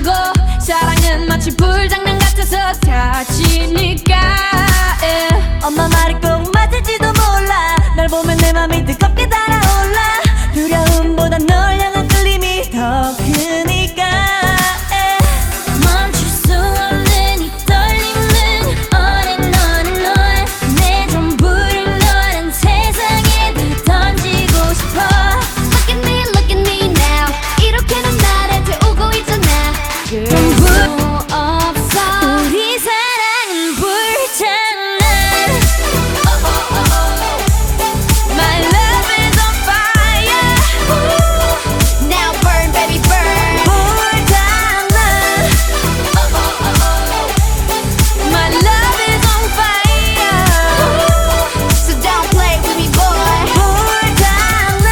아니고 사랑은 마치 불장난 같아서 다치니까 엄마 말이 꼭 맞을지도 몰라. 널 보면 내 맘이 뜨겁게 달아올라. 두려움보다 널 향한 끌림이 더 크니까 멈출 수 없는 이 떨림은 on and on and on. 내 전부를 너란 세상에 다 던지고 싶어. Look at me now. 이렇게는 나를 태우고 있잖아. 전부 없어. 우리 사랑은 불장난. My love is on fire. Now burn baby burn. 불장난. My love is on fire. So don't play with me boy. 불장난.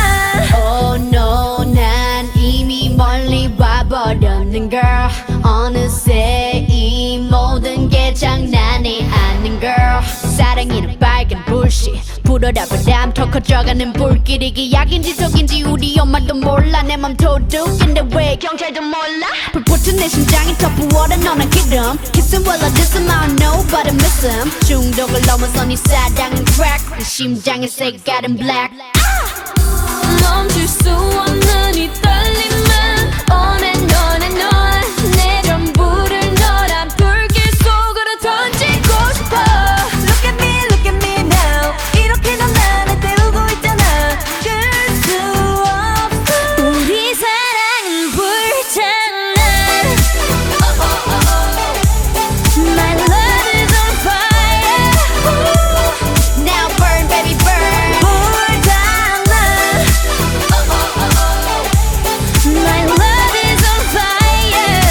Oh no 난 이미 멀리 와버렸는 girl. 어느새 이 모든 게 장난이 아닌 girl. 사랑이는 빨간 불씨 불어라 바람 더 커져가는 불길이 기약인지 독인지 우리 엄마도 몰라. 내 맘 도둑인데 왜 경찰도 몰라. 불붙은 내 심장이 더 부어라 너는 기름. Kissing while I diss him I don't know but I miss him. 중독을 넘어선 이 사랑은 crack. 내 심장의 색깔은 black. 멈출 수 없는 이 떨림은 on and on and on. 내 전부를 너란 불길 속으로 던지고 싶어. Look at me now. 이렇게 넌 나를 태우고 있잖아. 끌 수 없어. 우리 사랑은 불장난. My love is on fire. Now burn baby burn. 불장난. My love is on fire.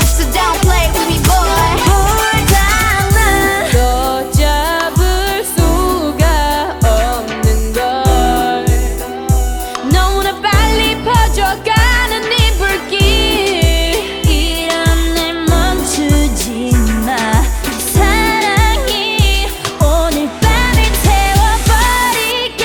So don't play with me boy. 불장난. 너 잡을 수가 없는 걸. 너무나 빨리 퍼져가는 이 불길. 이런 날 멈추지 마. 사랑이 오늘 밤을 태워버리게.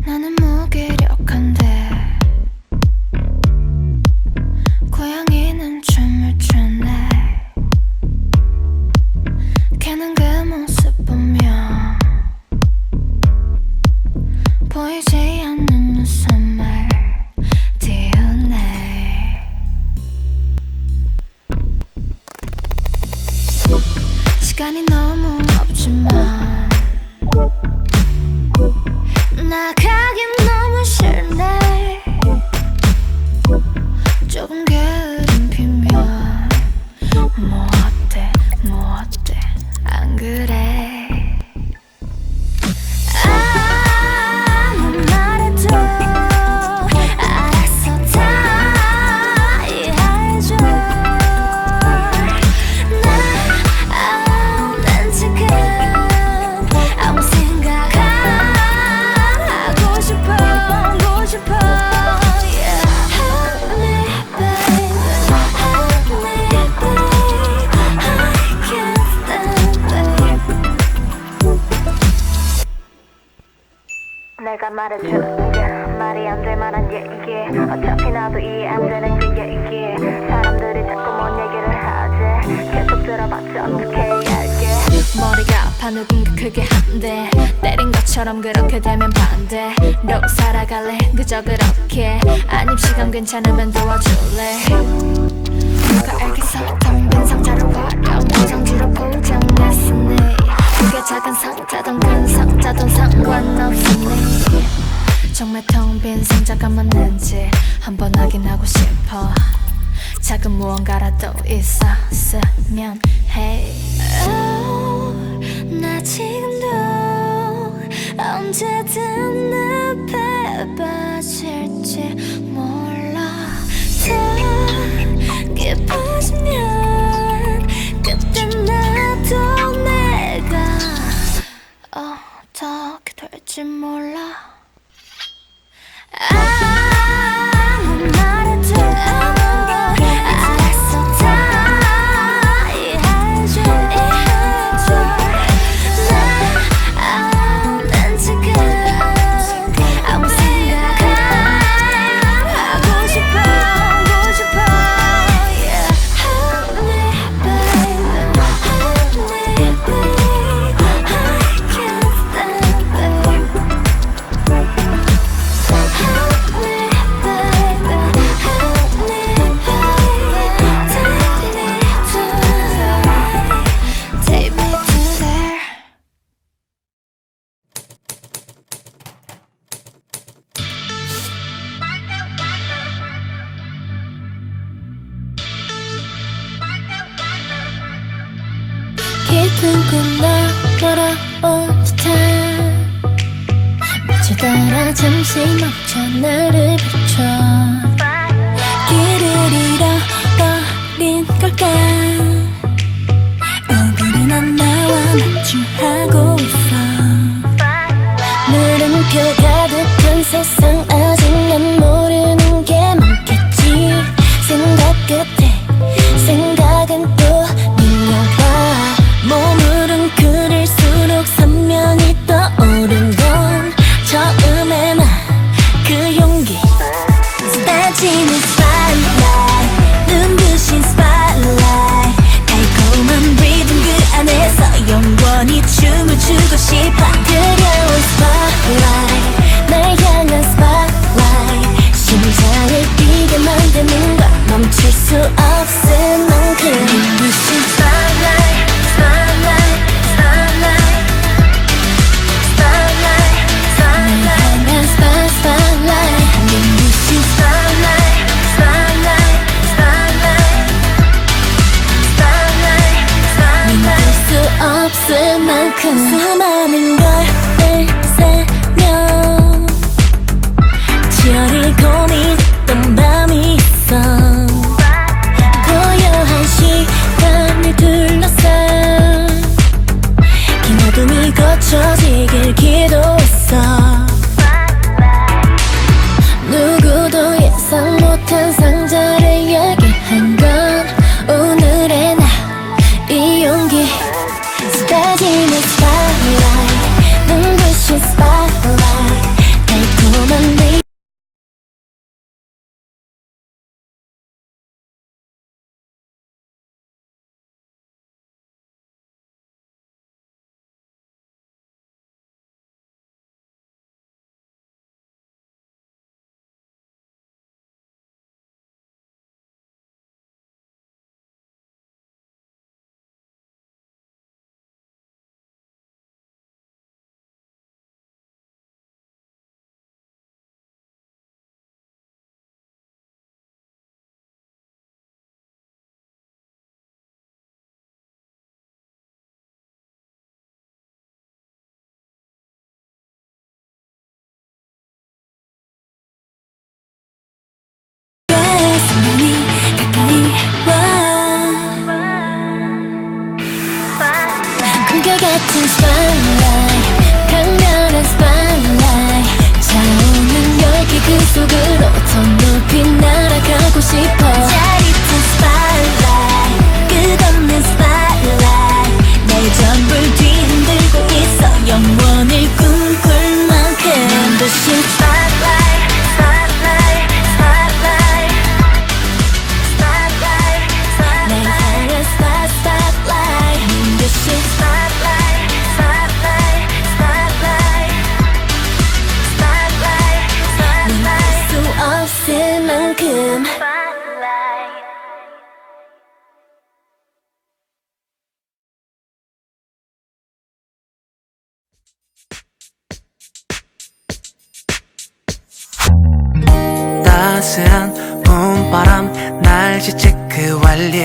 나는 무기력한데 고양이는 춤을 추네. 걔는 그 모습 보면 보이지 않는 웃음을 띄우네. 시간이 너무 없지만 나가긴 너무 싫네. 조금 게으름 피면 뭐 어때 안 그래. 아무 말해도 알아서 다 이해해줘. 난 지금 아무 생각 안 하고 싶어. Yeah. Help me baby, help me baby, I can't stand it. 내가 말해주는 게 말이 안 될 만한 얘기. 어차피 나도 이해 안 되는 그 얘기. 사람들이 자꾸 뭔 얘기를 하지. 계속 들어봤자 어떻게 알게. 머리가 아파 누군가 크게 한대. 때린 것처럼 그렇게 되면 반대로 살아갈래. 그저 그렇게 아님 시간 괜찮으면 도와줄래. 누가 알겠어 텅빈 상자를 활용 포장지로 포장했으니 정말 텅 빈 상자가 맞는지 한번 확인하고 싶어. 작은 무언가라도 있었으면 해. 나 지금도 언제든 늪에 빠질지 몰라. 더 깊어지면 그때 나도 내가 어떻게 될지 몰라. 아무 말해도 알았어. 다 이해해줘. 난 지금 아무 생각 안 하고 싶어. Yeah. Help me baby, help me baby, I can't stand baby. Help me baby, help me baby, take me to there. 깊은 꿈나 돌아온 듯한 빛을 따라 잠시 멈춰 나를 비춰. 길을 잃어버린 걸까. 오그린 나와 마주하고 있어. 물음표 가득한 세상 아직 난 모르는 게 많겠지. 생각 끝에 생각은 또 밀려와. 몸을 웅크릴수록 선명히 떠오른 건 처음에 나 그 용기. 쏟아지는 spotlight, 눈부신 spotlight, 달콤한 리듬 그 안에서 영원히 춤을 추고 싶어. 그려온 spotlight, 날 향한 spotlight, 심장을 뛰게 만드는 걸 멈출 수 없을 만큼 눈부신 spotlight, spotlight, spotlight, spotlight, spotlight, 날 향한 spotlight, 눈부신 spotlight, spotlight, spotlight, spotlight, spotlight, 멈출 수 없을 만큼 수많은 걸 내세며 치열히 고민했던 밤이 있어. 고요한 시간을 둘러싸 긴 어둠이 거쳐지길 기도했어. 누구도 예상 못한 상자를 야기한 건 오늘의 나. 이 용기 쏟아지는 spotlight, 눈부신 spotlight, 달콤한 네 같은 spotlight, 강렬한 spotlight, 차오르는 열기 그 속으로 더 높이 날아가고 싶어. 짜릿한 spotlight, 끝없는 spotlight, 내 전부를 뒤흔들고 있어. 영원을 꿈꿀 만큼 눈부신 spotlight, spotlight, spotlight, spotlight, spotlight, 날 향한 spotlight, 눈부신 spotlight. 없을 만큼 spotlight. 따스한 봄바람 날씨 체크 완료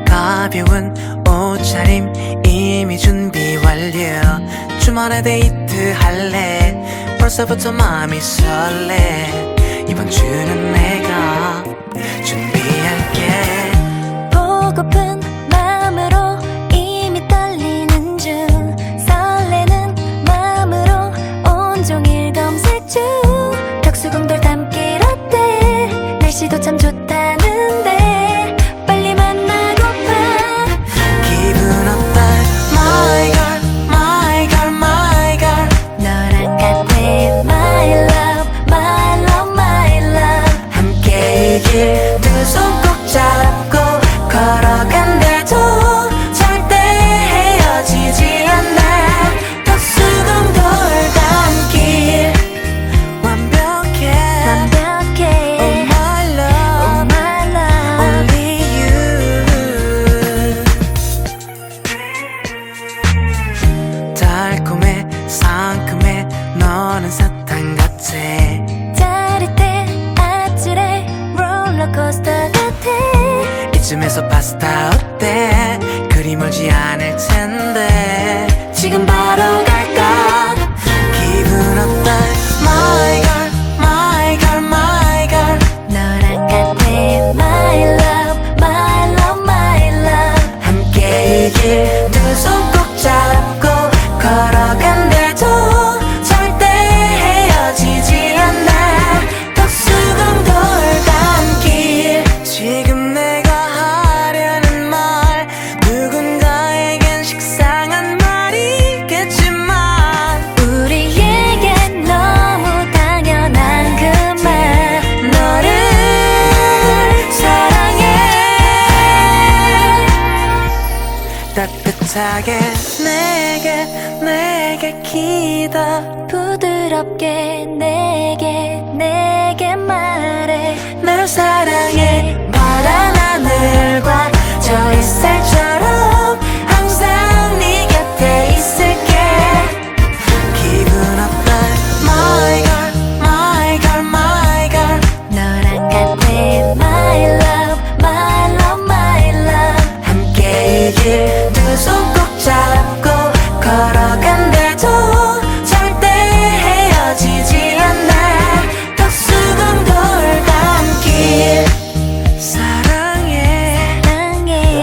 가벼운 옷차림 이미 준비 완료 주말에 데이트 할래 벌써부터 마음이 설레 이번 주는 내가 준비할게 보고픈 마음으로 이미 떨리는 중 설레는 마음으로 온종일 검색 중 덕수궁돌 담길 어때 날씨도 참 좋다는데 빨리 만나고파 기분 어때 My girl my girl my girl 너랑 같아 my love my love my love 함께 이 길 두 손 꼭 잡고 걸어간대도 절대 헤어지지 않아 덕수궁돌 담길 완벽해 Oh my love my love Only you 달콤해 상큼해 너는 사탕 같아 짜릿해 아찔해 롤러코스터 같아 이쯤에서 파스타 어때 그리 멀지 않을 텐데 지금 바로 갈까 기분 어때 My girl my girl my girl 너랑 같아 my love my love my love 함께 이 길 두 손 꼭 잡고 걸어간대도 절대 헤어지지 않아 덕수궁돌 담길 지금 내가 하려는 말 누군가에겐 식상한 말이겠지만 우리에겐 너무 당연한 그 말 너를 사랑해 따뜻하게 내게 기다 부드럽게 내게 말해 날 사랑해 파란 하늘과 저 햇살처럼 항상 네 곁에 있을게 기분 어때 My girl my girl my girl 너랑 같아 my love my love my love 함께 이 길 두 손 꼭 잡고 걸어간대도 절대 헤어지지 않아 덕수궁돌 담길 사랑해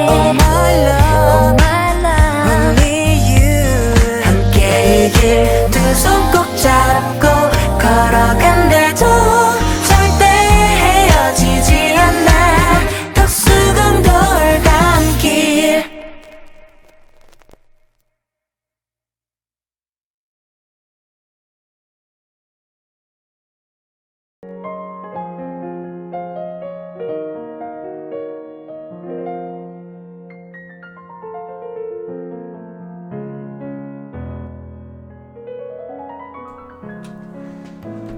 Oh my love my love Only you 함께 이 길 두 손 꼭 잡고 걸어간대도 절대 헤어지지 않아 덕수궁돌 담길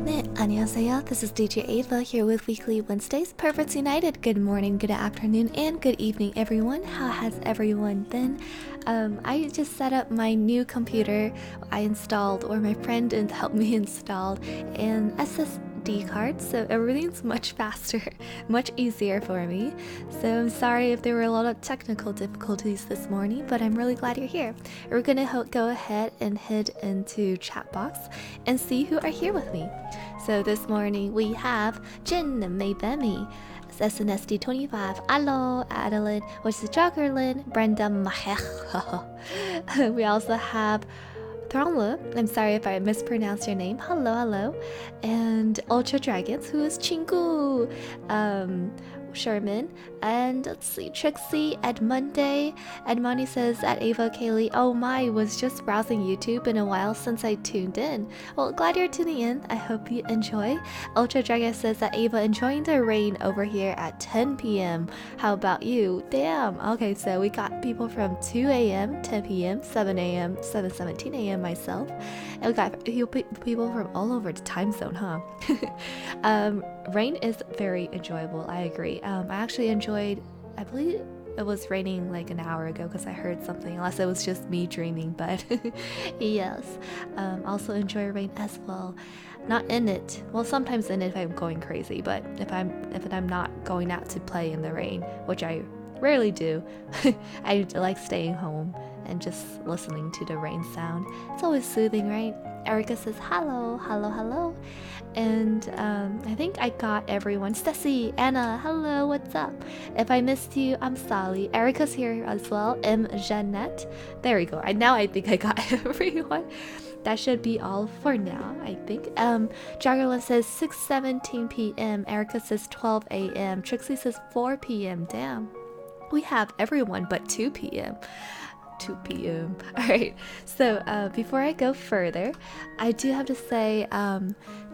네, 안녕하세요. This is DJ Ava here with Weekly Wednesdays. Perfects United. Good morning, good afternoon, and good evening, everyone. How has everyone been? I just set up my new computer. I installed, or my friend helped me install, an SSD card, so everything's much faster, much easier for me. So I'm sorry if there were a lot of technical difficulties this morning, but I'm really glad you're here. We're gonna go ahead and head into chat box and see who are here with me. So this morning we have Jin Maybemi, SNSD25, Hello, Adeline, which is Jacqueline, Brenda Mahech. We also have Thronglu, I'm sorry if I mispronounced your name. Hello. And Ultra Dragons, who is Chingu, Sherman, and let's see, Trixie, Edmonde. Edmonde says at Ava Kaylee, oh my, was just browsing YouTube in a while since I tuned in. Well, glad you're tuning in. I hope you enjoy. Ultra Dragon says that Ava enjoying the rain over here at 10 p.m. How about you? Damn. Okay, so we got people from 2 a.m., 10 p.m., 7 a.m., 7:17 a.m. myself. And we got people from all over the time zone, huh? Rain is very enjoyable. I agree. I actually enjoyed, I believe it was raining like an hour ago because I heard something, unless it was just me dreaming. But yes, also enjoy rain as well. Not in it. Well, sometimes in it if I'm going crazy, but if I'm not going out to play in the rain, which I rarely do, I like staying home and just listening to the rain sound. It's always soothing, right? Erica says hello, hello, hello. And I think I got everyone. Stacey, Anna, hello, what's up? If I missed you, I'm sorry. Erica's here as well. M. Jeanette. There we go. Now I think I got everyone. That should be all for now, I think. Jaggerlin says 6:17 p.m. Erica says 12 a.m. Trixie says 4 p.m. Damn. We have everyone but 2 p.m. 2 p.m. Alright, so before I go further, I do have to say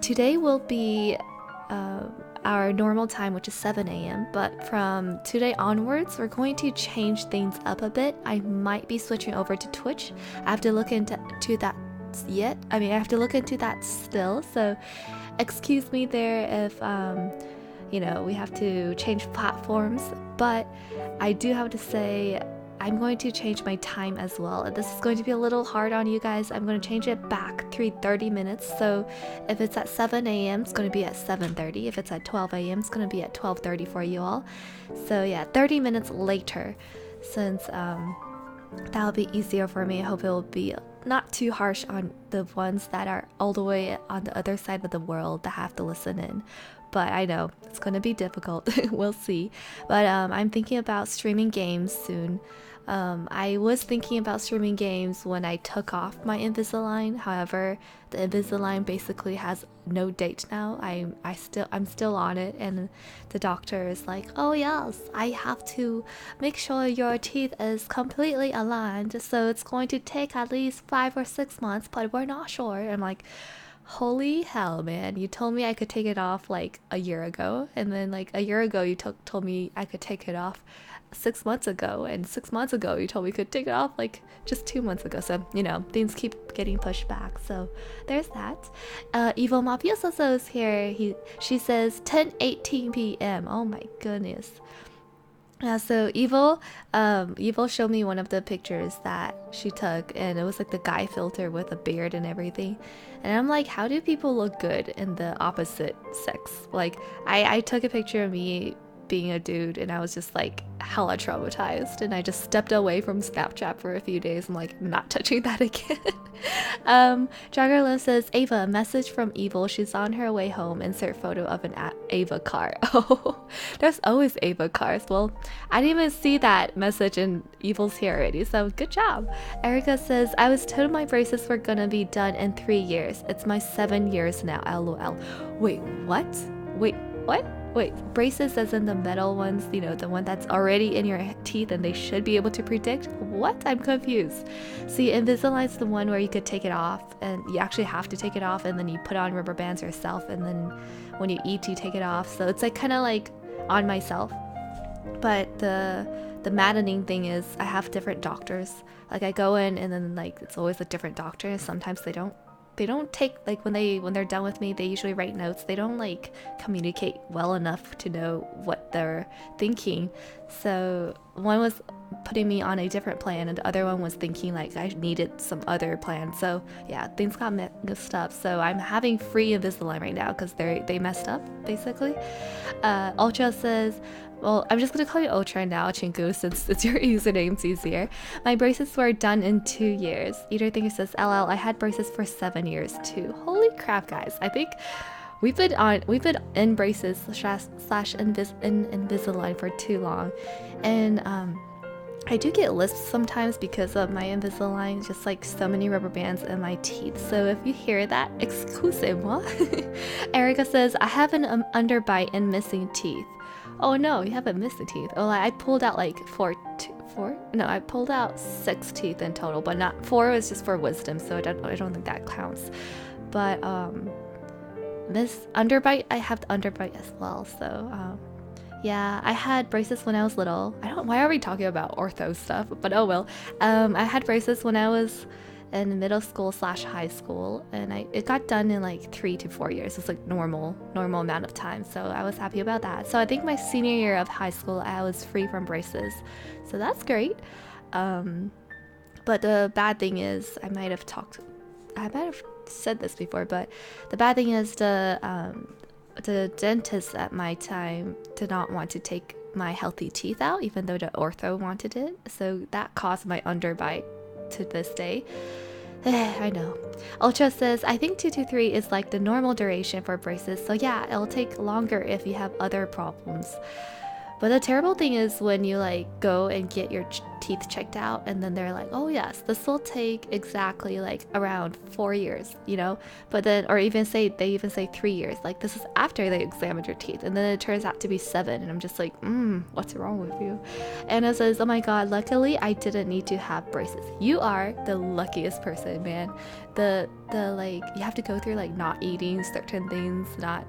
today will be our normal time, which is 7 a.m. But from today onwards, we're going to change things up a bit. I might be switching over to Twitch. I have to look into that yet. I mean, I have to look into that still. So excuse me there if you know, we have to change platforms. But I do have to say I'm going to change my time as well. And this is going to be a little hard on you guys. I'm going to change it back 30 minutes. So if it's at 7 a.m., it's going to be at 7:30. If it's at 12 a.m., it's going to be at 12:30 for you all. So yeah, 30 minutes later, since that'll be easier for me. I hope it will be not too harsh on the ones that are all the way on the other side of the world that have to listen in. But I know it's going to be difficult. We'll see. But I'm thinking about streaming games soon. I was thinking about streaming games when I took off my Invisalign. However, the Invisalign basically has no date now. I'm still on it, and the doctor is like, "Oh yes, I have to make sure your teeth is completely aligned. So it's going to take at least 5 or 6 months, but we're not sure." I'm like, holy hell, man, you told me I could take it off like a year ago, and then like a year ago you told me I could take it off 6 months ago, and 6 months ago you told me you could take it off like just 2 months ago. So you know, things keep getting pushed back. So there's that. Evil Mafioso is here. She says 10:18 p.m. Oh my goodness. So Evil showed me one of the pictures that she took, and it was like the guy filter with a beard and everything. And I'm like, how do people look good in the opposite sex? Like, I took a picture of me being a dude, and I was just like hella traumatized, and I just stepped away from Snapchat for a few days. I'm like, not touching that again. Jaggerlin says, Ava, message from Evil, she's on her way home, insert photo of an Ava car. Oh, there's always Ava cars. Well, I didn't even see that message, and Evil's here already, so good job. Erica says, I was told my braces were gonna be done in 3 years. It's my 7 years now, lol. Wait, what? Wait, what? Wait, braces as in the metal ones, you know, the one that's already in your teeth and they should be able to predict? What? I'm confused. See, Invisalign's the one where you could take it off, and you actually have to take it off, and then you put on rubber bands yourself, and then when you eat, you take it off. So it's like kind of like on myself. But the maddening thing is I have different doctors. Like I go in, and then like it's always a different doctor. Sometimes they don't take, like when they're done with me, they usually write notes. They don't like communicate well enough to know what they're thinking. So one was putting me on a different plan, and the other one was thinking like I needed some other plan. So yeah, things got messed up. So I'm having free Invisalign right now because they messed up basically. Ultra says, well, I'm just gonna call you Ultra now, Chinku, since it's your username's easier. My braces were done in 2 years. Eater Thinker says, LL, I had braces for 7 years too. Holy crap, guys. I think we've been in braces / Invisalign for too long. And I do get lisps sometimes because of my Invisalign, just like so many rubber bands in my teeth. So if you hear that, excusez-moi. Erica says, I have an underbite and missing teeth. Oh no, you haven't missed the teeth. Oh, I pulled out like four? No, I pulled out 6 teeth in total, but not 4 was just for wisdom, so I don't think that counts. But this underbite, I have the underbite as well. So yeah, I had braces when I was little. Why are we talking about ortho stuff? But oh well. I had braces when I was in middle school / high school, and it got done in like 3 to 4 years. It's like normal amount of time, so I was happy about that. So I think my senior year of high school I was free from braces, so that's great. But the bad thing is I might have said this before, but the bad thing is the dentist at my time did not want to take my healthy teeth out, even though the ortho wanted it, so that caused my underbite to this day. I know. Ultra says, I think 2 to 3 is like the normal duration for braces, so yeah, it'll take longer if you have other problems. But the terrible thing is when you like go and get your teeth checked out, and then they're like, oh yes, this will take exactly like around 4 years, you know, but then, or even say, they even say 3 years, like this is after they examined your teeth, and then it turns out to be 7, and I'm just like, what's wrong with you? Anna says, oh my god, luckily I didn't need to have braces. You are the luckiest person, man. The like, you have to go through like not eating certain things, not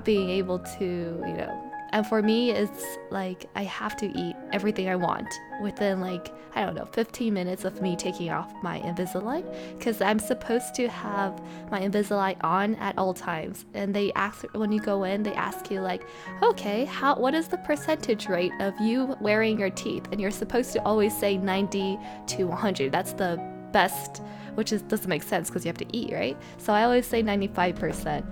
being able to, you know. And for me, it's like I have to eat everything I want within like, I don't know, 15 minutes of me taking off my Invisalign, because I'm supposed to have my Invisalign on at all times. And they ask, when you go in, they ask you like, okay, what is the percentage rate of you wearing your teeth? And you're supposed to always say 90 to 100. That's the best, which doesn't make sense because you have to eat, right? So I always say 95%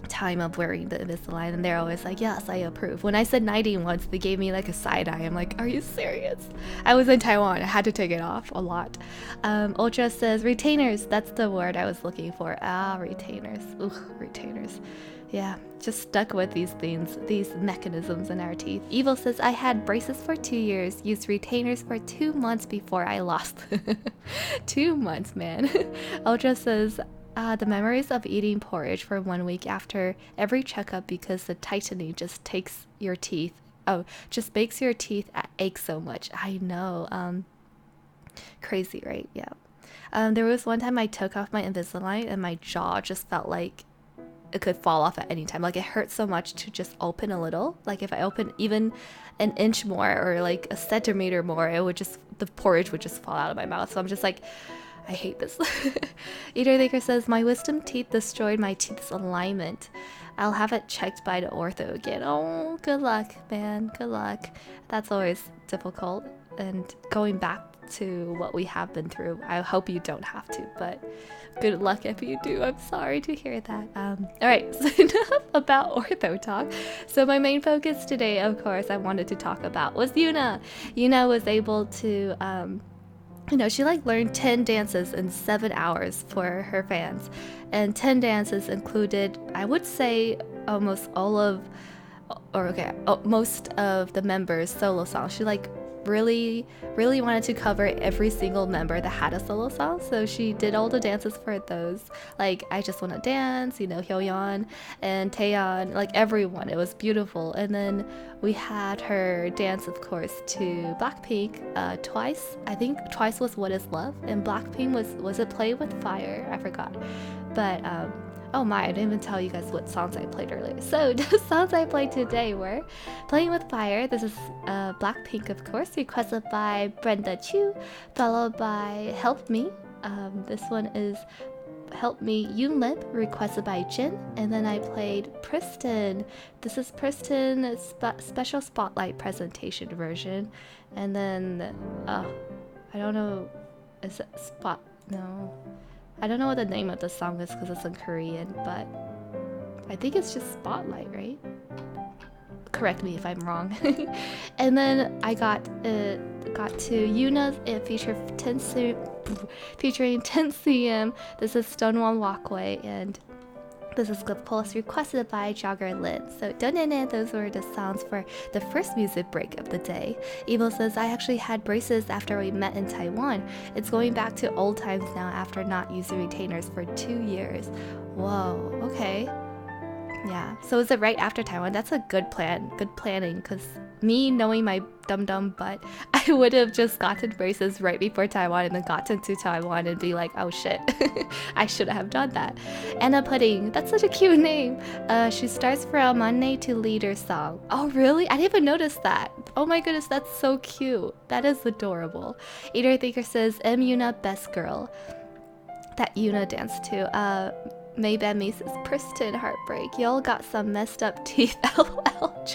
time of wearing the Invisalign, and they're always like, yes, I approve. When I said 90 once, they gave me like a side eye. I'm like, are you serious? I was in Taiwan, I had to take it off a lot. Ultra says retainers, that's the word I was looking for. Retainers. Retainers. Yeah, just stuck with these things, these mechanisms in our teeth. Evil says, I had braces for 2 years, used retainers for 2 months before I lost. 2 months, man. Ultra says, the memories of eating porridge for 1 week after every checkup, because the tightening just takes your teeth. Just makes your teeth ache so much. I know. Crazy, right? Yeah. There was one time I took off my Invisalign and my jaw just felt like it could fall off at any time. Like it hurt so much to just open a little. Like if I open even an inch more or like a centimeter more, the porridge would just fall out of my mouth. So I'm just like, I hate this. Eater Thinker says, my wisdom teeth destroyed my teeth's alignment. I'll have it checked by the ortho again. Oh, good luck, man. Good luck. That's always difficult. And going back to what we have been through, I hope you don't have to, but good luck if you do. I'm sorry to hear that. Alright, so enough about ortho talk. So my main focus today, of course, I wanted to talk about was Yoona. Yoona was able to she like learned 10 dances in 7 hours for her fans, and 10 dances included, I would say, most of the members' solo songs. She like really wanted to cover every single member that had a solo song, so she did all the dances for those, like I Just Wanna Dance, Hyoyeon and Taeyeon, like everyone. It was beautiful. And then we had her dance, of course, to Blackpink, Twice. I think Twice was What Is Love, and Blackpink was it Play With Fire? I forgot. But oh my, I didn't even tell you guys what songs I played earlier. So the songs I played today were Playing With Fire. This is Blackpink, of course, requested by Brenda Chu, followed by Help Me. This one is Help Me Yoonlip, requested by Jin. And then I played Pristin. This is Pristin's special spotlight presentation version. And then, I don't know, is it No. I don't know what the name of the song is because it's in Korean, but I think it's just Spotlight, right? Correct me if I'm wrong. And then I got to Yoona's featuring 10cm. This is Stonewall Walkway, and this is of course requested by Jogger Lin. So those were the songs for the first music break of the day. Evil says, I actually had braces after we met in Taiwan. It's going back to old times now after not using retainers for 2 years. Whoa, okay. Yeah, so is it right after Taiwan? That's a good planning, because me knowing my dumb butt, I would have just gotten braces right before Taiwan and then gotten to Taiwan and be like, oh shit, I should have done that. Anna Pudding, that's such a cute name. She starts from Monday to Leader song. Oh really? I didn't even notice that. Oh my goodness, that's so cute. That is adorable. Eater Thinker says, Yoona, best girl. that Yoona danced to. Maybe Mace's Pristin heartbreak. Y'all got some messed up teeth. LOL.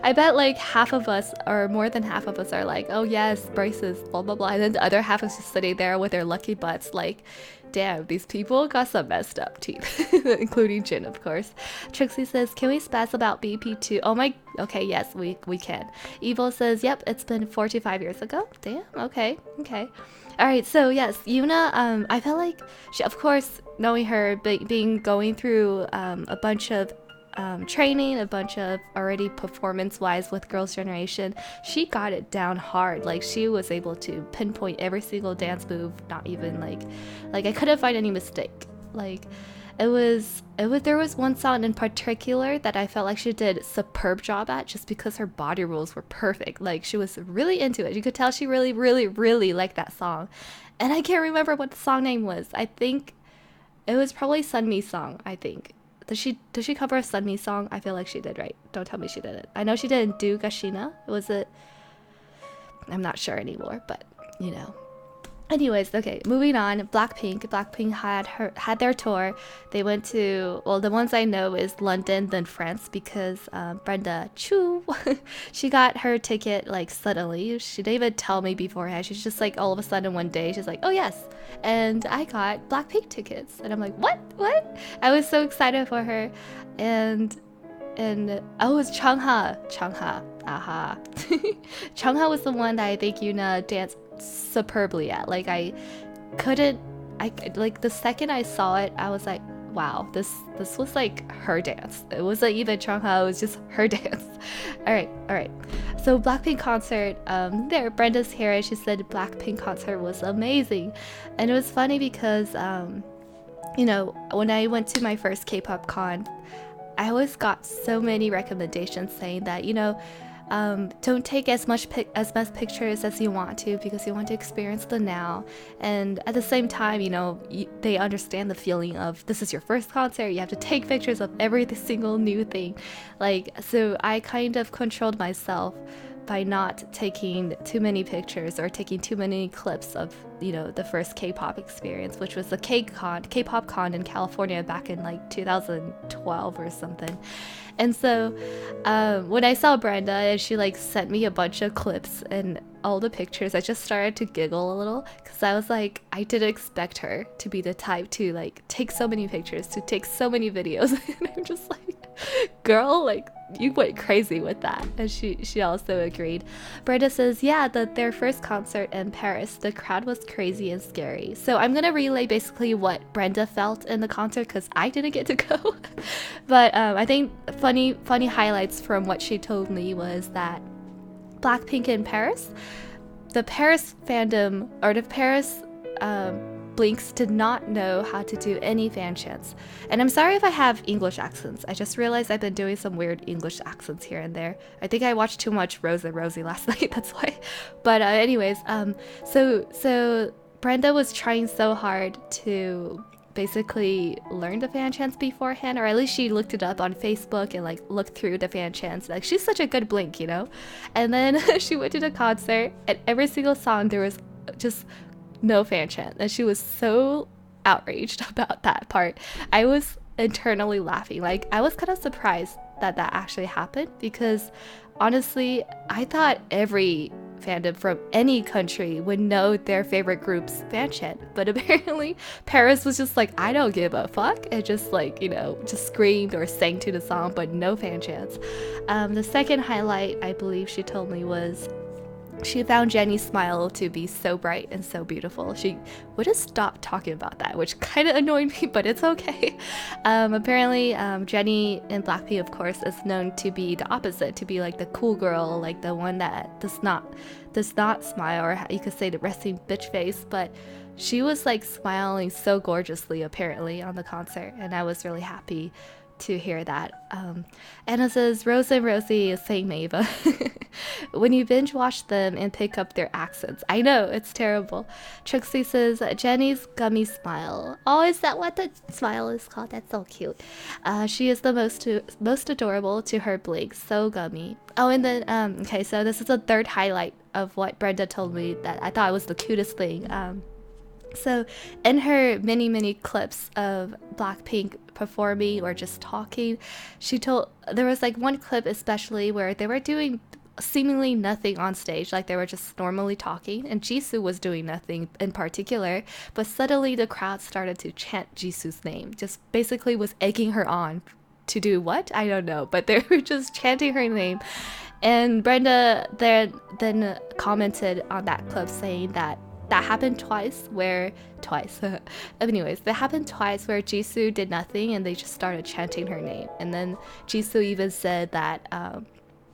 I bet like half of us, or more than half of us, are like, oh yes, braces, blah blah blah. And then the other half is just sitting there with their lucky butts, like, damn, these people got some messed up teeth, including Jin, of course. Trixie says, can we spaz about BP2? Oh my, okay, yes, we can. Evil says, yep, it's been 4 to 5 years ago. Damn, okay. All right, so yes, Yoona, I felt like she, of course, knowing her, going through a bunch of training, a bunch of already performance-wise with Girls' Generation, she got it down hard. Like, she was able to pinpoint every single dance move, not even like I couldn't find any mistake. Like, there was one song in particular that I felt like she did a superb job at, just because her body rolls were perfect. Like, she was really into it. You could tell she really, really, really liked that song. And I can't remember what the song name was. I think it was probably Sunmi song, I think. Does she cover a Sunmi song? I feel like she did, right? Don't tell me she didn't. I know she didn't do Gashina. Was it? I'm not sure anymore, but you know. Anyways, okay, moving on. Blackpink had their tour. They went to, well, the ones I know is London, then France, because Brenda Chu, she got her ticket like suddenly. She didn't even tell me beforehand. She's just like, all of a sudden one day, she's like, oh yes, and I got Blackpink tickets. And I'm like, what? I was so excited for her. And oh, it was Chungha, aha. Chungha was the one that I think Yoona danced superbly at. Like, like the second I saw it, I was like, wow, this was like her dance. It wasn't even Chungha, it was just her dance. all right, so Blackpink concert, there, Brenda's here, and she said Blackpink concert was amazing. And it was funny because you know, when I went to my first K-pop con, I always got so many recommendations saying that, you know, don't take as much pictures as you want to, because you want to experience the now. And at the same time, you know, they understand the feeling of, this is your first concert, you have to take pictures of every single new thing. Like, so I kind of controlled myself by not taking too many pictures or taking too many clips of, you know, the first K-pop experience, which was the K-pop con in California back in like 2012 or something. And so when I saw Brenda and she like sent me a bunch of clips and all the pictures, I just started to giggle a little, because I was like, I didn't expect her to be the type to like take so many pictures, to take so many videos. And I'm just like, girl, like, you went crazy with that. And she also agreed. Brenda says, yeah, their first concert in Paris, the crowd was crazy and scary. So I'm gonna relay basically what Brenda felt in the concert, because I didn't get to go. But I think funny highlights from what she told me was that Blackpink in Paris, the Paris fandom, or the Paris Blinks, did not know how to do any fan chants. And I'm sorry if I have English accents. I just realized I've been doing some weird English accents here and there. I think I watched too much Rose and Rosie last night, that's why. But anyways, so Brenda was trying so hard to basically learn the fan chants beforehand, or at least she looked it up on Facebook and like looked through the fan chants. Like, she's such a good Blink, you know. And then she went to the concert, and every single song there was just no fan chant, and she was so outraged about that part. I was internally laughing. Like, I was kind of surprised that actually happened, because honestly, I thought every fandom from any country would know their favorite group's fan chant, but apparently Paris was just like, I don't give a fuck, and just like, you know, just screamed or sang to the song, but no fan chants. The second highlight, I believe she told me, was she found Jennie's smile to be so bright and so beautiful. She wouldn't stop talking about that, which kind of annoyed me, but it's okay. Apparently, Jennie in Blackpink, of course, is known to be the opposite, to be like the cool girl, like the one that does not smile, or you could say the resting bitch face, but she was like smiling so gorgeously apparently on the concert, and I was really happy to hear that. Anna says, Rose and Rosie is saying Ava. When you binge watch them and pick up their accents. I know, it's terrible. Trixie says, Jennie's gummy smile. Oh, is that what the smile is called? That's so cute. She is the most adorable to her Blink. So gummy. Oh, and then, okay, so this is the third highlight of what Brenda told me that I thought was the cutest thing. So in her many clips of Blackpink performing or just talking, there was like one clip especially where they were doing seemingly nothing on stage, like they were just normally talking, and Jisoo was doing nothing in particular, but suddenly the crowd started to chant Jisoo's name, just basically was egging her on to do what? I don't know, but they were just chanting her name. And Brenda then commented on that clip saying that happened twice anyways, that happened twice where Jisoo did nothing and they just started chanting her name. And then Jisoo even said that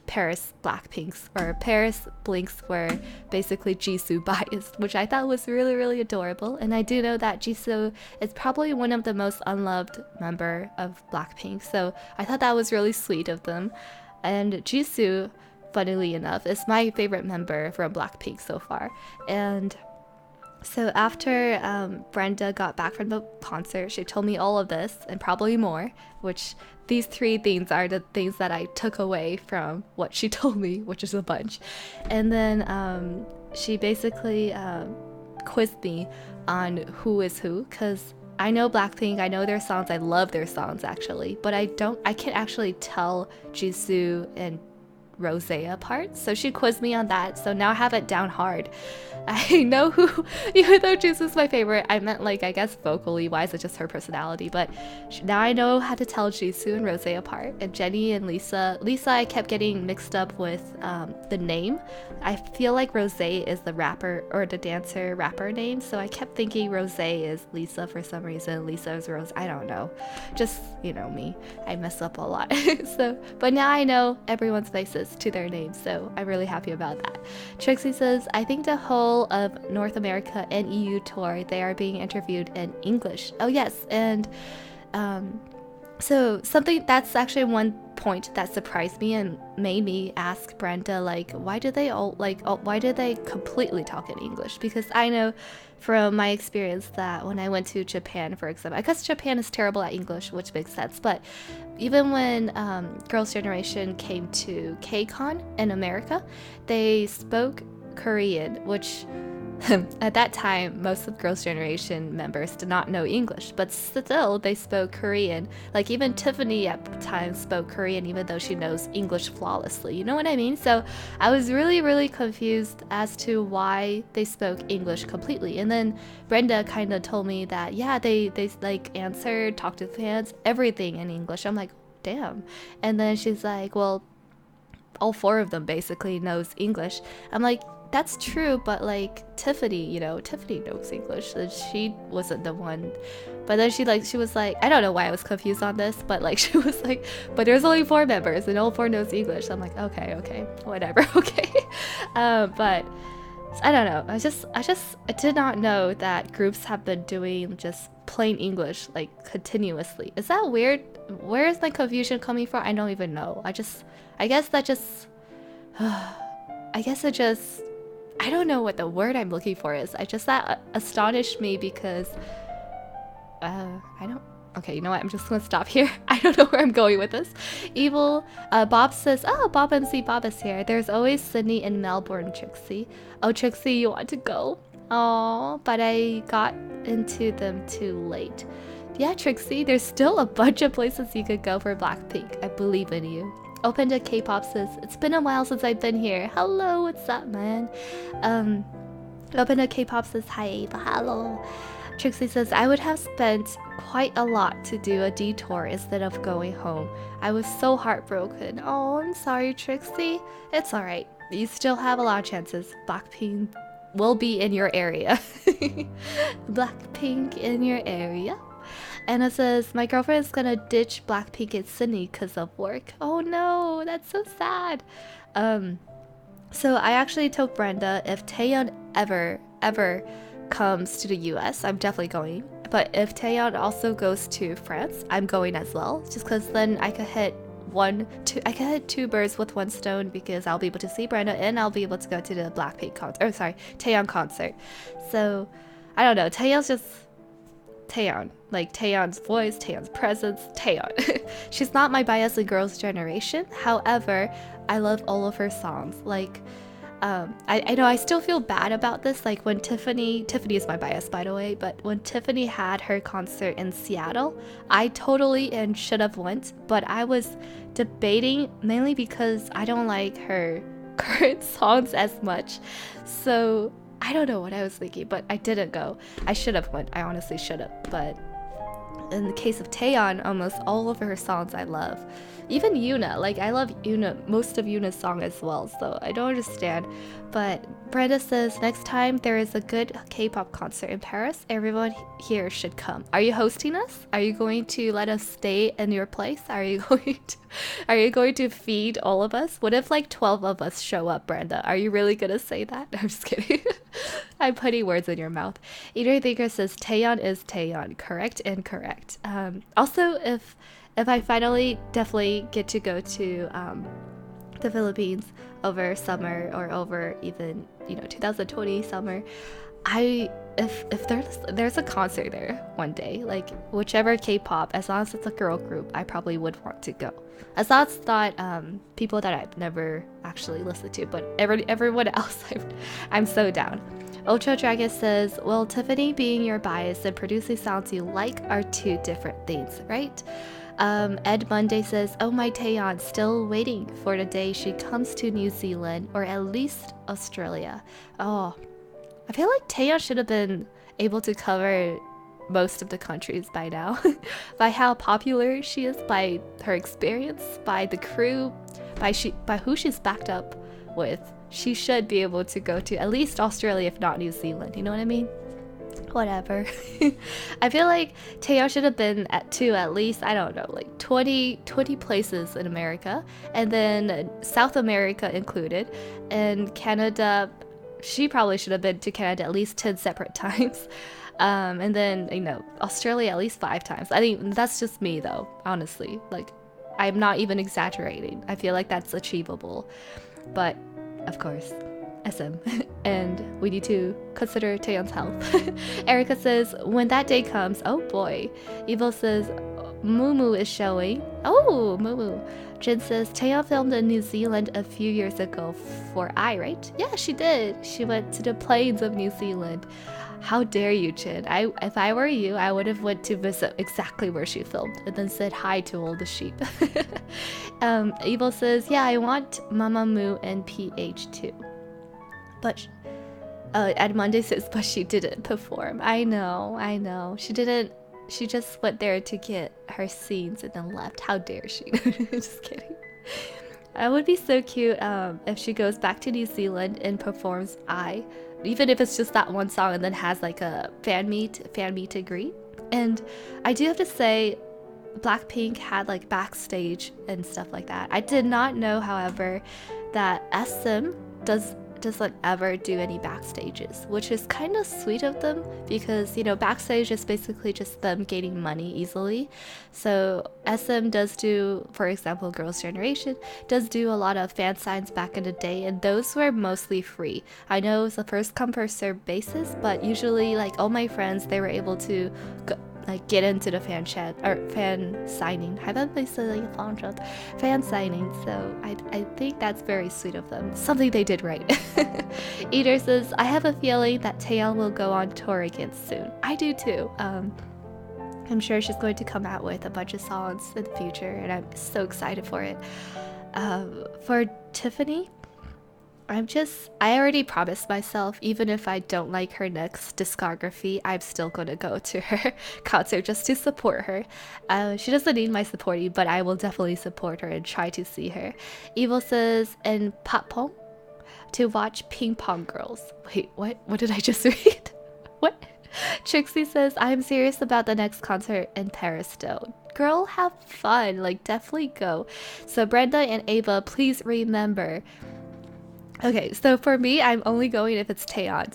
Paris Blinks were basically Jisoo biased, which I thought was really adorable. And I do know that Jisoo is probably one of the most unloved member of Blackpink, so I thought that was really sweet of them. And Jisoo, funnily enough, is my favorite member from Blackpink so far. And so after Brenda got back from the concert, she told me all of this and probably more, which these 3 things are the things that I took away from what she told me, which is a bunch. And then she basically quizzed me on who is who, because I know Blackpink, I know their songs, I love their songs actually, but I can't actually tell Jisoo and Rose apart. So she quizzed me on that, so now I have it down hard. I know who, even though Jisoo's my favorite, I meant like, I guess vocally wise, it's just her personality, but now I know how to tell Jisoo and Rose apart. And Jennie and Lisa I kept getting mixed up with the name. I feel like Rose is the rapper or the dancer rapper name, so I kept thinking Rose is Lisa for some reason, Lisa is Rose, I don't know, just, you know me, I mess up a lot. So but now I know everyone's faces to their names, so I'm really happy about that. Trixie says, I think the whole of North America and EU tour, they are being interviewed in English. Oh yes, and so something that's actually one point that surprised me and made me ask Brenda, like, why do they completely talk in English? Because I know from my experience that when I went to Japan, for example, I guess Japan is terrible at English, which makes sense, but even when Girls' Generation came to KCON in America, they spoke Korean, which at that time most of Girls' Generation members did not know English, but still they spoke Korean. Like even Tiffany at the time spoke Korean even though she knows English flawlessly, you know what I mean? So I was really confused as to why they spoke English completely. And then Brenda kind of told me that yeah, they like answered, talked to fans, everything in English. I'm like, damn. And then she's like, well, all 4 of them basically knows English. I'm like, that's true, but like Tiffany knows English, and she wasn't the one. But then she was like, I don't know why I was confused on this, but like she was like, but there's only 4 members and all 4 knows English. I'm like, okay, whatever, okay. But I don't know. I did not know that groups have been doing just plain English like continuously. Is that weird? Where is my confusion coming from? I don't even know. I guess I don't know what the word I'm looking for is. That astonished me because okay, you know what? I'm just gonna stop here. I don't know where I'm going with this. Bob says, oh, Bob MC Bob is here. There's always Sydney in Melbourne, Trixie. Oh, Trixie, you want to go? Oh, but I got into them too late. Yeah, Trixie, there's still a bunch of places you could go for Blackpink. I believe in you. Open to K-pop says, it's been a while since I've been here. Hello, what's up, man? Open to K-pop says, hi, Ava, hello. Trixie says, I would have spent quite a lot to do a detour instead of going home. I was so heartbroken. Oh, I'm sorry, Trixie. It's alright. You still have a lot of chances. Blackpink will be in your area. Blackpink in your area. Anna says, my girlfriend is gonna ditch Blackpink in Sydney because of work. Oh no, that's so sad. So I actually told Brenda if Taeyeon ever comes to the US, I'm definitely going. But if Taeyeon also goes to France, I'm going as well. Just because then I could hit two birds with one stone, because I'll be able to see Brenda and I'll be able to go to the Blackpink concert. Oh, sorry, Taeyeon concert. So I don't know. Taeyeon's just Taeyeon. Like Taeyeon's voice, Taeyeon's presence, Taeyeon. She's not my bias in Girls' Generation. However, I love all of her songs. Like I know I still feel bad about this. Like when Tiffany is my bias, by the way, but when Tiffany had her concert in Seattle, I totally and should have went, but I was debating mainly because I don't like her current songs as much. So I don't know what I was thinking, but I didn't go. I should have went. I honestly should have. But in the case of Taeyeon, almost all of her songs I love. Even Yoona, like I love Yoona, most of Yoona's song as well, so I don't understand. But Brenda says next time there is a good K-pop concert in Paris, everyone here should come. Are you hosting us? Are you going to let us stay in your place? Are you going to feed all of us? What if like 12 of us show up, Brenda? Are you really gonna say that? I'm just kidding. I'm putting words in your mouth. Eater Thinker says Taeyeon is Taeyeon. Correct and correct. Also, if I finally definitely get to go to the Philippines over summer or over even 2020 summer, if there's a concert there one day, like whichever K-pop, as long as it's a girl group, I probably would want to go. As long as it's not people that I've never actually listened to, but everyone else, I'm so down. Ultra Dragon says, well, Tiffany being your bias and producing sounds you like are two different things, right? Ed Monday says, oh my Taeyeon, still waiting for the day she comes to New Zealand or at least Australia. Oh, I feel like Taeyeon should have been able to cover most of the countries by now. By how popular she is, by her experience, by the crew, by who she's backed up with. She should be able to go to at least Australia, if not New Zealand. You know what I mean? Whatever. I feel like Taeyeon should have been at least, I don't know, like 20 places in America, and then South America included, and Canada. She probably should have been to Canada at least 10 separate times, and then Australia at least 5 times. I think that's just me though, honestly. Like, I'm not even exaggerating. I feel like that's achievable, but of course, SM, and we need to consider Taeyeon's health. Erica says, when that day comes, oh boy. Evil says, Mumu is showing. Oh, Mumu. Jin says, Taeyeon filmed in New Zealand a few years ago for I, right? Yeah, she did. She went to the plains of New Zealand. How dare you, Jin? If I were you, I would have went to visit exactly where she filmed and then said hi to all the sheep. Evil says, yeah, I want Mamamoo and PH too. But Edmonde says, but she didn't perform. I know. She didn't. She just went there to get her scenes and then left. How dare she? Just kidding. It would be so cute if she goes back to New Zealand and performs I, even if it's just that one song, and then has like a fan meet and greet. And I do have to say, Blackpink had like backstage and stuff like that. I did not know, however, that SM doesn't ever do any backstages, which is kind of sweet of them, because backstage is basically just them gaining money easily. So SM does do, for example, Girls' Generation does do a lot of fan signs back in the day, and those were mostly free. I know it's a first come first serve basis, but usually like all my friends, they were able to get into the fan chat or fan signing. Fan signing. So I think that's very sweet of them. Something they did right. Eater says, I have a feeling that Taeyeon will go on tour again soon. I do too. I'm sure she's going to come out with a bunch of songs in the future, and I'm so excited for it. For Tiffany, I already promised myself, even if I don't like her next discography, I'm still gonna go to her concert just to support her. She doesn't need my supporting, but I will definitely support her and try to see her. Evil says, and Patpong to watch Ping Pong Girls. Wait, what? What did I just read? What? Trixie says, I'm serious about the next concert in Paris though. Girl, have fun. Like, definitely go. So Brenda and Ava, please remember. Okay, so for me, I'm only going if it's Taeyeon.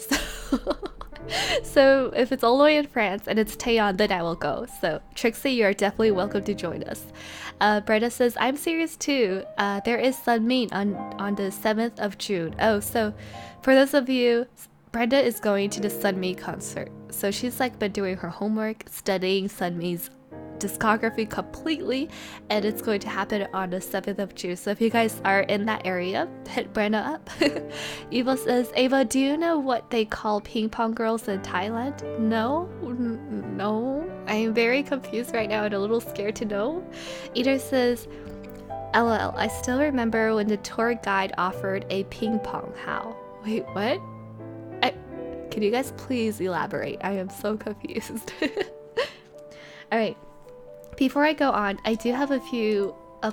So if it's all the way in France and it's Taeyeon, then I will go. So Trixie, you are definitely welcome to join us. Brenda says, I'm serious too. There is Sunmin on the 7th of June. Oh, so for those of you, Brenda is going to the Sunmi concert. So she's like been doing her homework, studying Sunmi's discography completely, and it's going to happen on the 7th of June. So if you guys are in that area, hit Brenda up. Eva says, Ava, do you know what they call ping pong girls in Thailand? No? No? I am very confused right now and a little scared to know. Eder says, LOL, I still remember when the tour guide offered a ping pong. How? Wait, what? Can you guys please elaborate? I am so confused. Alright, before I go on, I do have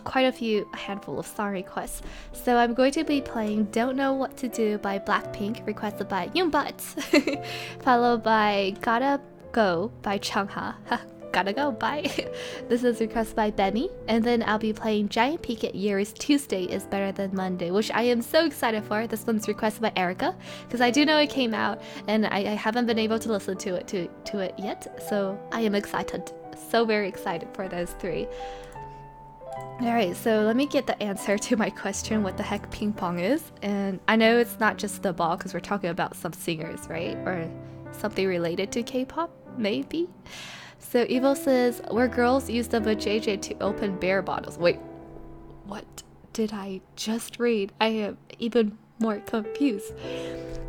quite a handful of song requests. So I'm going to be playing Don't Know What to Do by Blackpink, requested by Yoonbut, followed by Gotta Go by Chungha. Gotta go, bye. This is requested by Benny, and then I'll be playing Giant Peak at Year's Tuesday is Better Than Monday, which I am so excited for. This one's requested by Erica, because I do know it came out, and I haven't been able to listen to it yet, so I am excited. So very excited for those three. Alright, so let me get the answer to my question, what the heck ping pong is. And I know it's not just the ball, because we're talking about some singers, right? Or something related to K-pop, maybe? So Evil says, where girls use the vajayjay to open beer bottles. Wait, what did I just read? I am even more confused.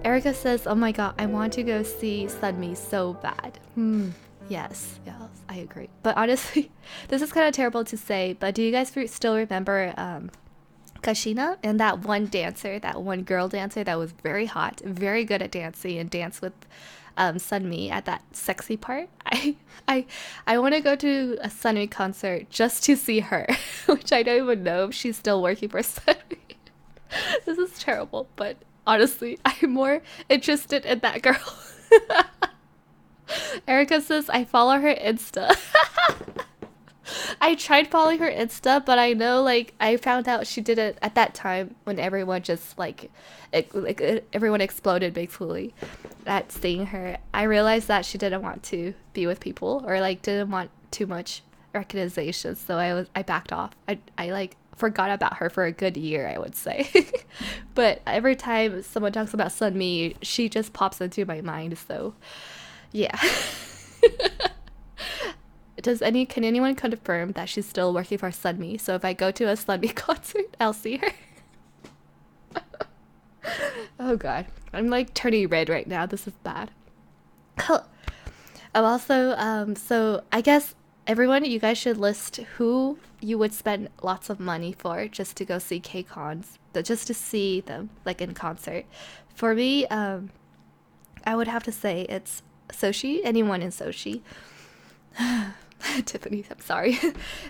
Erica says, oh my god, I want to go see Sunmi so bad. Yes, I agree. But honestly, this is kind of terrible to say, but do you guys still remember Kashina and that one dancer, that one girl dancer that was very hot, very good at dancing and danced with Sunmi at that sexy part? I want to go to a Sunmi concert just to see her, which I don't even know if she's still working for Sunmi. This is terrible, but honestly, I'm more interested in that girl. Erica says, I follow her Insta. I tried following her Insta, but I know, like, I found out she did it at that time when everyone just, everyone exploded, basically, at seeing her. I realized that she didn't want to be with people, or, like, didn't want too much recognition, so I backed off. I forgot about her for a good year, I would say. But every time someone talks about Sunmi, she just pops into my mind, so... yeah. Can anyone confirm that she's still working for Sunmi? So if I go to a Sunmi concert, I'll see her. Oh god. I'm like turning red right now. This is bad. I'm also, so I guess everyone, you guys should list who you would spend lots of money for just to go see K-cons. Just to see them, like, in concert. For me, I would have to say it's Soshi, anyone in Soshi. Tiffany, I'm sorry.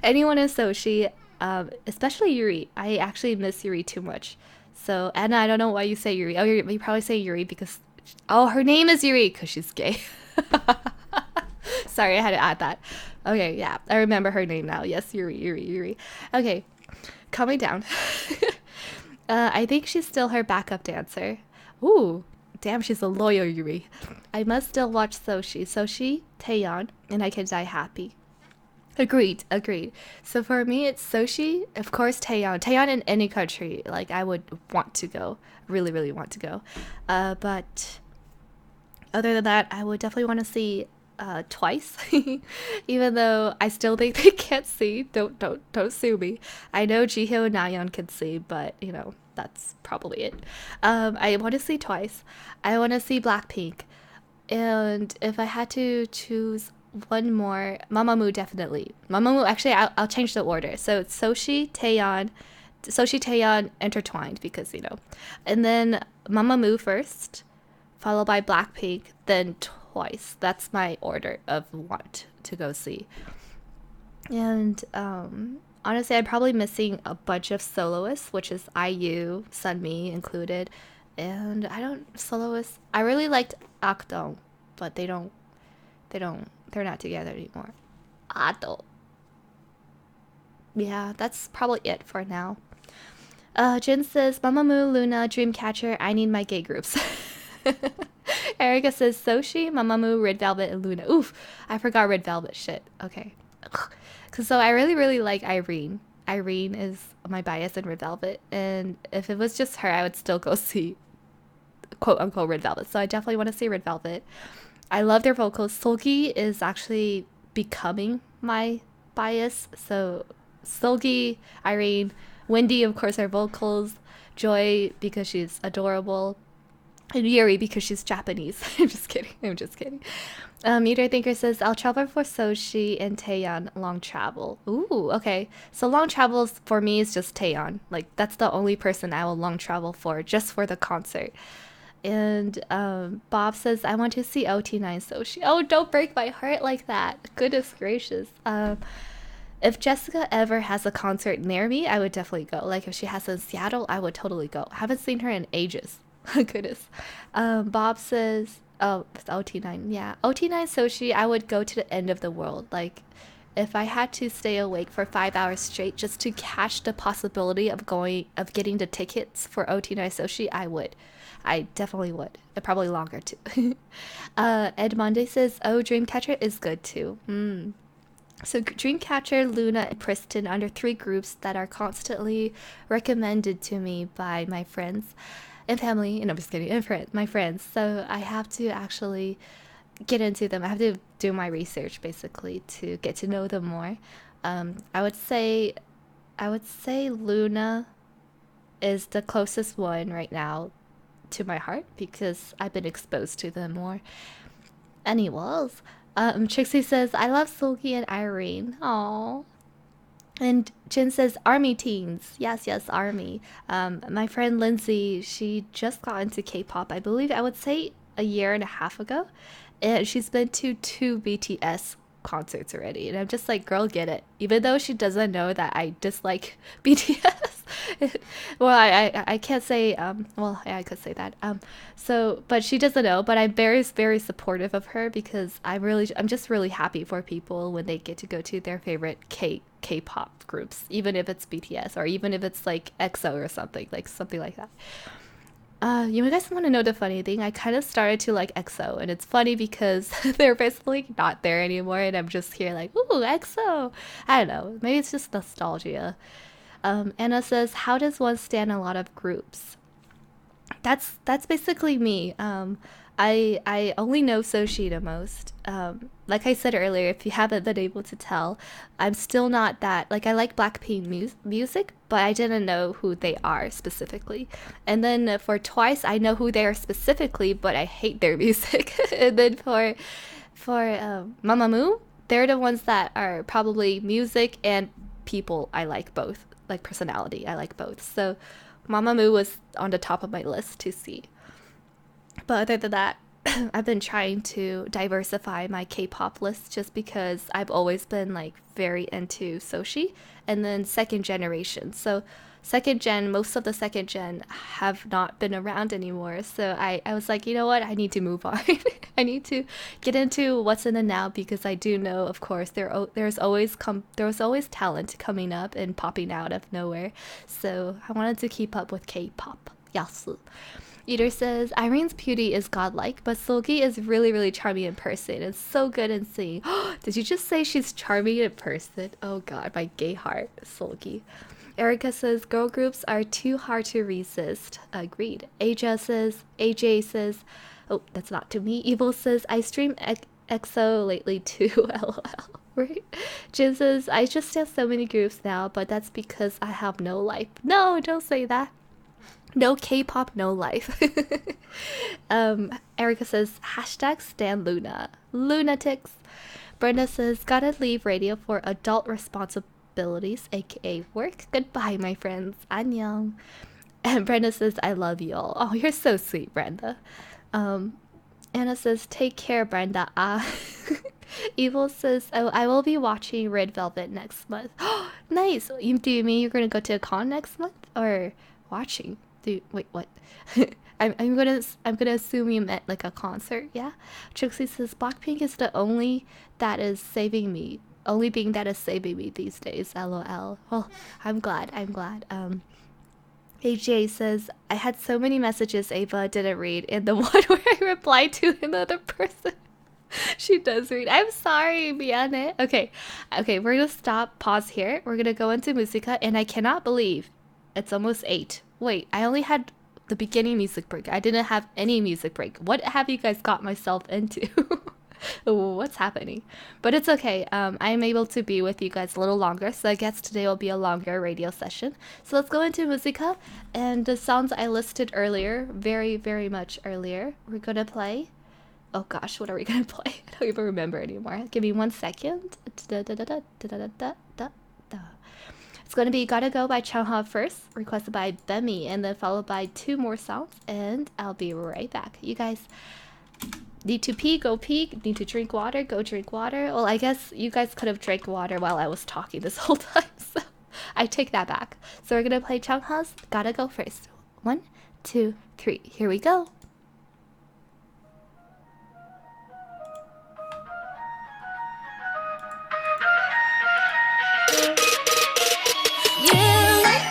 Anyone in Soshi, especially Yuri. I actually miss Yuri too much. So, Anna, I don't know why you say Yuri. Oh, you probably say Yuri because... oh, her name is Yuri because she's gay. Sorry, I had to add that. Okay, yeah, I remember her name now. Yes, Yuri. Okay, calm me down. I think she's still her backup dancer. Ooh. Damn, she's a loyal Yuri. I must still watch Soshi, Taeyeon, and I can die happy. Agreed. So for me, it's Soshi, of course Taeyeon in any country. Like, I would want to go. Really want to go. But other than that, I would definitely want to see Twice. Even though I still think they can't see. Don't sue me. I know Jihyo and Nayeon can see, but, you know, that's probably it. I want to see Twice. I want to see Blackpink. And if I had to choose one more, Mamamoo definitely. Mamamoo, actually, I'll change the order. So it's Soshi, Taeyeon intertwined because, you know. And then Mamamoo first, followed by Blackpink, then Twice. That's my order of want to go see. And honestly, I'm probably missing a bunch of soloists, which is IU, Sunmi included. And soloists. I really liked Akdong, but they're not together anymore. Ado. Yeah, that's probably it for now. Jin says, Mamamoo, Luna, Dreamcatcher, I need my gay groups. Erica says, Soshi, Mamamoo, Red Velvet, and Luna. Oof, I forgot Red Velvet. Shit. Okay. So I really like Irene. Irene is my bias in Red Velvet. And if it was just her, I would still go see quote-unquote Red Velvet. So I definitely want to see Red Velvet. I love their vocals. Solgi is actually becoming my bias. So Solgi, Irene, Wendy, of course, are vocals. Joy, because she's adorable. And Yuri, because she's Japanese. I'm just kidding. I'm just kidding. Meteor Thinker says, I'll travel for Soshi and Taeyeon long travel. Ooh, okay. So long travels for me is just Taeyeon. Like, that's the only person I will long travel for, just for the concert. And Bob says, I want to see OT9 Soshi. Oh, don't break my heart like that. Goodness gracious. If Jessica ever has a concert near me, I would definitely go. Like, if she has it in Seattle, I would totally go. I haven't seen her in ages. Goodness. Bob says, oh, it's OT9. Yeah. OT9 Soshi, I would go to the end of the world. Like, if I had to stay awake for 5 hours straight just to catch the possibility of getting the tickets for OT9 Soshi, I would. I definitely would. Probably longer too. Ed Monday says, oh, Dreamcatcher is good too. So Dreamcatcher, Luna, and Priston under 3 groups that are constantly recommended to me by my friends and family. And I'm just kidding, and my friends. So I have to actually get into them. I have to do my research basically to get to know them more. I would say Luna is the closest one right now to my heart because I've been exposed to them more. Anyways, Trixie says, I love Sulky and Irene. Aww. And Jin says, Army teens. Yes, Army. My friend Lindsay, she just got into K-pop, I believe, I would say a year and a half ago. And she's been to 2 BTS concerts already. And I'm just like, girl, get it. Even though she doesn't know that I dislike BTS. Well, I can't say, well, yeah, I could say that. So, but she doesn't know, but I'm very, very supportive of her because I'm just really happy for people when they get to go to their favorite K-pop groups, even if it's BTS or even if it's like EXO or something like that. You guys want to know the funny thing? I kind of started to like EXO, and it's funny because they're basically not there anymore, and I'm just here like, ooh, EXO. I don't know. Maybe it's just nostalgia. Anna says, how does one stand a lot of groups? That's basically me. I only know Soshi the most. Like I said earlier, if you haven't been able to tell, I'm still not that, like, I like Blackpink music, but I didn't know who they are specifically. And then for Twice, I know who they are specifically, but I hate their music. And then for Mamamoo, they're the ones that are probably music and people I like both, like personality, I like both. So Mamamoo was on the top of my list to see. But other than that, I've been trying to diversify my K-pop list just because I've always been like very into Soshi and then second generation. So second gen, most of the second gen have not been around anymore. So I was like, you know what? I need to move on. I need to get into what's in the now because I do know, of course, there's always talent coming up and popping out of nowhere. So I wanted to keep up with K-pop. Yasu. Eater says, Irene's beauty is godlike, but Solgi is really, really charming in person and so good in singing. Did you just say she's charming in person? Oh god, my gay heart, Solgi. Erica says, girl groups are too hard to resist. Agreed. AJ says, oh, that's not to me. Evil says, I stream EXO lately too, lol. Right? Jin says, I just have so many groups now, but that's because I have no life. No, don't say that. No K-pop, no life. Erica says, hashtag stan Luna. Lunatics. Brenda says, gotta leave radio for adult responsibilities, aka work. Goodbye, my friends. Annyeong. And Brenda says, I love y'all. Oh, you're so sweet, Brenda. Anna says, take care, Brenda. Evil says, oh, I will be watching Red Velvet next month. Nice. Do you mean you're gonna go to a con next month? Or watching? Wait, what? I'm gonna assume you meant like a concert, yeah? Trixie says, Blackpink is the only being that is saving me these days, lol. Well, I'm glad. AJ says, I had so many messages Ava didn't read, and the one where I replied to another person, she does read. I'm sorry, Miane. Okay, we're gonna pause here. We're gonna go into Musica, and I cannot believe it's almost 8. Wait, I only had the beginning music break. I didn't have any music break. What have you guys got myself into? What's happening? But it's okay. I'm able to be with you guys a little longer, so I guess today will be a longer radio session. So let's go into Musica, and the songs I listed earlier, very, very much earlier, we're gonna play. Oh gosh, what are we gonna play? I don't even remember anymore. Give me 1 second. It's gonna be Gotta Go by Changha first, requested by Bemi, and then followed by 2 more songs, and I'll be right back. You guys need to pee, go pee. Need to drink water, go drink water. Well, I guess you guys could have drank water while I was talking this whole time, so I take that back. So we're gonna play Changha's Gotta Go first. 1, 2, 3. Here we go.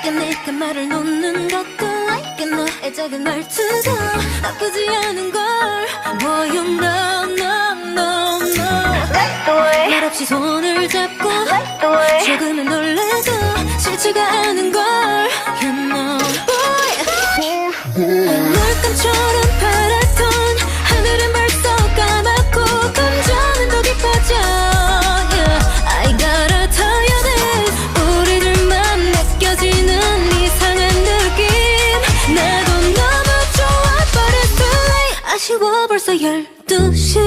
내가 말을 놓는 것도 like 너의 작은 말투도 나쁘지 않은 걸 Boy you know no no no 말 없이 손을 잡고 조금은 놀래도 싫지가 않은 걸 You know Boy 물감처럼 파랗던 하늘은 벌써 까맣고 감정은 더 깊어져 Yeah I gotta tell you this 우리들만 느껴지는 아쉬워 벌써 12시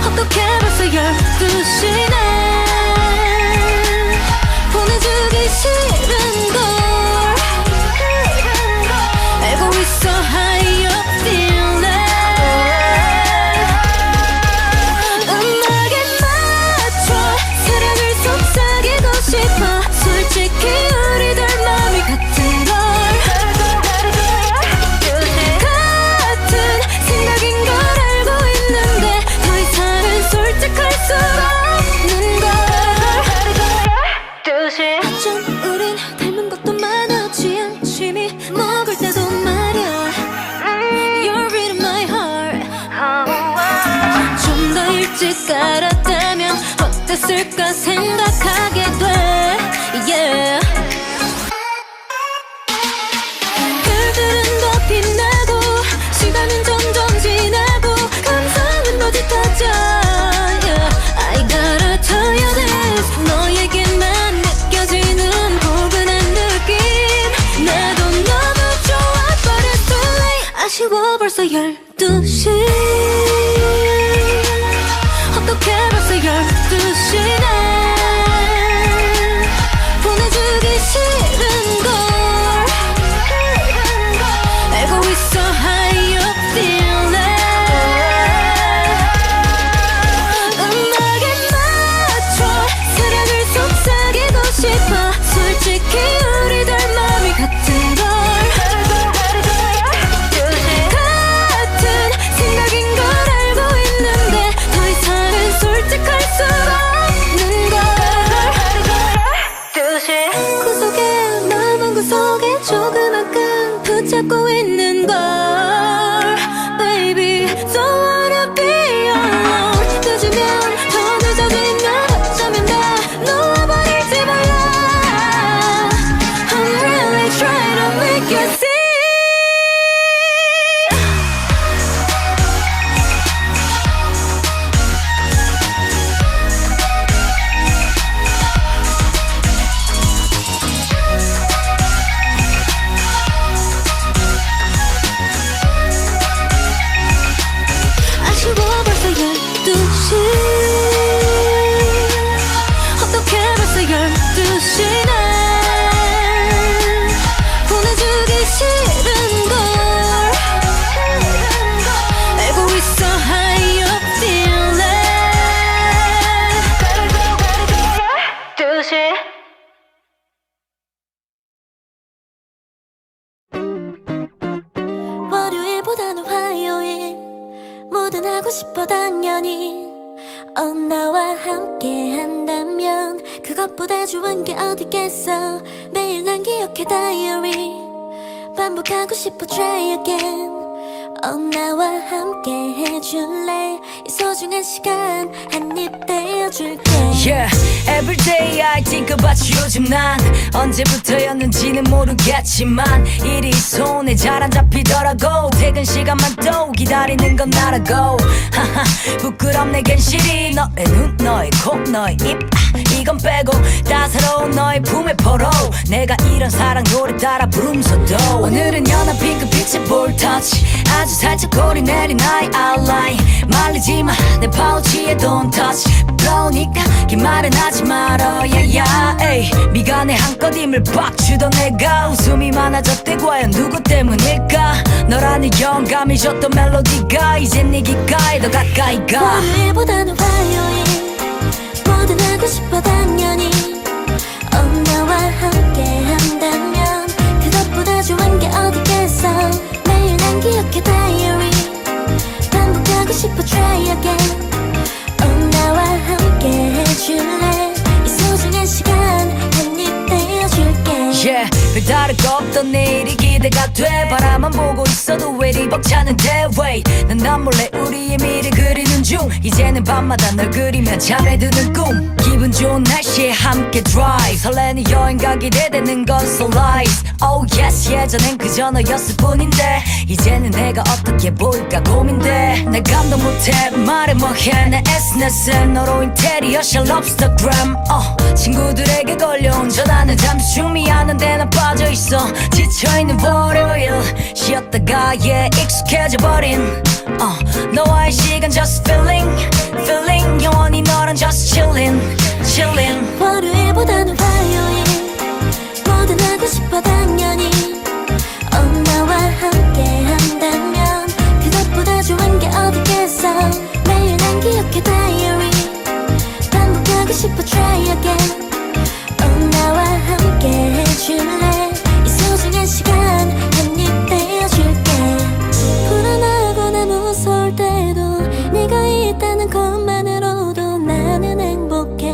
어떡해 벌써 12시네 보내주기 싫은걸 알고 있어 how you feeling 음악에 맞춰 사랑을 속삭이고 싶어 솔직히 우리들 마음이 같은 걸 우린 닮은 것도 많아 취한 취미 먹을 때도 말야 You're in my heart 좀 더 일찍 알았다면 어땠을까 생각하게 돼 Yeah 별들은 더 빛나고 시간은 점점 지나고 감성은 더 짙어져 Yeah I gotta tell you this 너에게만 느껴지는 포근한 느낌 나도 너무 좋아 but it's too late 아쉬워 벌써 12시 어떡해 벌써 12시네 보내주기 싫은걸 알고 있어 how you feeling 음악에 맞춰 사랑을 속삭이고 싶어 솔직히 우리들 마음이 같은 걸 같은 생각인 걸 알고 있는데 더 이상은 솔직할 수 없는 걸 구석에 마음은 구석에 조그만큼 붙잡고 있는 걸 Baby don't wanna be alone 늦으면 더 늦어지면 어쩌면 다 놓아버릴지 몰라 I'm really trying to make you see 아쉬워 벌써 12시 어떡해 벌써 12시네 보내주기 싫은걸 알고 있어 how you feeling 12시 월요일보다는 화요일 뭐든 하고 싶어 당연히 나와 함께 한다면 그것보다 좋은 게 어디겠어 매일 난 기억해 다이어리 반복하고 싶어 try again 나와 함께 해줄래 이 소중한 시간 한입 떼어줄게 Yeah, everyday I think about you 요즘 난 언제부터였는지는 모르겠지만 일이 손에 잘 안 잡히더라고 퇴근 시간만 또 기다리는 건 나라고 하하 부끄럽네 괜시리 너의 눈 너의 코 너의 입 이건 빼고 따사로운 너의 품에 포로 내가 이런 사랑 노래 따라 부르면서도 오늘은 연한 핑크빛의 볼터치 아주 살짝 고리 내린 나의 outline 말리지마 내 파우치에 don't touch 부러우니까 긴 말은 하지 말어 야야 에이 미간에 한껏 힘을 빡 주던 내가 웃음이 많아졌대 과연 누구 때문일까 너라는 영감이 줬던 멜로디가 이젠 네 귓가에 더 가까이 가 월요일보다는 화요일 뭐든 하고 싶어 당연히 나와 함께 한다면 그것보다 좋은 게 어디겠어 매일 난 기억해 다이어리 반복하고 싶어 try again 나와 함께 해줄래 이 소중한 시간 한입 떼어줄게 Yeah 별다를 거 없던 내일이 기대가 돼 바라만 보고 있어도 왜 이리 벅차는데 Wait 난 몰래 우리의 미래 그리는 중 이제는 밤마다 널 그리며 잠에 드는 꿈 기분 좋은 날씨에 함께 drive 설레는 여행가 기대되는 건 so lies Oh yes 예전엔 그저 너였을 뿐인데 이제는 내가 어떻게 보일까 고민돼 날 감동 못해 말해 뭐해 내 SNS엔 너로 인테리어 샵 럽스터그램 친구들에게 걸려온 전화는 잠시 준비하는데 난 빠져있어 지쳐있는 월요일 쉬었다가 익숙해져버린 너와의 시간 just feeling 영원히 너랑 just chilling 월요일보다는 화요일 뭐든 하고 싶어 당연히 나와 함께 한다면 그것보다 좋은 게 어디겠어 매일 난 기억해 다이어리 반복하고 싶어 try again 나와 함께 해줄래 이 소중한 시간 한입 떼어줄게 불안하거나 무서울 때도 네가 있다는 것만으로도 나는 행복해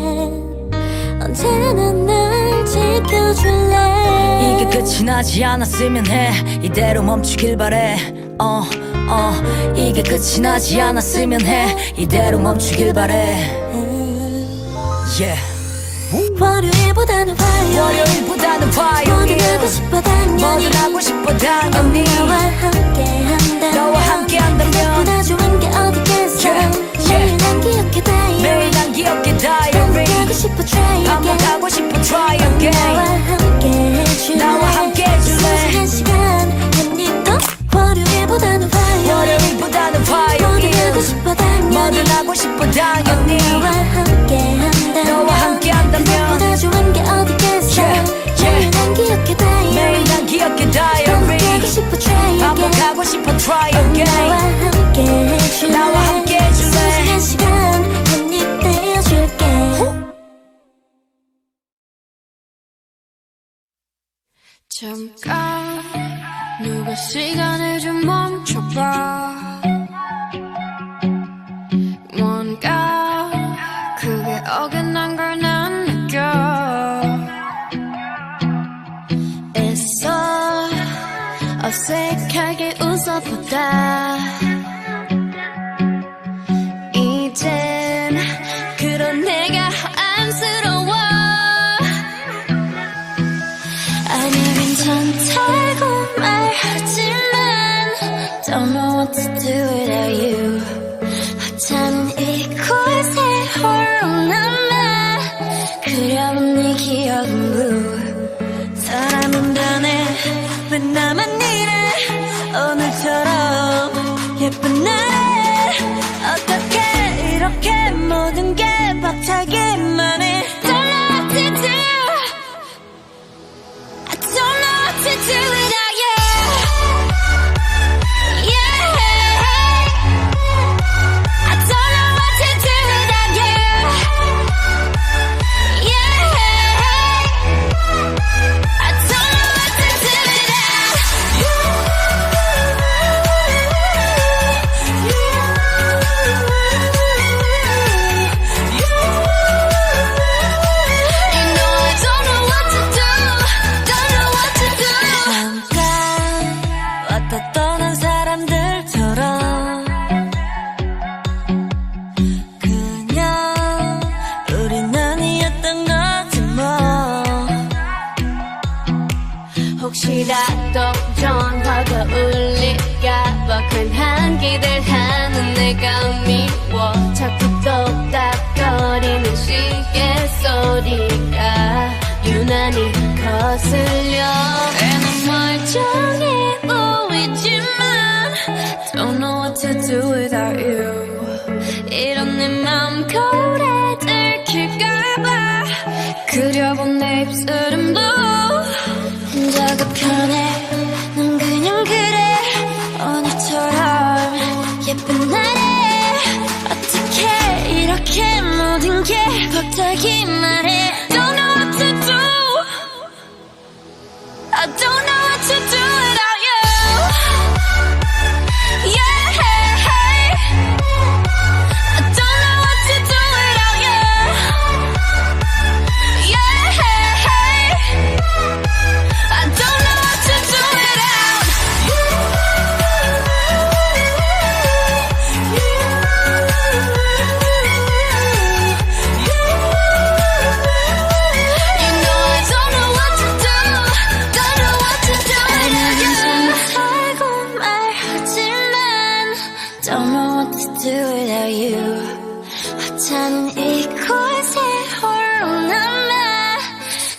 언제나 날 지켜줄래 이게 끝이 나지 않았으면 해 이대로 멈추길 바래 이게 끝이 나지 않았으면 해 이대로 멈추길 바래 Yeah 월요일보다는 화요일 뭐든 하고 싶어 당연히 나와 함께 한다면 그것보다 좋은 게 어디겠어 매일 난 기억해 다이어리 반복하고 싶어 try again 나와 함께 해줄래 소중한 시간 한입 더 월요일보다는 화요일 뭐든 하고 싶어 당연히 너와 함께 한다면 그것보다 좋은 게 어디겠어 매일 난 기억해 다이어리 반복하고 싶어 try again 나와 함께 해줄래 소중한 시간 한입 떼어줄게 잠깐 누가 시간을 좀 멈춰봐 뭔가 그게 어긋난 걸 난 느껴 애써 어색하게 웃어보다 이젠 그런 내가 안쓰러워 아니야 괜찮다고 말하지만 Don't know what to do without you 하찮은 이곳에 홀로 남아 그려본 네 기억은 blue 사람은 변해 왜 나만 이래 오늘처럼 예쁜 날에 어떻게 이렇게 모든 게 벅차기만 해 Don't know what to do I don't know what to do without you Yeah I don't know what to do without you Yeah I don't know what to do without you You 내가 미워 자꾸 똑딱거리는 시계 소리가 유난히 거슬려 난 멀쩡해 보이지만 Don't know what to do without you 이런 내 맘 거울에 들킬까봐 그려본 내 입술은 blue 혼자가 편해 난 그냥 그래 오늘처럼 예쁜 날에 어떻게 이렇게 모든 게 벅차기 말해 Don't know what to do I don't know what to do without you Yeah I don't know what to do without you Yeah I don't know what to do without You know I don't know what to do Don't know what to do without you 살고 말하지만 Don't know what to do without you 하찮은 이곳에 홀로 남아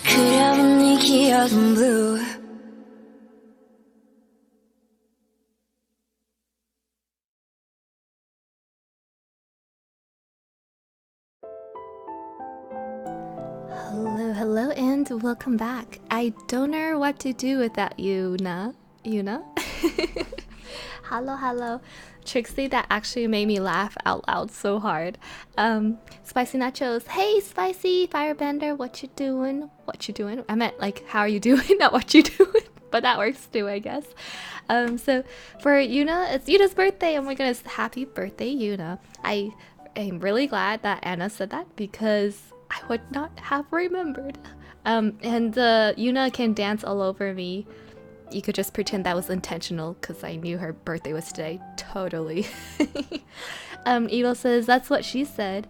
그려본 네 기억은 blue Hello, and welcome back. I don't know what to do without Yoona. Yoona? Hello. Trixie, that actually made me laugh out loud so hard. Spicy Nachos. Hey, Spicy Firebender, what you doing? What you doing? I meant, like, how are you doing? Not what you doing. But that works too, I guess. So for Yoona, it's Yoona's birthday. Oh my goodness, happy birthday, Yoona. I am really glad that Anna said that because I would not have remembered. And Yoona can dance all over me. You could just pretend that was intentional because I knew her birthday was today. Totally. Evil says that's what she said.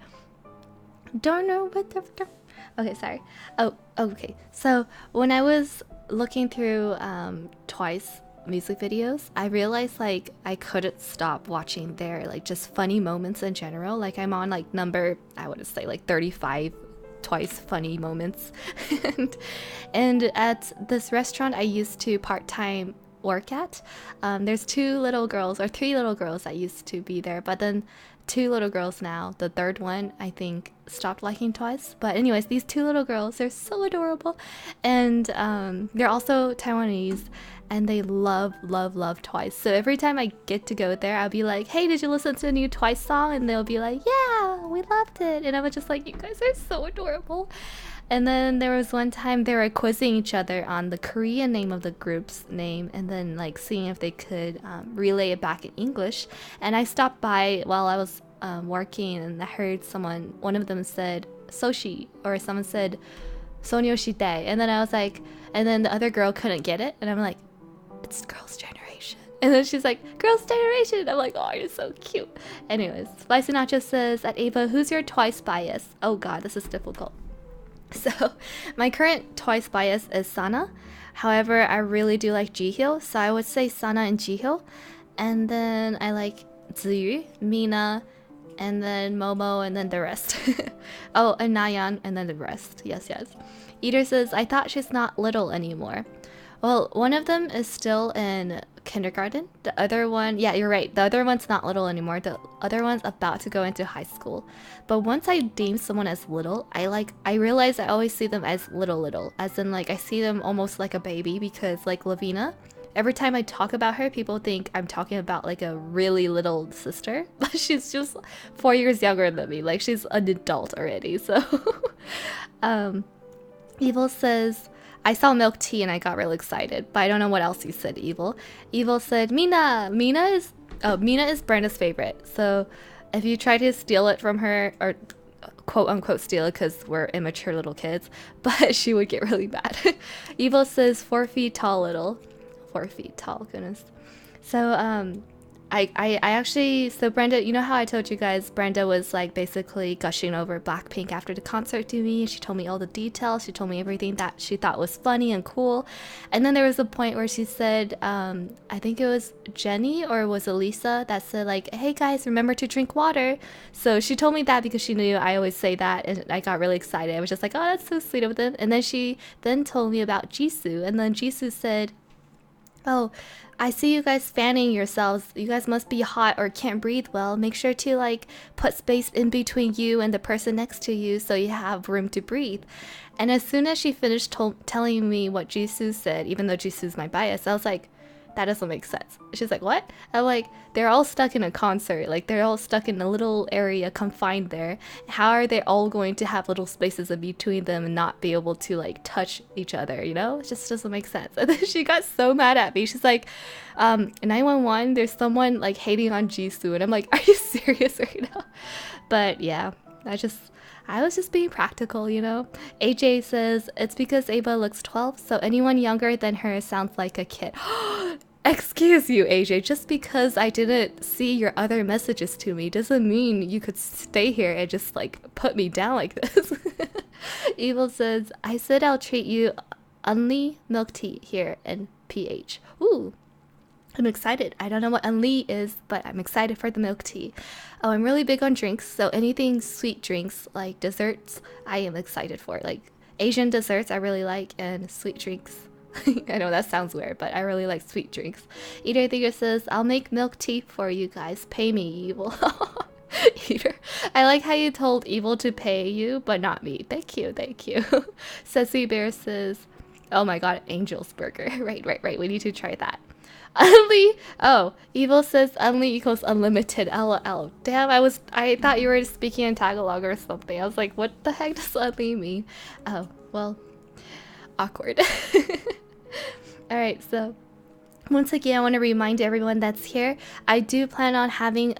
Don't know what the... Okay, sorry. Oh, okay. So when I was looking through Twice music videos, I realized like I couldn't stop watching their like just funny moments in general. Like I'm on like number, I would say like 35 Twice funny moments. and at this restaurant I used to part-time work at, there's three little girls that used to be there, but then two little girls now, the third one I think stopped liking Twice. But anyways, these two little girls, they're so adorable, and they're also Taiwanese, and they love Twice. So every time I get to go there, I'll be like, hey, did you listen to a new Twice song? And they'll be like, yeah, we loved it. And I was just like, you guys are so adorable. And then there was one time they were quizzing each other on the Korean name of the group's name, and then like seeing if they could relay it back in English. And I stopped by while I was working, and I heard one of them said Soshi, or someone said Sonyoshite, and then I was like, and then the other girl couldn't get it, and I'm like, it's Girls' Generation. And then she's like, Girls' Generation. And I'm like, oh, you're so cute. Anyways, Spicy Nacho says, at Ava, who's your Twice bias? Oh god, this is difficult. So, my current Twice bias is Sana. However, I really do like Jihyo, so I would say Sana and Jihyo. And then I like Ziyu, Mina, and then Momo, and then the rest. Oh, and Nayan, and then the rest. Yes. Eater says, I thought she's not little anymore. Well, one of them is still in kindergarten. The other one, yeah, you're right. The other one's not little anymore. The other one's about to go into high school. But once I deem someone as little, I realize I always see them as little. As in, like, I see them almost like a baby, because, like, Lavina, every time I talk about her, people think I'm talking about, like, a really little sister. But she's just 4 years younger than me. Like, she's an adult already, so... Evil says... I saw milk tea and I got real excited, but I don't know what else you said, Evil. Evil said, Mina is Brenda's favorite. So if you try to steal it from her, or quote unquote steal it because we're immature little kids, but she would get really bad. Evil says 4 feet tall little. 4 feet tall, goodness. So I actually, so Brenda, you know how I told you guys Brenda was like basically gushing over Blackpink after the concert to me. She told me all the details. She told me everything that she thought was funny and cool. And then there was a point where she said, I think it was Jenny or was it Lisa that said like, hey guys, remember to drink water. So she told me that because she knew I always say that, and I got really excited. I was just like, oh, that's so sweet of them. And then she then told me about Jisoo, and then Jisoo said, oh, I see you guys fanning yourselves. You guys must be hot or can't breathe well. Make sure to like put space in between you and the person next to you so you have room to breathe. And as soon as she finished telling me what Jisoo said, even though Jisoo's my bias, I was like, that doesn't make sense. She's like, what? I'm like, they're all stuck in a concert. Like, they're all stuck in a little area confined there. How are they all going to have little spaces in between them and not be able to, like, touch each other, you know? It just doesn't make sense. And then she got so mad at me. She's like, 911, there's someone, like, hating on Jisoo. And I'm like, are you serious right now? But, yeah, I was just being practical, you know? AJ says, it's because Ava looks 12, so anyone younger than her sounds like a kid. Excuse you, AJ, just because I didn't see your other messages to me doesn't mean you could stay here and just like put me down like this. Evil says, I said I'll treat you only milk tea here in PH. Ooh, I'm excited. I don't know what Unli is, but I'm excited for the milk tea. Oh, I'm really big on drinks, so anything sweet drinks like desserts, I am excited for. Like Asian desserts I really like, and sweet drinks. I know that sounds weird, but I really like sweet drinks. Eater Thinker says, I'll make milk tea for you guys. Pay me, Evil. Eater. I like how you told Evil to pay you, but not me. Thank you, thank you. Ceci Bear says, oh my god, Angel's Burger. Right. We need to try that. Unli. Oh, Evil says Unli equals unlimited. LOL. Damn, I thought you were speaking in Tagalog or something. I was like, what the heck does Unli mean? Oh, well, awkward. Alright, so once again, I want to remind everyone that's here, I do plan on having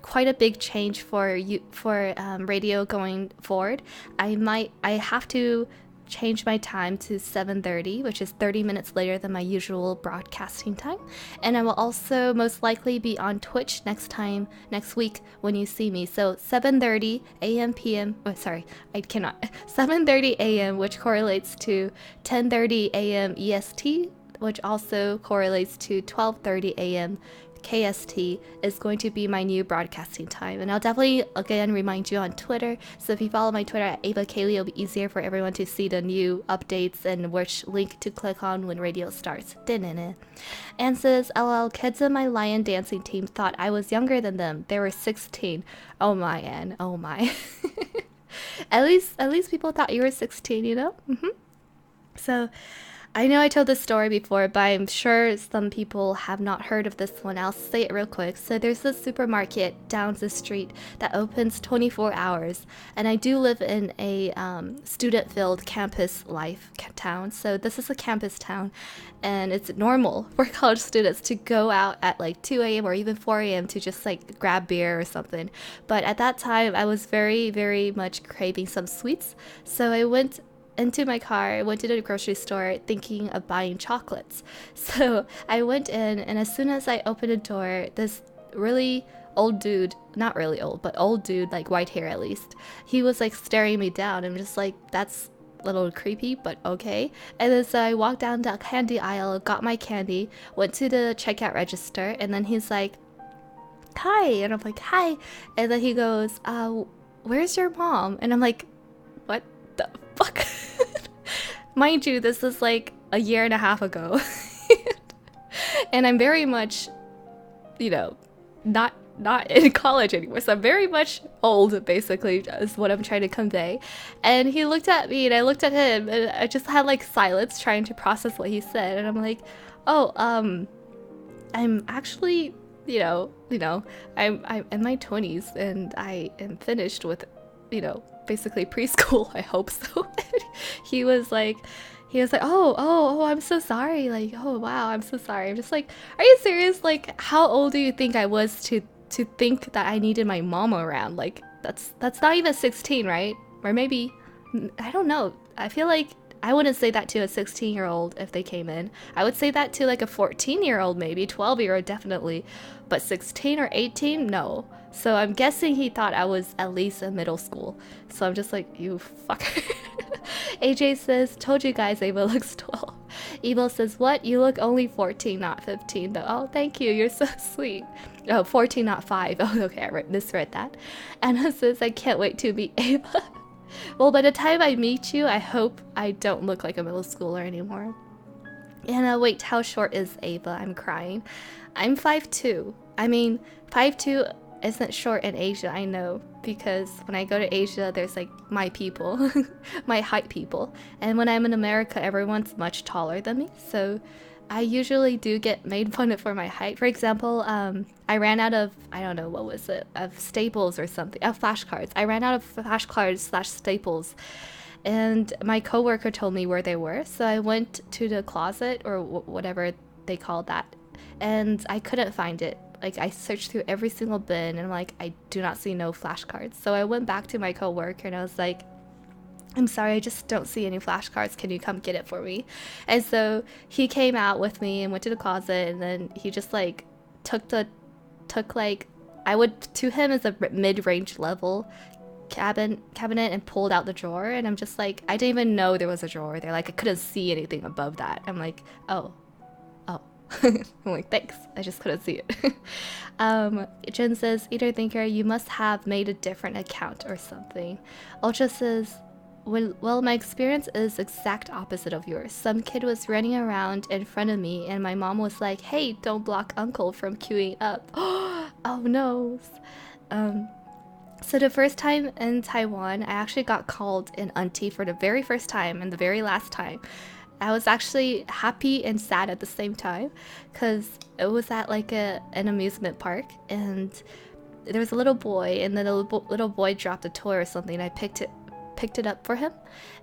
quite a big change for radio going forward. I have to change my time to 7:30, which is 30 minutes later than my usual broadcasting time. And I will also most likely be on Twitch next week when you see me. So 7:30 a.m. p.m. Oh, sorry, I cannot. 7:30 a.m., which correlates to 10:30 a.m. EST, which also correlates to 12:30 a.m. KST, is going to be my new broadcasting time. And I'll definitely again remind you on Twitter. So if you follow my Twitter at Ava Kaylee, it'll be easier for everyone to see the new updates and which link to click on when radio starts. And says, LL, kids in my lion dancing team thought I was younger than them. They were 16. Oh my, Anne. Oh my. At least people thought you were 16, you know? So I know I told this story before, but I'm sure some people have not heard of this one. I'll say it real quick. So there's this supermarket down the street that opens 24 hours. And I do live in a student-filled campus life town. So this is a campus town. And it's normal for college students to go out at like 2 a.m. or even 4 a.m. to just like grab beer or something. But at that time, I was very, very much craving some sweets. So I went into my car, went to the grocery store thinking of buying chocolates. So I went in, and as soon as I opened the door, this really old dude, not really old, but old dude, like white hair at least, he was like staring me down. I'm just like, that's a little creepy, but okay. And then so I walked down the candy aisle, got my candy, went to the checkout register, and then he's like, hi, and I'm like, hi. And then he goes, where's your mom? And I'm like, what the fuck? Mind you, this is like a year and a half ago. And I'm very much, you know, not in college anymore. So I'm very much old, basically, is what I'm trying to convey. And he looked at me and I looked at him, and I just had like silence trying to process what he said. And I'm like, oh, I'm actually, you know, I'm in my 20s and I am finished with, you know, basically preschool. I hope so. he was like, oh, I'm so sorry. Like, oh wow, I'm so sorry. I'm just like, are you serious? Like, how old do you think I was to think that I needed my mom around? Like, that's not even 16, right? Or maybe, I don't know. I feel like I wouldn't say that to a 16-year-old if they came in. I would say that to like a 14-year-old, maybe 12-year-old, definitely, but 16 or 18, no. So I'm guessing he thought I was at least in middle school. So I'm just like, you fucker. AJ says, told you guys Ava looks 12. Evil says, what? You look only 14, not 15 though. Oh, thank you. You're so sweet. Oh, 14, not 5. Oh, okay, I misread that. Anna says, I can't wait to meet Ava. Well, by the time I meet you, I hope I don't look like a middle schooler anymore. Anna, wait, how short is Ava? I'm crying. I'm 5'2". I mean, 5'2" isn't short in Asia, I know, because when I go to Asia, there's like my people, my height people. And when I'm in America, everyone's much taller than me. So I usually do get made fun of for my height. For example, I ran out of, I don't know, what was it, of staples or something, of flashcards. I ran out of flashcards / staples, and my coworker told me where they were. So I went to the closet or whatever they called that, and I couldn't find it. Like, I searched through every single bin, and I'm like, I do not see no flashcards. So I went back to my coworker and I was like, I'm sorry, I just don't see any flashcards. Can you come get it for me? And so he came out with me and went to the closet, and then he just like took like, I would, to him as a mid-range level cabinet and pulled out the drawer, and I'm just like, I didn't even know there was a drawer there. Like, I couldn't see anything above that. I'm like, oh. I'm like, thanks. I just couldn't see it. Jen says, Eater Thinker, you must have made a different account or something. Ultra says, well, my experience is exact opposite of yours. Some kid was running around in front of me, and my mom was like, hey, don't block uncle from queuing up. Oh no. So the first time in Taiwan, I actually got called an auntie for the very first time and the very last time. I was actually happy and sad at the same time, because it was at like an amusement park, and there was a little boy, and then the little boy dropped a toy or something, and I picked it up for him.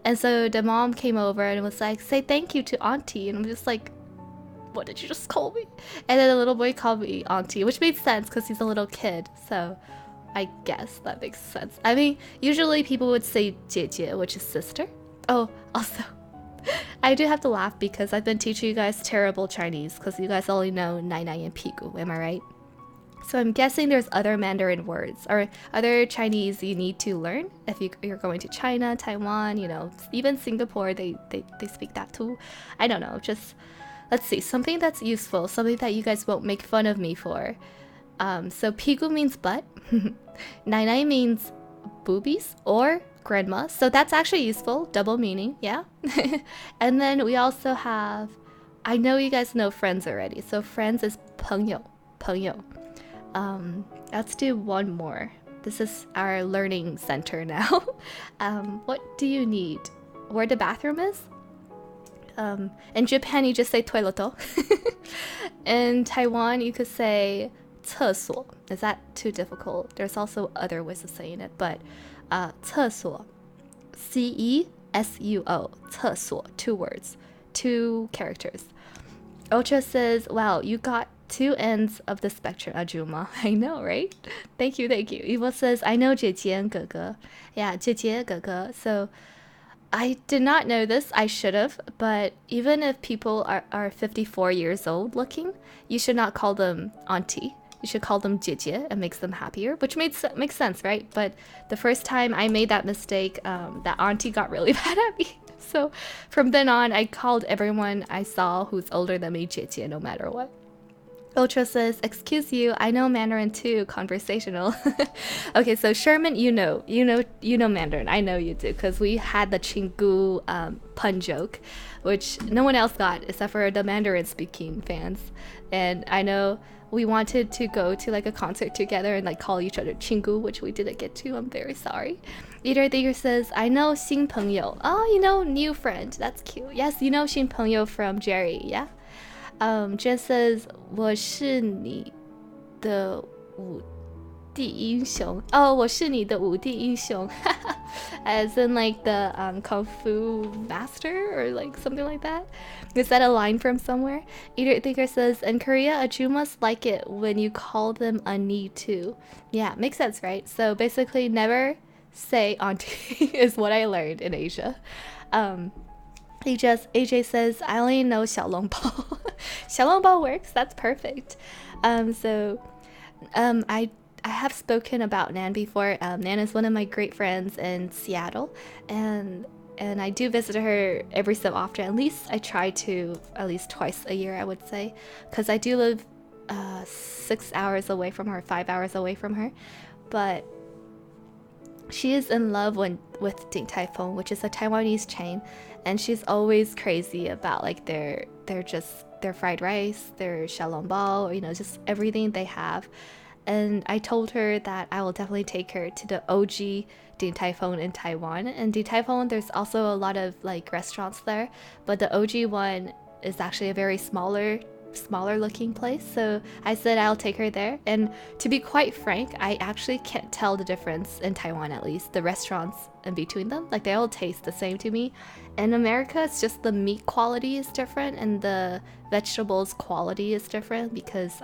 And so the mom came over and was like, say thank you to auntie, and I'm just like, what did you just call me? And then the little boy called me auntie, which made sense because he's a little kid, so I guess that makes sense. I mean, usually people would say 姐姐, which is sister. Oh, also, I do have to laugh because I've been teaching you guys terrible Chinese because you guys only know 奶奶 and 屁股, am I right? So I'm guessing there's other Mandarin words or other Chinese you need to learn if you're going to China, Taiwan, you know, even Singapore, they speak that too. I don't know, just, let's see, something that's useful, something that you guys won't make fun of me for. So 屁股 means butt, 奶奶 means boobies or grandma, so that's actually useful, double meaning, yeah. And then we also have, I know you guys know friends already, so friends is 朋友, 朋友. Let's do one more. This is our learning center now. What do you need? Where the bathroom is? In Japan you just say toileto. In Taiwan you could say 厕所. Is that too difficult? There's also other ways of saying it, but 厕所, CESUO, 厕所, 2 words, 2 characters. Ocha says, wow, you got 2 ends of the spectrum, Ajuma. I know, right? Thank you, thank you. Eva says, I know 姐姐 and 哥哥. Yeah, 姐姐, 哥哥. So I did not know this. I should have. But even if people are 54 years old looking, you should not call them auntie. You should call them 姐姐. It makes them happier, which makes sense, right? But the first time I made that mistake, that auntie got really mad at me. So from then on, I called everyone I saw who's older than me 姐姐, no matter what. Ultra says, excuse you, I know Mandarin too, conversational. Okay, so Sherman, you know Mandarin. I know you do, because we had the Chingu pun joke, which no one else got except for the Mandarin speaking fans. And I know we wanted to go to like a concert together and like call each other Chingu, which we didn't get to. I'm very sorry. Eater Digger says, I know 新朋友. Oh, you know, new friend. That's cute. Yes, you know 新朋友 from Jerry, yeah? Jen says, 我是你的武地英雄. Oh, 我是你的武地英雄. As in like the Kung Fu master or like something like that. Is that a line from somewhere? Eater Thinker says, in Korea, ajumas like it when you call them ani too. Yeah, makes sense, right? So basically never say auntie is what I learned in Asia. AJ says, I only know 小笼包. 小笼包 works. That's perfect. I have spoken about Nan before. Nan is one of my great friends in Seattle, and I do visit her every so often. At least I try to at least twice a year, I would say, because I do live 6 hours away from her, 5 hours away from her, but she is in love with Ding Tai Fung, which is a Taiwanese chain, and she's always crazy about like their fried rice, their xiaolongbao, you know, just everything they have. And I told her that I will definitely take her to the OG Din Tai Fung in Taiwan. And Din Tai Fung, there's also a lot of like restaurants there, but the OG one is actually a very smaller looking place. So I said I'll take her there. And to be quite frank, I actually can't tell the difference in Taiwan, at least the restaurants in between them. Like they all taste the same to me. In America, it's just the meat quality is different and the vegetables quality is different because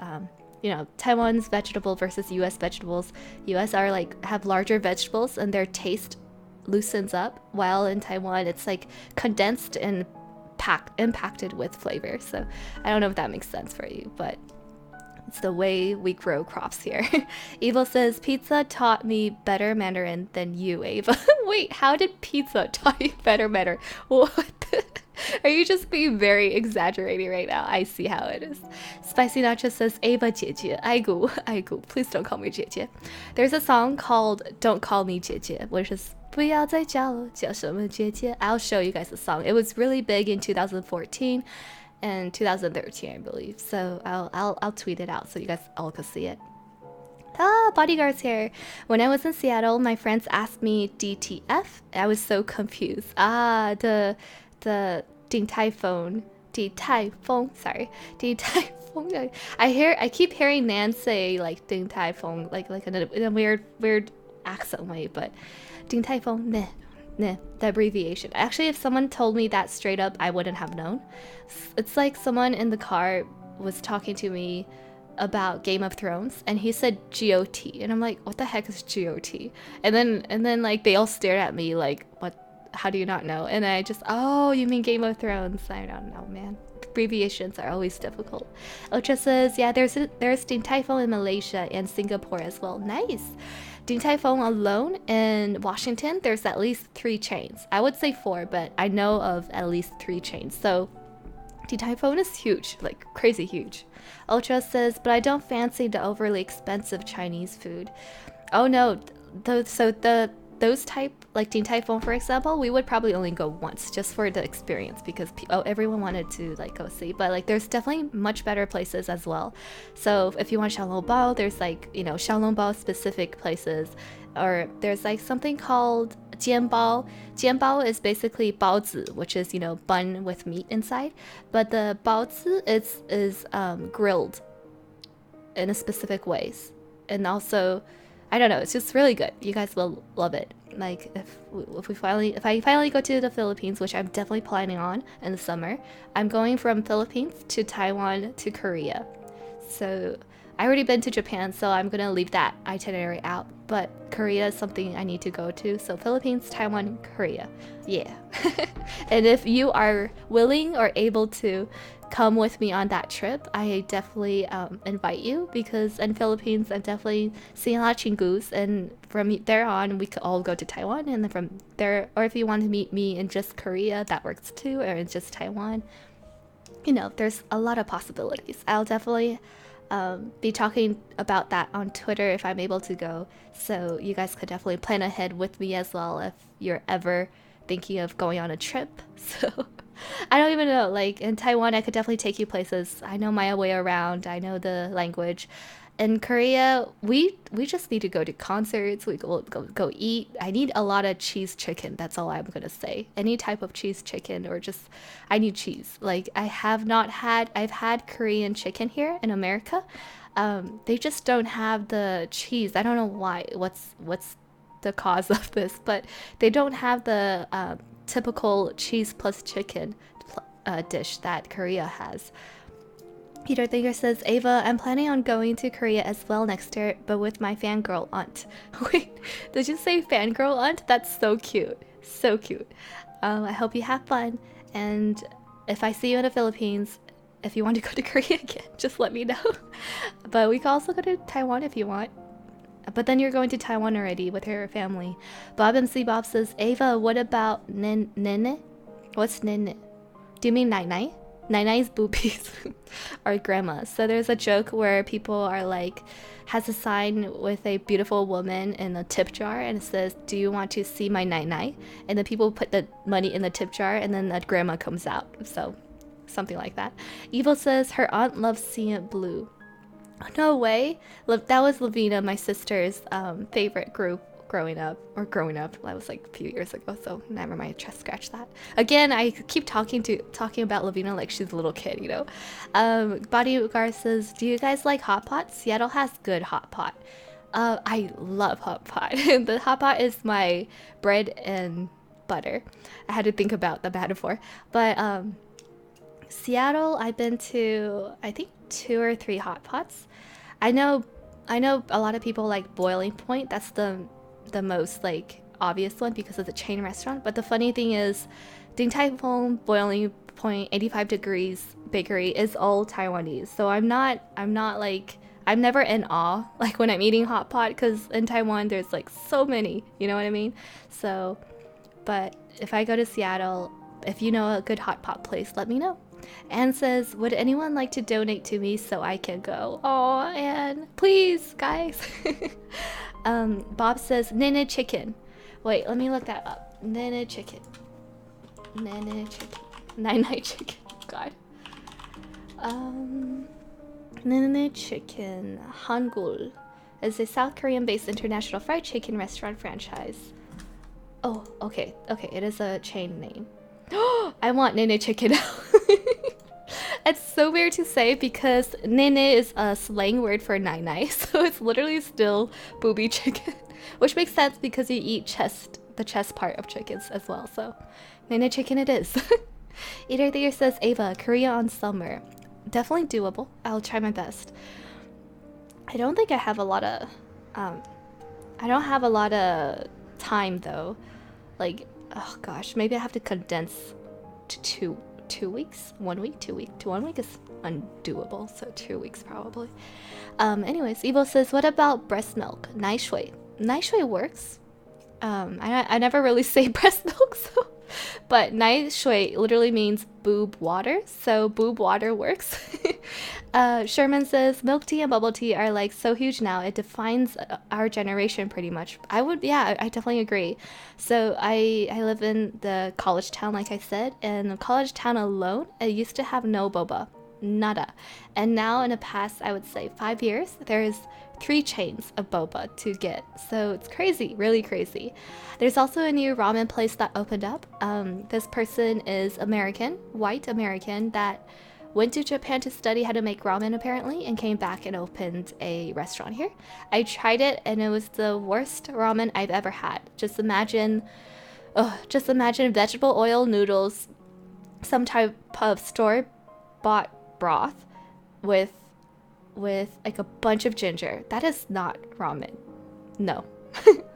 you know, Taiwan's vegetable versus US vegetables. US are like have larger vegetables and their taste loosens up, while in Taiwan it's like condensed and impacted with flavor. So I don't know if that makes sense for you, but it's the way we grow crops here. Eva says, pizza taught me better Mandarin than you, Ava. Wait, how did pizza taught you better Mandarin? What? Are you just being very exaggerating right now? I see how it is. Spicy Nacho says, Ava 姐姐, aigu, aigu. Please don't call me 姐姐. There's a song called Don't Call Me 姐姐, which is 不要再叫我叫什么姐姐. I'll show you guys the song. It was really big in 2014 and 2013, I believe. So I'll tweet it out so you guys all can see it. Ah, Bodyguard's here. When I was in Seattle, my friends asked me DTF. I was so confused. Ah, the Din Tai Fung, sorry, Din Tai Fung. I keep hearing Nan say like Din Tai Fung, like in a weird accent way, but Din Tai Fung, nah, the abbreviation. Actually, if someone told me that straight up, I wouldn't have known. It's like someone in the car was talking to me about Game of Thrones and he said GOT and I'm like, what the heck is GOT? And then like they all stared at me like, what? How do you not know? And I just, oh, you mean Game of Thrones? I don't know, man. Abbreviations are always difficult. Ocha says, yeah, there's Din Tai Fung in Malaysia and Singapore as well. Nice. Din Tai Fung alone in Washington, there's at least 3 chains. I would say 4, but I know of at least 3 chains. So Din Tai Fung is huge, like crazy huge. Ultra says, but I don't fancy the overly expensive Chinese food. Oh no, those type, like Din Tai Fung for example, we would probably only go once just for the experience because everyone wanted to like go see. But like there's definitely much better places as well. So if you want xiaolongbao, there's like, you know, xiaolongbao specific places, or there's like something called jianbao. Jianbao is basically baozi, which is, you know, bun with meat inside, but the baozi is grilled in a specific ways, and also I don't know, it's just really good. You guys will love it. Like if I finally go to the Philippines, which I'm definitely planning on in the summer, I'm going from Philippines to Taiwan to Korea. So I already been to Japan, so I'm gonna leave that itinerary out. But Korea is something I need to go to. So Philippines, Taiwan, Korea. Yeah. And if you are willing or able to come with me on that trip, I definitely invite you, because in Philippines I'm definitely seeing a lot of chingus, and from there on we could all go to Taiwan, and then from there, or if you want to meet me in just Korea, that works too, or in just Taiwan. You know, there's a lot of possibilities. I'll definitely be talking about that on Twitter if I'm able to go, so you guys could definitely plan ahead with me as well if you're ever thinking of going on a trip. So I don't even know, like in Taiwan I could definitely take you places. I know my way around, I know the language. In Korea, we just need to go to concerts, we go eat. I need a lot of cheese chicken, that's all I'm gonna say. Any type of cheese chicken, or just, I need cheese. Like I've had Korean chicken here in America. They just don't have the cheese. I don't know why, what's the cause of this, but they don't have the typical cheese plus chicken dish that Korea has. Peter Thinker says, Ava, I'm planning on going to Korea as well next year, but with my fangirl aunt. Wait, did you say fangirl aunt? That's so cute. So cute. I hope you have fun. And if I see you in the Philippines, if you want to go to Korea again, just let me know. But we can also go to Taiwan if you want. But then you're going to Taiwan already with your family. Bob MC Bob says, Ava, what about nene? What's nene? Do you mean nai-nai? Nai-nai's boobies or grandma. So there's a joke where people are like, has a sign with a beautiful woman in a tip jar and it says, do you want to see my nai-nai? And then people put the money in the tip jar and then that grandma comes out. So something like that. Evil says her aunt loves seeing it blue. No way. That was Lavina, my sister's favorite group growing up. That was like a few years ago, so never mind, just scratch that. Again, I keep talking about Lavina like she's a little kid, you know. Bodyguard says, do you guys like hot pot? Seattle has good hot pot. I love hot pot. The hot pot is my bread and butter. I had to think about the metaphor. But Seattle, I've been to I think 2 or 3 hot pots. I know a lot of people like Boiling Point. That's the most like obvious one because of the chain restaurant. But the funny thing is, Din Tai Fung, Boiling Point, 85 Degrees Bakery is all Taiwanese. So I'm not like, I'm never in awe like when I'm eating hot pot because in Taiwan there's like so many, you know what I mean? So, but if I go to Seattle, if you know a good hot pot place, let me know. Anne says, would anyone like to donate to me so I can go? Oh, Anne, please, guys. Bob says, Nene chicken. Wait, let me look that up. Nene chicken. Nene chicken. Nine chicken. God. Nene chicken. Hangul is a South Korean-based international fried chicken restaurant franchise. Oh, okay. Okay, it is a chain name. I want Nene chicken. It's so weird to say because nene is a slang word for nai-nai, so it's literally still booby chicken, which makes sense because you eat the chest part of chickens as well. So nene chicken it is. Eater Theater says, Ava, Korea on summer. Definitely doable. I'll try my best. I don't think I have a lot of time though. Like, oh gosh, maybe I have to condense to 2 weeks. 1 week, 2 weeks. 1 week is undoable, so 2 weeks probably. Anyways, Evo says, what about breast milk? Nai shui. Nai shui works. I never really say breast milk, so, but nai shui literally means boob water, so boob water works. Sherman says, milk tea and bubble tea are like so huge now. It defines our generation pretty much. I definitely agree. So I live in the college town, like I said, and the college town alone, it used to have no boba. Nada. And now in the past, I would say 5 years, there's 3 chains of boba to get. So it's crazy, really crazy. There's also a new ramen place that opened up. This person is American, white American, that went to Japan to study how to make ramen apparently and came back and opened a restaurant here. I tried it and it was the worst ramen I've ever had. Just imagine vegetable oil noodles, some type of store-bought broth with like a bunch of ginger. That is not ramen. No.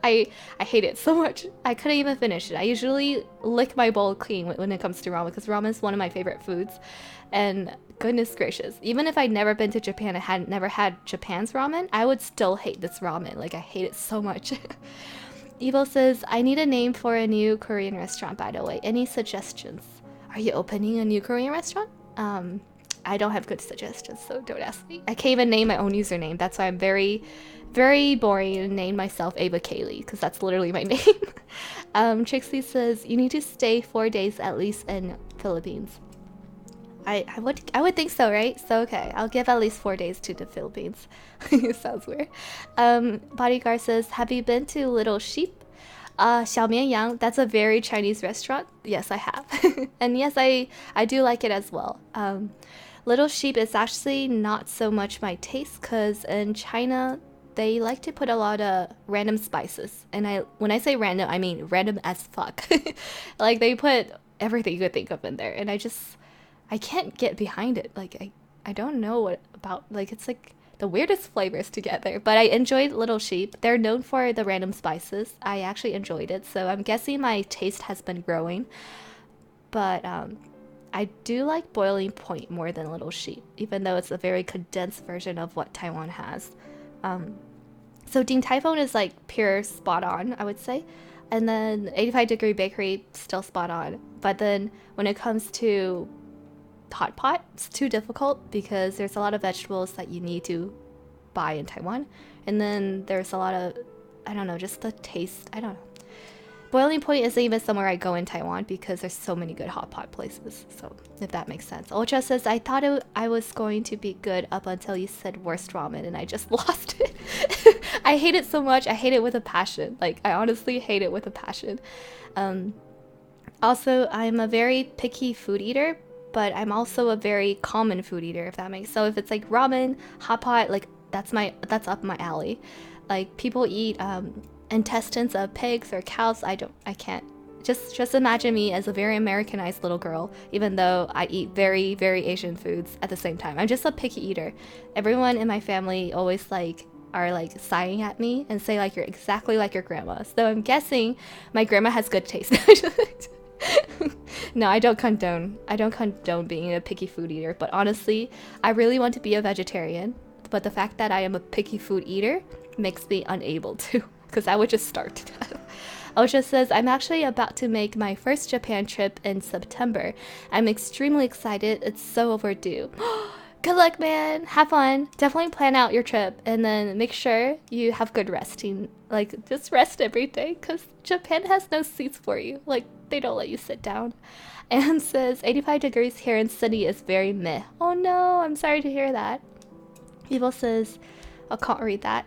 I hate it so much. I couldn't even finish it. I usually lick my bowl clean when it comes to ramen because ramen is one of my favorite foods. And goodness gracious, even if I'd never been to Japan and had never had Japan's ramen, I would still hate this ramen. Like, I hate it so much. Evil says, I need a name for a new Korean restaurant, by the way. Any suggestions? Are you opening a new Korean restaurant? I don't have good suggestions, so don't ask me. I can't even name my own username. That's why I'm very, very boring and named myself Ava Kaylee, because that's literally my name. Trixie says, you need to stay 4 days at least in Philippines. I would think so, right? So okay, I'll give at least 4 days to the Philippines. Sounds weird. Bodyguard says, have you been to Little Sheep? Xiaomianyang, that's a very Chinese restaurant. Yes, I have. And yes, I do like it as well. Little Sheep is actually not so much my taste because in China, they like to put a lot of random spices. And when I say random, I mean random as fuck. Like, they put everything you could think of in there. And I can't get behind it. Like, I don't know what about, like, it's like the weirdest flavors together. But I enjoyed Little Sheep. They're known for the random spices. I actually enjoyed it. So I'm guessing my taste has been growing. But I do like Boiling Point more than Little Sheep, even though it's a very condensed version of what Taiwan has. So Din Tai Fung is like pure spot on, I would say. And then 85 Degree Bakery, still spot on. But then when it comes to hot pot, it's too difficult because there's a lot of vegetables that you need to buy in Taiwan. And then there's a lot of, I don't know, just the taste, I don't know. Boiling Point isn't even somewhere I go in Taiwan because there's so many good hot pot places. So if that makes sense. Ultra says, I thought I was going to be good up until you said worst ramen and I just lost it. I hate it so much. I hate it with a passion. Like, I honestly hate it with a passion. Also, I'm a very picky food eater, but I'm also a very common food eater, if that makes sense. So if it's like ramen, hot pot, like that's up my alley. Like, people eat intestines of pigs or cows. I can't. Just imagine me as a very Americanized little girl, even though I eat very, very Asian foods at the same time. I'm just a picky eater. Everyone in my family always are sighing at me and say like, you're exactly like your grandma. So I'm guessing my grandma has good taste. No, I don't condone being a picky food eater, but honestly, I really want to be a vegetarian, but the fact that I am a picky food eater makes me unable to, because I would just starve to death. Osha says, I'm actually about to make my first Japan trip in September. I'm extremely excited. It's so overdue. Good luck, man. Have fun. Definitely plan out your trip and then make sure you have good resting. Like, just rest every day because Japan has no seats for you. Like, they don't let you sit down. And says, 85 degrees here in Sydney is very meh. Oh no, I'm sorry to hear that. Evil says, I can't read that.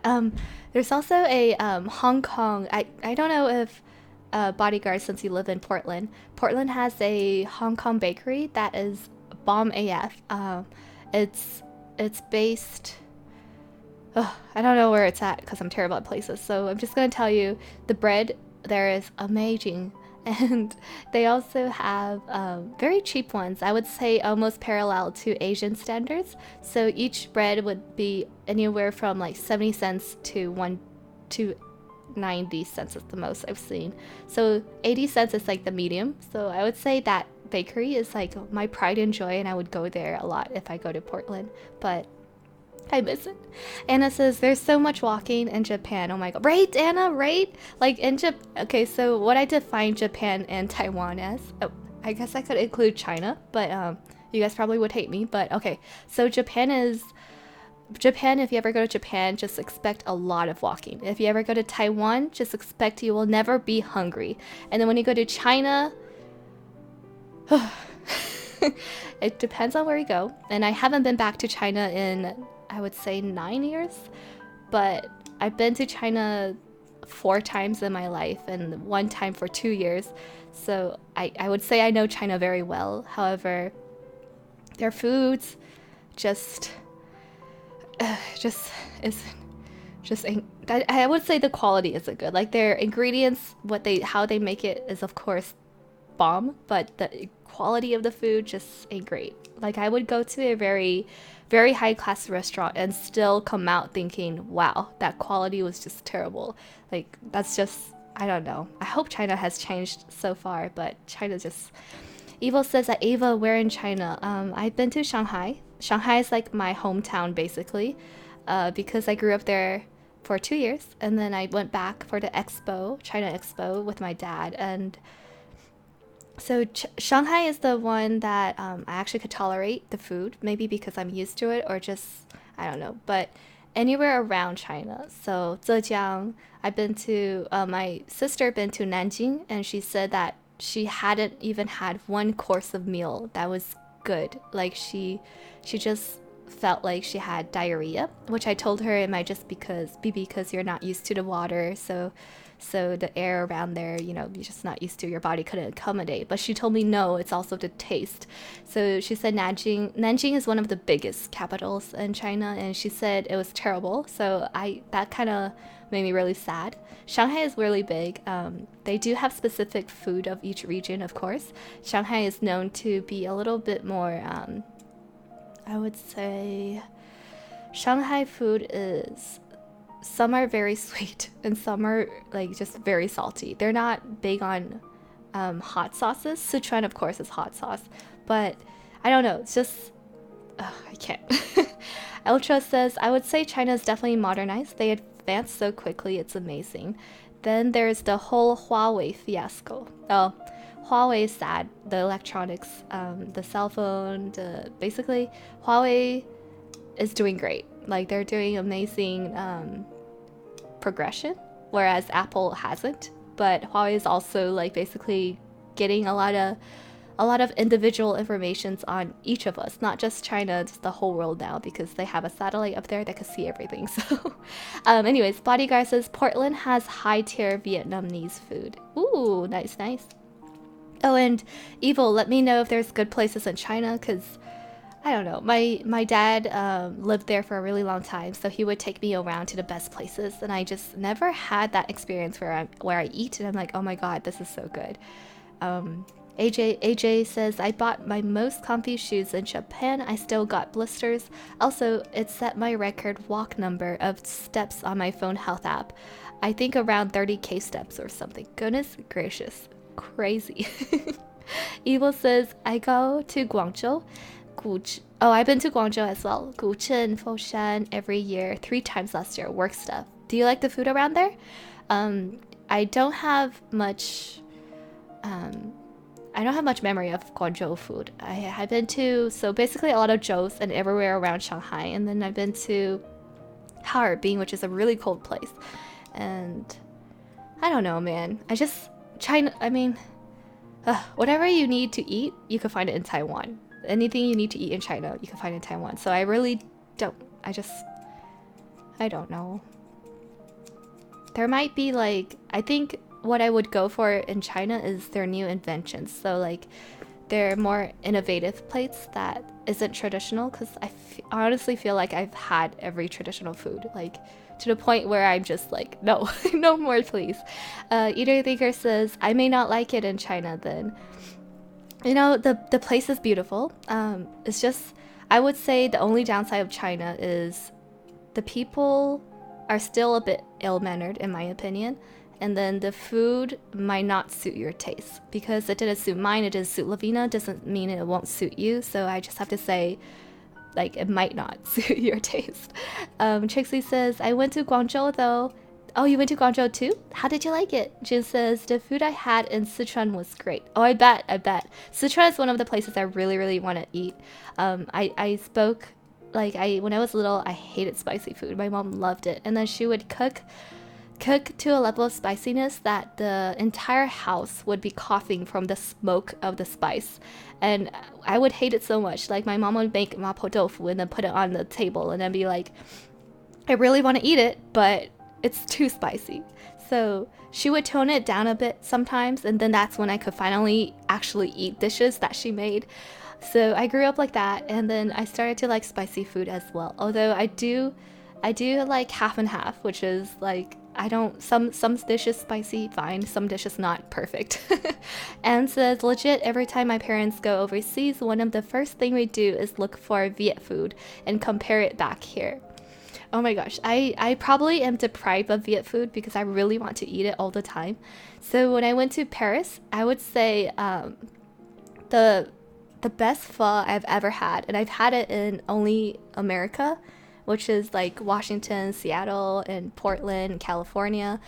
There's also a Hong Kong. I don't know if Bodyguard, since you live in Portland. Portland has a Hong Kong bakery that is bomb AF. It's based. I don't know where it's at because I'm terrible at places. So I'm just gonna tell you, the bread there is amazing, and they also have very cheap ones. I would say almost parallel to Asian standards. So each bread would be anywhere from like 70 cents to 90 cents is the most I've seen. So 80 cents is like the medium. So I would say that bakery is like my pride and joy, and I would go there a lot if I go to Portland, but I miss it. Anna says, there's so much walking in Japan. Oh my god. Right, Anna? Right? Like in Japan. Okay, so what I define Japan and Taiwan as, oh, I guess I could include China, but you guys probably would hate me, but okay. So Japan, if you ever go to Japan, just expect a lot of walking. If you ever go to Taiwan, just expect you will never be hungry. And then when you go to China, it depends on where you go. And I haven't been back to China in, I would say, 9 years. But I've been to China 4 times in my life and 1 time for 2 years. So I would say I know China very well. However, their foods just I would say the quality isn't good. Like their ingredients, how they make it is of course bomb, but the quality of the food just ain't great. Like I would go to a very, very high class restaurant and still come out thinking, wow, that quality was just terrible. Like that's just, I don't know. I hope China has changed so far, but China just. Evil says that Ava, where in China? I've been to Shanghai. Shanghai is like my hometown basically, because I grew up there for 2 years, and then I went back for the expo, China Expo, with my dad. And so Shanghai is the one that I actually could tolerate the food, maybe because I'm used to it or just, I don't know, but anywhere around China. So Zhejiang, I've been to, my sister been to Nanjing, and she said that she hadn't even had 1 course of meal that was good. Like she just felt like she had diarrhea, which I told her it might just be because you're not used to the water, so the air around there, you know, you're just not used to, your body couldn't accommodate. But she told me no, it's also the taste. So she said Nanjing is one of the biggest capitals in China, and she said it was terrible. So that kind of made me really sad. Shanghai is really big. They do have specific food of each region, of course. Shanghai is known to be a little bit more, I would say, Shanghai food is, some are very sweet and some are like just very salty. They're not big on hot sauces. Sichuan, of course, is hot sauce, but I don't know. It's just I can't. Ultra says, I would say China is definitely modernized. They advance so quickly, it's amazing. Then there's the whole Huawei fiasco. Oh, Huawei is sad. The electronics, the cell phone, basically Huawei is doing great. Like they're doing amazing progression, whereas Apple hasn't. But Huawei is also like basically getting a lot of individual informations on each of us, not just China, just the whole world now, because they have a satellite up there that can see everything. So anyways, Bodyguard says Portland has high tier Vietnamese food. Ooh, nice. Oh, and Evil, let me know if there's good places in China, because I don't know, my dad lived there for a really long time, so he would take me around to the best places, and I just never had that experience where I eat and I'm like, oh my god, this is so good. AJ says, I bought my most comfy shoes in Japan. I still got blisters. Also, it set my record walk number of steps on my phone health app. I think around 30k steps or something. Goodness gracious. Crazy. Evil says, I go to Guangzhou. I've been to Guangzhou as well. Guchen, Foshan every year, 3 times last year. Work stuff. Do you like the food around there? I don't have much memory of Guangzhou food. I've been to, so basically a lot of Zhous and everywhere around Shanghai, and then I've been to Harbin, which is a really cold place. And I don't know, man. Whatever you need to eat, you can find it in Taiwan. Anything you need to eat in China, you can find it in Taiwan. So I really don't, I don't know. There might be like, I think what I would go for in China is their new inventions. So like they're more innovative plates that isn't traditional, because I honestly feel like I've had every traditional food, like to the point where I'm just like, no, no more please. Eater Thinker says, I may not like it in China then. You know, the place is beautiful. It's just, I would say the only downside of China is the people are still a bit ill-mannered in my opinion. And then the food might not suit your taste. Because it didn't suit mine, it didn't suit Lavina, doesn't mean it won't suit you. So I just have to say, like, it might not suit your taste. Trixie says, I went to Guangzhou though. Oh, you went to Guangzhou too? How did you like it? Jin says, the food I had in Sichuan was great. Oh, I bet. Sichuan is one of the places I really, really want to eat. I spoke, like, when I was little, I hated spicy food. My mom loved it. And then she would cook to a level of spiciness that the entire house would be coughing from the smoke of the spice. And I would hate it so much. Like, my mom would make mapo tofu and then put it on the table and then be like, I really want to eat it, but it's too spicy. So she would tone it down a bit sometimes, and then that's when I could finally actually eat dishes that she made. So I grew up like that, and then I started to like spicy food as well. Although I do like half and half, which is like, I don't, some dishes spicy, fine, some dishes not, perfect. And says, legit, every time my parents go overseas, one of the first thing we do is look for Viet food and compare it back here. Oh my gosh, I probably am deprived of Viet food because I really want to eat it all the time. So when I went to Paris, I would say the best pho I've ever had, and I've had it in only America, which is like Washington, Seattle, and Portland, California.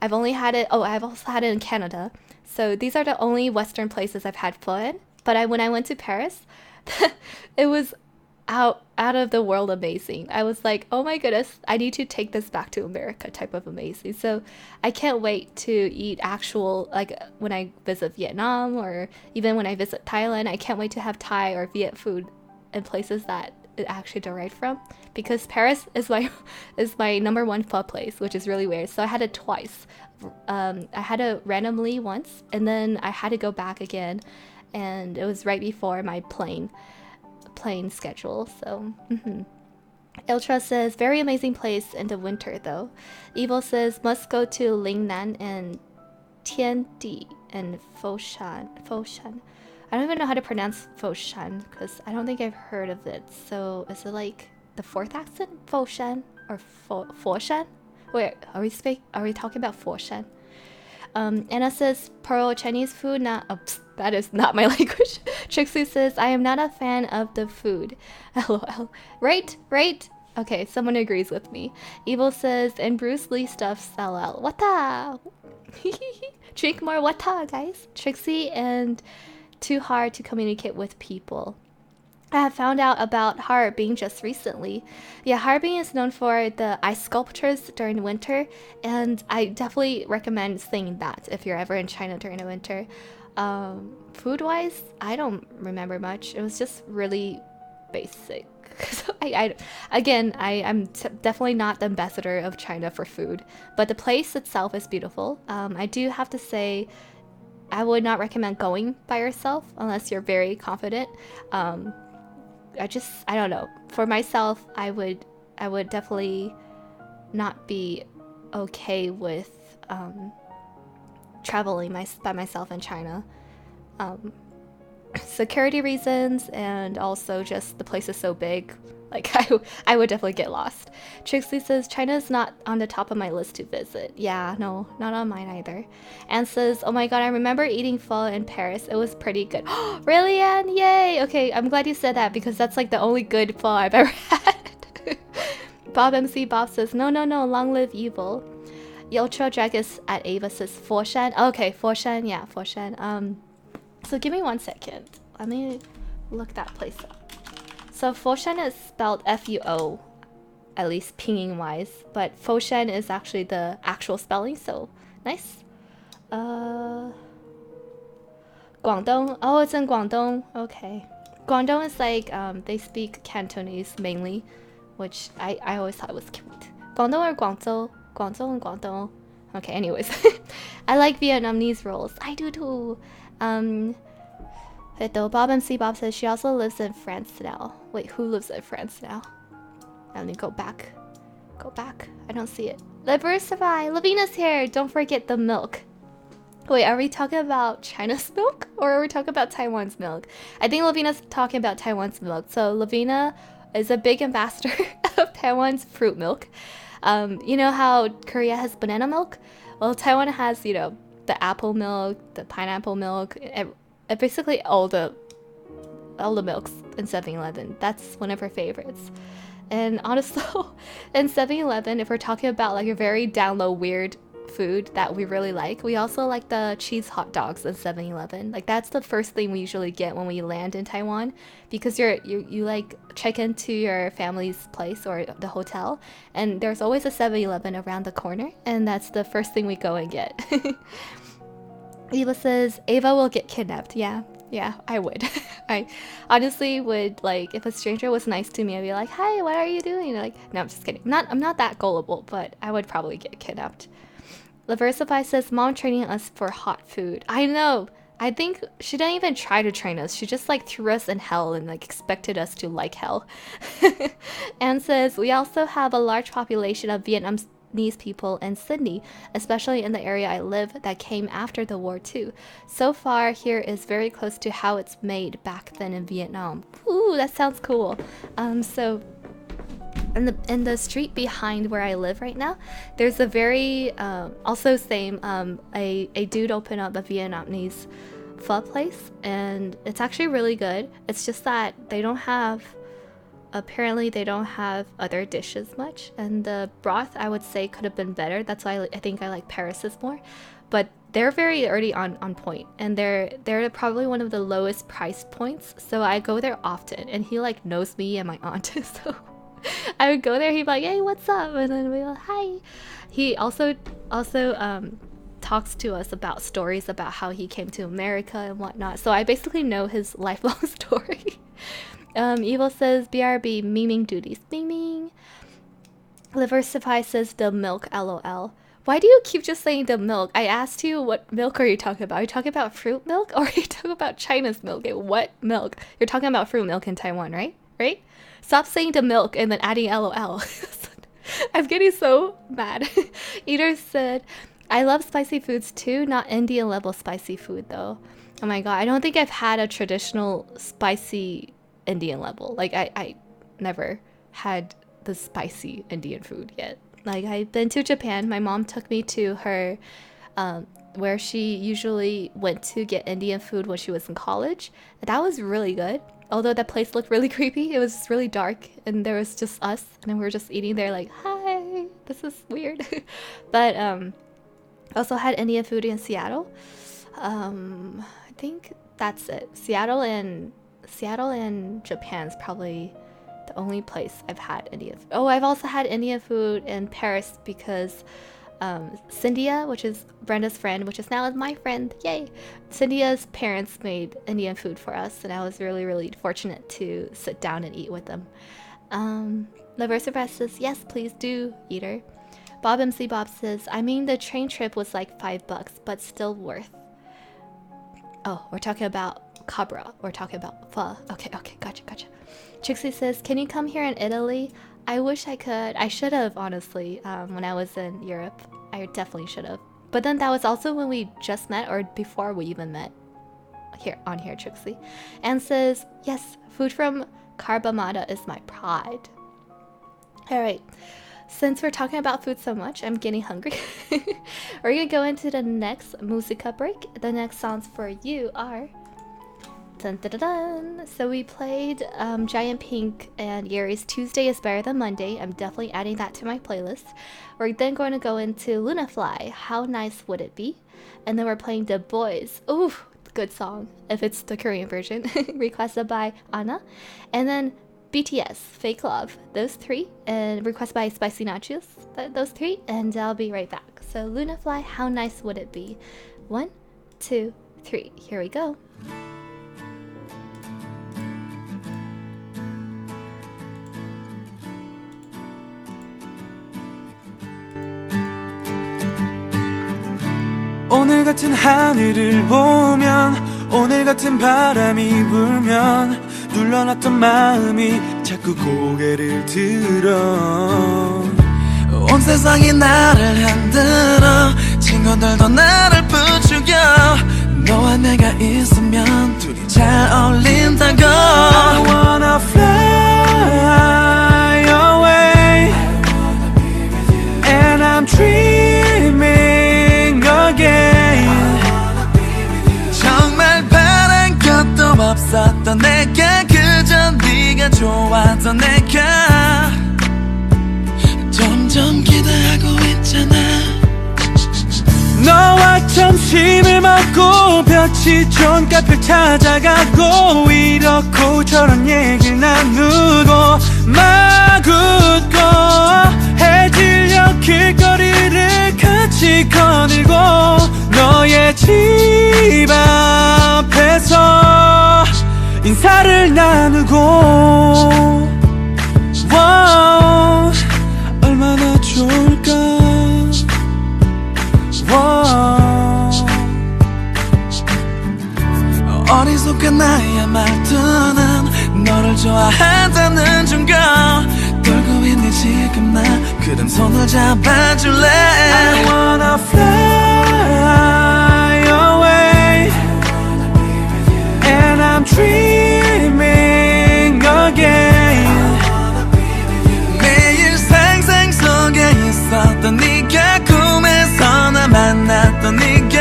I've only had it, I've also had it in Canada. So these are the only Western places I've had pho in. But when I went to Paris, it was out of the world amazing. I was like, oh my goodness, I need to take this back to America type of amazing. So I can't wait to eat actual, like when I visit Vietnam or even when I visit Thailand, I can't wait to have Thai or Viet food in places that it actually derived from, because Paris is my number one pho place, which is really weird. So I had it twice. I had it randomly once, and then I had to go back again, and it was right before my plane schedule. So Iltra says, very amazing place in the winter though. Evil says, must go to Lingnan and Tiandi and Foshan. I don't even know how to pronounce Foshan because I don't think I've heard of it. So is it like the fourth accent? Foshan or Foshan? Wait, are we talking about Foshan? Anna says Pearl Chinese food. Not that is not my language. Trixie says I am not a fan of the food. LOL. Right, right. Okay, someone agrees with me. Evil says and Bruce Lee stuffs. LOL. Wata. Drink more wata, guys. Trixie and too hard to communicate with people. I have found out about Harbin just recently. Yeah, Harbin is known for the ice sculptures during winter, and I definitely recommend seeing that if you're ever in China during the winter. Food-wise, I don't remember much. It was just really basic. So I'm definitely not the ambassador of China for food, but the place itself is beautiful. I do have to say, I would not recommend going by yourself unless you're very confident. I don't know. For myself, I would definitely not be okay with traveling by myself in China. Security reasons and also just the place is so big. Like I would definitely get lost. Trixie says China's not on the top of my list to visit. Yeah, no, not on mine either. Anne says, oh my god, I remember eating pho in Paris. It was pretty good. Really, Anne? Yay! Okay, I'm glad you said that because that's like the only good pho I've ever had. Bob MC Bob says, no, long live evil. Ultra Dragus at Ava says Foshan. Okay, Foshan, yeah, Foshan. So give me 1 second. Let me look that place up. So Foshan is spelled F-U-O, at least pinging wise, but Foshan is actually the actual spelling, so nice. Guangdong. Oh, it's in Guangdong. Okay. Guangdong is like, they speak Cantonese mainly, which I always thought was cute. Guangdong or Guangzhou? Guangzhou and Guangdong. Okay, anyways. I like Vietnamese rolls. I do too. Bob MC Bob says she also lives in France now. Wait, who lives in France now? Let me go back. Go back. I don't see it. Diversify. Lavina's here. Don't forget the milk. Wait, are we talking about China's milk or are we talking about Taiwan's milk? I think Lavina's talking about Taiwan's milk. So Lavina is a big ambassador of Taiwan's fruit milk. You know how Korea has banana milk? Well, Taiwan has, you know, the apple milk, the pineapple milk, basically all the milks in 7-Eleven. That's one of her favorites. And honestly, in 7-Eleven, if we're talking about like a very down low weird food that we really like, we also like the cheese hot dogs in 7-Eleven. Like that's the first thing we usually get when we land in Taiwan, because you like check into your family's place or the hotel, and there's always a 7-Eleven around the corner, and that's the first thing we go and get. Eva says Ava will get kidnapped. Yeah, I would. I honestly would, like, if a stranger was nice to me, I'd be like, hi, what are you doing? Like, no, I'm just kidding. I'm not that gullible, but I would probably get kidnapped. Laversify says mom training us for hot food. I know. I think she didn't even try to train us. She just like threw us in hell and like expected us to like hell. And says we also have a large population of Vietnamese people in Sydney, especially in the area I live, that came after the war too. So far here is very close to how it's made back then in Vietnam. Ooh, that sounds cool. So in the street behind where I live right now, there's a very also same a dude opened up a Vietnamese pho place, and it's actually really good. It's just that apparently they don't have other dishes much, and the broth I would say could have been better. That's why I think I like Paris's more, but they're very already on point, and they're probably one of the lowest price points, so I go there often, and he like knows me and my aunt. So I would go there, he'd be like, hey, what's up? And then we'd be like, hi. He also talks to us about stories about how he came to America and whatnot. So I basically know his lifelong story. Evil says, BRB, memeing duties. Memeing. Liversify says, the milk, lol. Why do you keep just saying the milk? I asked you, what milk are you talking about? Are you talking about fruit milk or are you talking about China's milk? Okay, what milk? You're talking about fruit milk in Taiwan, right? Right? Stop saying the milk and then adding lol. I'm getting so mad. Eater said, I love spicy foods too, not Indian level spicy food though. Oh my god, I don't think I've had a traditional spicy Indian level. Like I never had the spicy Indian food yet. Like I've been to Japan. My mom took me to her where she usually went to get Indian food when she was in college. That was really good. Although that place looked really creepy, it was just really dark and there was just us and then we were just eating there like, hi, this is weird. But also had Indian food in Seattle. I think that's it. Seattle and Japan is probably the only place I've had Indian food. Oh, I've also had Indian food in Paris because Cynthia, which is Brenda's friend, which is now my friend, yay! Cynthia's parents made Indian food for us, and I was really, really fortunate to sit down and eat with them. Laversa says, yes, please do, eater. Bob MC Bob says, I mean, the train trip was like $5, but still worth. Oh, we're talking about Cabra. We're talking about pho. Okay, gotcha. Trixie says, can you come here in Italy? I wish I could. I should have, honestly, when I was in Europe. I definitely should have. But then that was also when we just met, or before we even met. Here, Trixie. And says, yes, food from Carbamata is my pride. Alright, since we're talking about food so much, I'm getting hungry. We're gonna go into the next musica break. The next songs for you are... Dun, dun, dun, dun. So we played Giant Pink and Yuri's Tuesday is Better Than Monday. I'm definitely adding that to my playlist. We're then going to go into Luna Fly, How Nice Would It Be? And then we're playing The Boys. Ooh, good song, if it's the Korean version. Requested by Anna. And then BTS, Fake Love, those three. And requested by Spicy Nachos, those three. And I'll be right back. So Luna Fly, How Nice Would It Be? 1, 2, 3. Here we go. 오늘 같은 하늘을 보면 오늘 같은 바람이 불면 눌러놨던 마음이 자꾸 고개를 들어 온 세상이 나를 흔들어 친구들도 나를 부추겨 너와 내가 있으면 둘이 잘 어울린다고 I wanna fly away And I'm dreaming again 정말 바란 것도 없었던 내가 그저 네가 좋았던 내가 점점 기대하고 있잖아 너와 점심을 먹고 볕이 좋은 카페를 찾아가고 이렇고 저런 얘기를 나누고 막 웃고 해질녘 길거리를 같이 거닐고 너의 집 앞에서 인사를 나누고 wow, 얼마나 좋을까 wow. 어리숙한 나의 말투는 너를 좋아한다는 증거 떨고 있니 지금 나 그럼 손을 잡아줄래 I wanna fly away And I'm dreaming again 매일 상상 속에 있었던 네가 꿈에서 나 만났던 네가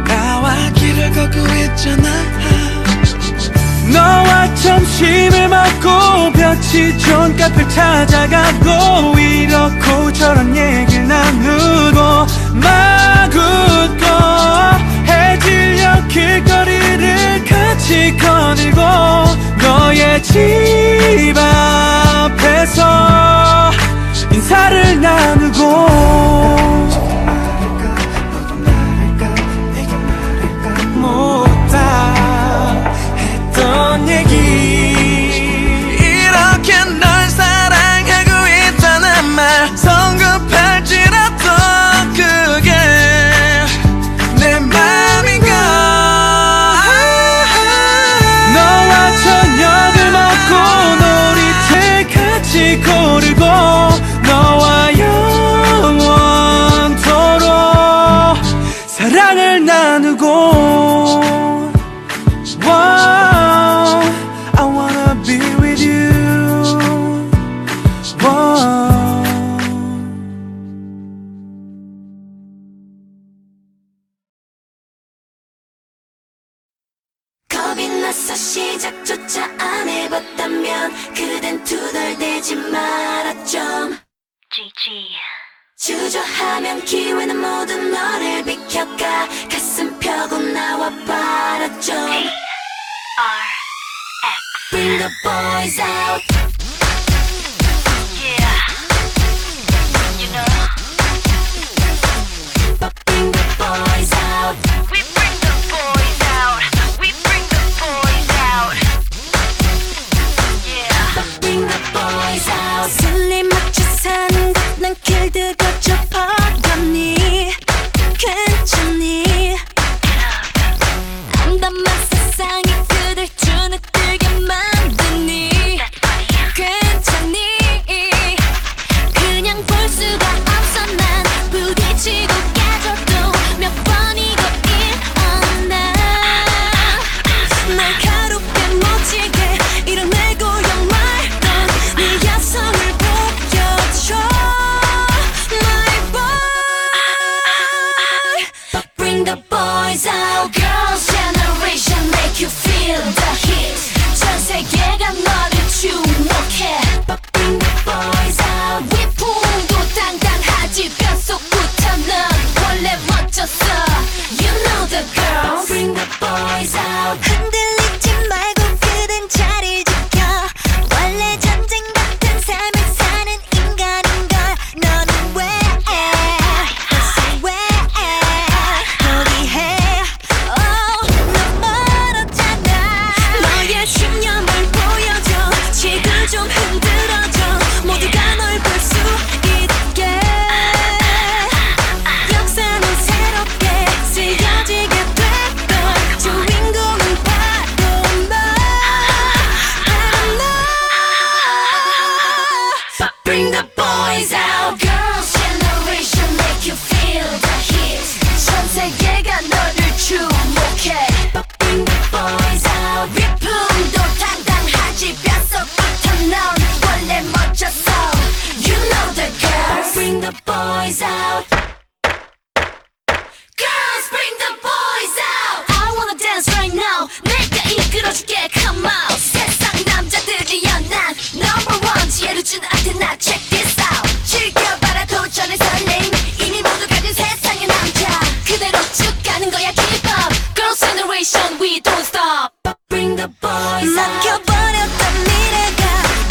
나와 길을 걷고 있잖아 너와 점심을 먹고 볕이 좋은 카페를 찾아가고 이렇고 저런 얘기를 나누고 막 웃고 해질녘 길거리를 같이 거닐고 너의 집 앞에서 인사를 나누고 못다 했던 얘기 이렇게 널 사랑하고 있다는 말 성급할지라도 그게 내 맘인가 너와 저녁을 먹고 놀이터 같이 고르고 너와 영원토록 사랑을 나누고 Wow, I wanna be with you. Wow. 겁이 나서 시작조차 안 해봤다면 그댄 투덜대지 마라 좀 주저하면 기회는 모두 너를 비켜가 가슴 펴고 나와 봐라 좀 Bring the boys out Bring the boys out. We bring the boys out. We bring the boys out. Yeah. Bring the boys out. 슬림 맞춰 사는 것난 길들여져 버렸니 괜찮니 암담한 세상이 그댈 주눅들게 만드니 괜찮니 그냥 볼 수가 없어 난 부딪히고 깨져도 몇 번이고 일어나 날카롭게 멋지게 이뤄내고야 말던 네 야성을 보여줘 My boy But bring the boys out Girls generation make you feel the heat 전 세계가 너를 주목해 But bring the boys out 위풍도 당당하지 뼛속부터 넌 원래 멋졌어 You know the girls Bring the boys out 흔들리지 말고 그댄 자리를 지켜 원래 전쟁 같은 삶을 사는 인간인걸 너는 왜 벌써 왜 포기해 너 멀었잖아 너의 신념을 보여줘 지금 좀 흔들어줘 모두가 널 볼 수 있게 역사는 새롭게 쓰여지게 됐던 주인공은 바로 너 Bring the boys out Girls generation make you feel the heat 전 세계가 너를 주목해 But bring the boys out 위풍도 당당하지 뼛속부터 넌 원래 멋졌어 You know the girls Bring the boys out Girls bring the boys out I wanna dance right now 내가 이끌어줄게 come out 세상 남자들이여 난 number one 지혜를 준 아테나 check this out 즐겨봐라 도전의 설렘 이미 모두 가진 세상의 남자 그대로 쭉 가는 거야 keep up Girls generation we don't stop But bring the boys out 막혀버렸던 미래가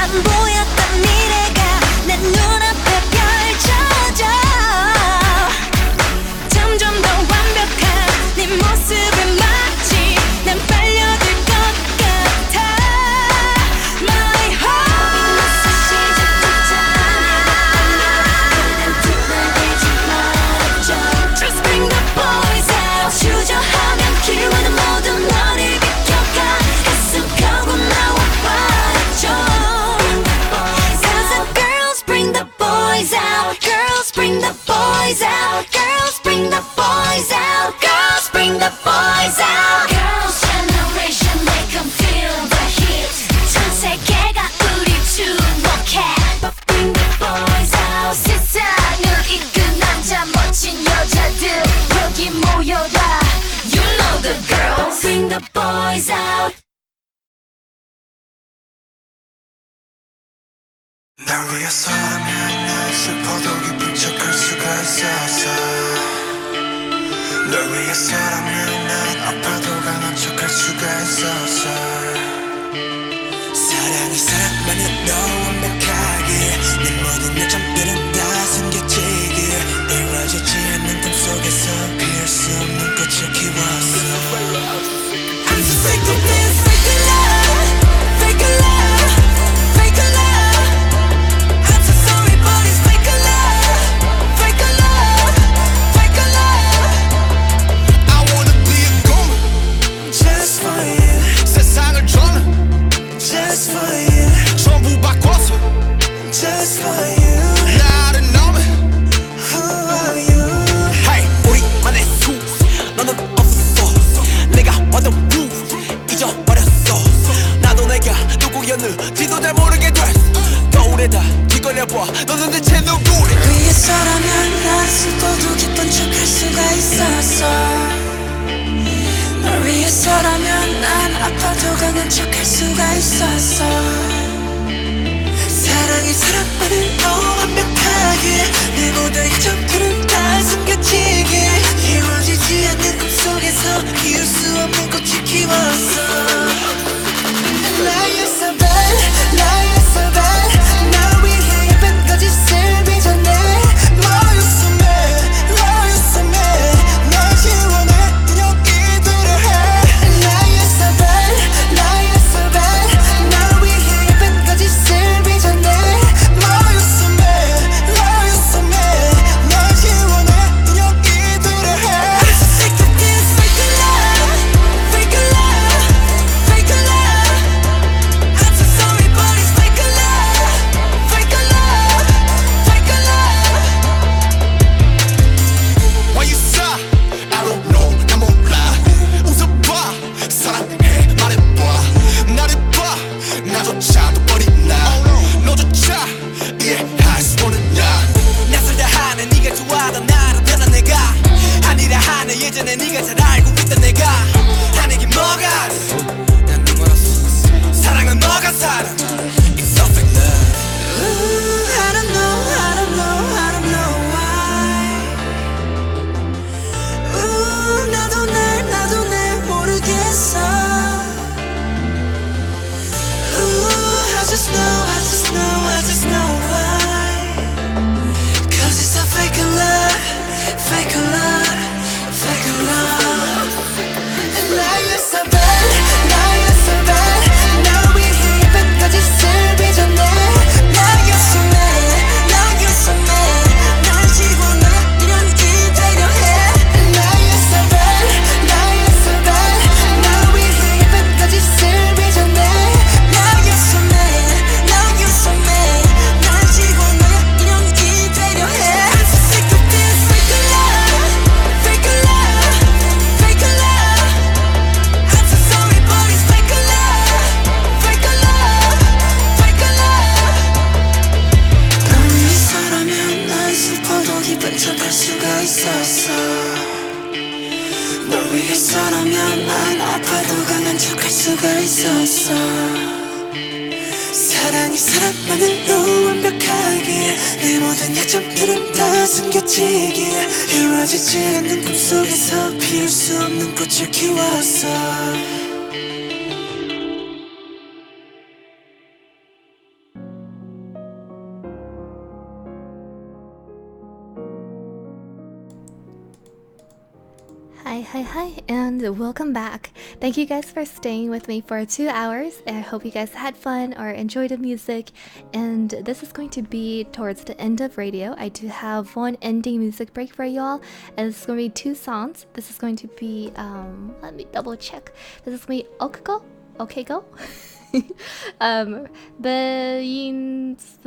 안 보였던 미래가 내 눈앞에 펼쳐져 점점 더 완벽한 네 모습에 마치 난 빨려들 것 같아 My heart 시작조차 안 해봤다면 그댄 투덜대지 말아줘 Just bring the boys out 주저하면 기회는 모두 너를 비켜가 가슴 펴고 나와 봐줘 Cause the girls bring the boys out Girls bring the boys out Girls bring the boys out Girls bring the boys out Girls generation make them feel the heat 전 세계가 우리 주목해 But bring the boys out 세상을 이끈 남자 멋진 여자들 여기 모여라 You know the girls Bring the boys out 날 위해서라면 난 슬퍼도 기쁜 척할 수가 있었어 널 위해서라면 난 아파도 강한 척할 수가 있었어 사랑이 사랑만은 너 완벽하게 내 모든 요점들은 다 숨겨지길 이루어지지 않는 꿈 속에서 피할 수 없는 꽃을 키웠어 I'm so sick of this fake love fake love fake love I'm so sorry but it's fake love fake love fake love I wanna be a goon just for you 세상을 저는 just for you 전부 바꿔서 just for you 나를 너는 who are you Hey 우리만의 수 너는 없어 내가 완전 blue 잊어버렸어 나도 내가 누구였는지도 잘 모르게 됐어 거울에다 뒤걸려봐 너는 대체 누구래 위에서라면 난 슬퍼도 기쁜 척할 수가 있었어 널 위해서라면 난 아파 수가 있었어 사랑이 사랑만을 완벽하게 내 모든 점들은 다 숨겨지게 이루어지지 않는 꿈속에서 이을 수 없는 꽃을 키웠어 Lie you're so bad, lie you're so bad 날 위해 예쁜 거짓을 빚어내 Lie you're so mad, lie you're so mad 날 지원해 여기 되려 해 Lie you're so bad, lie you're so bad 날 위해 예쁜 거짓을 빚어내 Lie you're so mad, lie you're so mad 날 지원해 여기 되려 해 I'm so sick of this fake love, fake love, fake love I'm so sorry but it's fake love, fake love, fake love Why you sigh? I don't know 나 몰라 웃어봐 사랑해 말해봐 나를 봐 나조차도 버린 나 너조차 이해할 수 없는 나 낯설다 하는 네가 좋아하던 나로 변한 내가 아니라 하는 예전에 네가 잘 알고 있던 내가 하는 게 뭐가 난 눈물었어 사랑은 너가 사랑 It's so fake love I don't know, I don't know, I don't know why 나도 날 모르겠어 I just know why Cause it's a fake love, fake love, fake love Lie you're so bad, lie you're so bad 날 위해 예쁜 거짓을 빚어내 Lie you're so mad, lie you're so mad 날 지원해 이런 기대려 해 Lie you're so bad, lie you're so bad 날 위해 예쁜 거짓을 빚어내 Lie you're so mad, lie you're so mad 날 지원해 이런 기대려 해 I'm so sick of this fake love, fake love, fake love I'm so sorry but it's fake love, fake love, fake love 널 위해서라면 난 슬퍼도 기쁜 척할 수가 있었어 널 위해서라면 난 아파도 강한 척할 수가 있었어 사랑이 사랑만으로 완벽하게 내 모든 약점들은 다 숨겨지게 이루어지지 않는 꿈속에서 피울 수 없는 꽃을 키웠어 Hi, and welcome back. Thank you guys for staying with me for 2 hours. I hope you guys had fun or enjoyed the music. And this is going to be towards the end of radio. I do have one ending music break for y'all, and it's going to be 2 songs. This is going to be let me double check. This is going to be Okuko, Okay Go.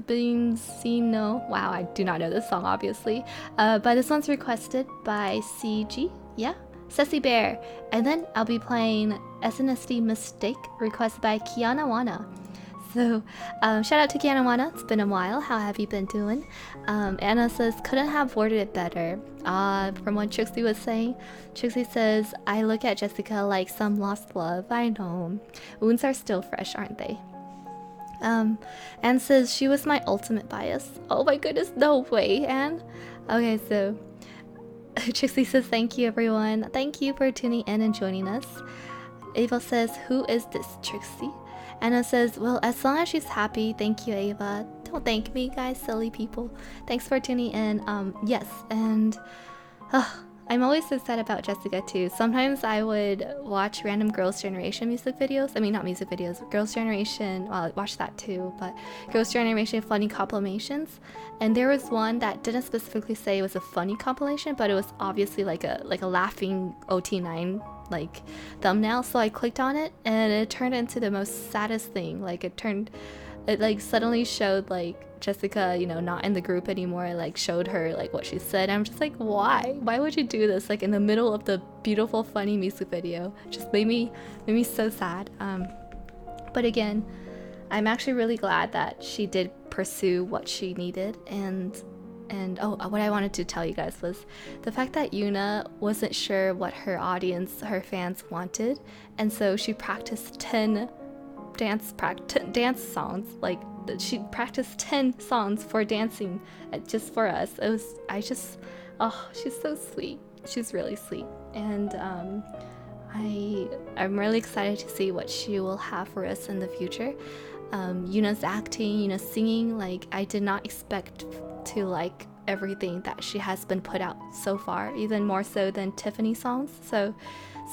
Beansino. Wow, I do not know this song obviously. But this one's requested by CG. Yeah. Ceci Bear, and then I'll be playing SNSD Mistake, requested by Kiana Wana. So, shout out to Kiana Wana. It's been a while. How have you been doing? Anna says, couldn't have worded it better. From what Trixie was saying, Trixie says, I look at Jessica like some lost love. I know. Wounds are still fresh, aren't they? Anne says, she was my ultimate bias. Oh my goodness, no way, Anne. Okay, so Trixie says, thank you everyone. Thank you for tuning in and joining us. Ava says, who is this Trixie? Anna says, well, as long as she's happy, thank you, Ava. Don't thank me, guys, silly people. Thanks for tuning in. Yes, and I'm always so sad about Jessica too. Sometimes I would watch random Girls' Generation music videos. I mean, not music videos, Girls' Generation. Well, I watched that too, but Girls' Generation funny compilations. And there was one that didn't specifically say it was a funny compilation, but it was obviously like a laughing OT9 like thumbnail. So I clicked on it, and it turned into the most saddest thing. Like it like suddenly showed like Jessica, you know, not in the group anymore. It like showed her like what she said. I'm just like, why would you do this like in the middle of the beautiful funny music video? Just made me so sad. But again, I'm actually really glad that she did pursue what she needed. And what I wanted to tell you guys was the fact that Yoona wasn't sure what her audience, her fans wanted, and so she practiced 10 dance songs. Like she practiced 10 songs for dancing just for us. Oh, she's so sweet. She's really sweet. And I'm really excited to see what she will have for us in the future. Yoona's acting, Yoona's singing, like I did not expect to like everything that she has been put out so far, even more so than Tiffany's songs. So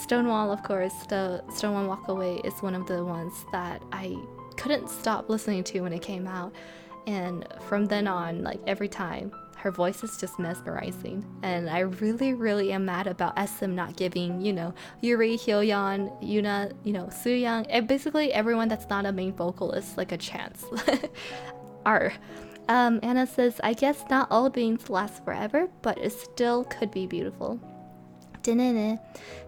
Stonewall, of course, the Stonewall Walk Away is one of the ones that I couldn't stop listening to when it came out. And from then on, like every time, her voice is just mesmerizing. And I really, really am mad about SM not giving, Yuri, Hyoyeon, Yoona, Sooyoung, and basically everyone that's not a main vocalist like a chance. Anna says, I guess not all beings last forever, but it still could be beautiful.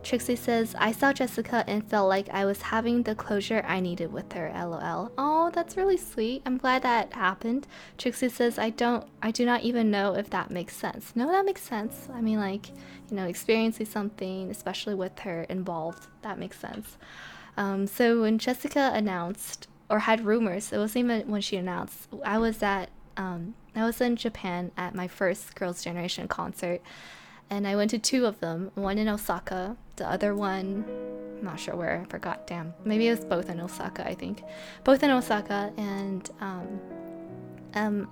Trixie says, I saw Jessica and felt like I was having the closure I needed with her, lol. Oh, that's really sweet. I'm glad that happened. Trixie says, I do not even know if that makes sense. No, that makes sense. I mean, like, experiencing something, especially with her involved, that makes sense. So when Jessica announced, or had rumors, it wasn't even when she announced, I was in Japan at my first Girls' Generation concert. And I went to 2 of them, one in Osaka, the other one, I'm not sure where, I forgot, damn. Maybe it was both in Osaka, I think. Both in Osaka, and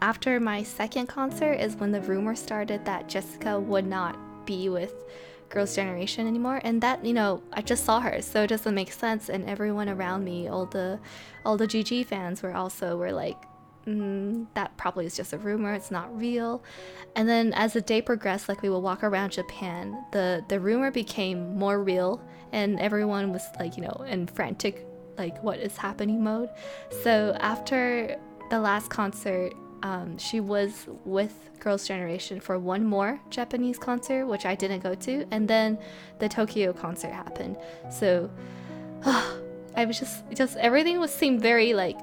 after my second concert is when the rumor started that Jessica would not be with Girls' Generation anymore, and that, I just saw her, so it doesn't make sense, and everyone around me, all the GG fans were like, that probably is just a rumor, it's not real. And then as the day progressed, like we would walk around Japan, the rumor became more real, and everyone was like, in frantic, like what is happening mode. So after the last concert, she was with Girls' Generation for one more Japanese concert, which I didn't go to, and then the Tokyo concert happened. So I was just everything seemed very like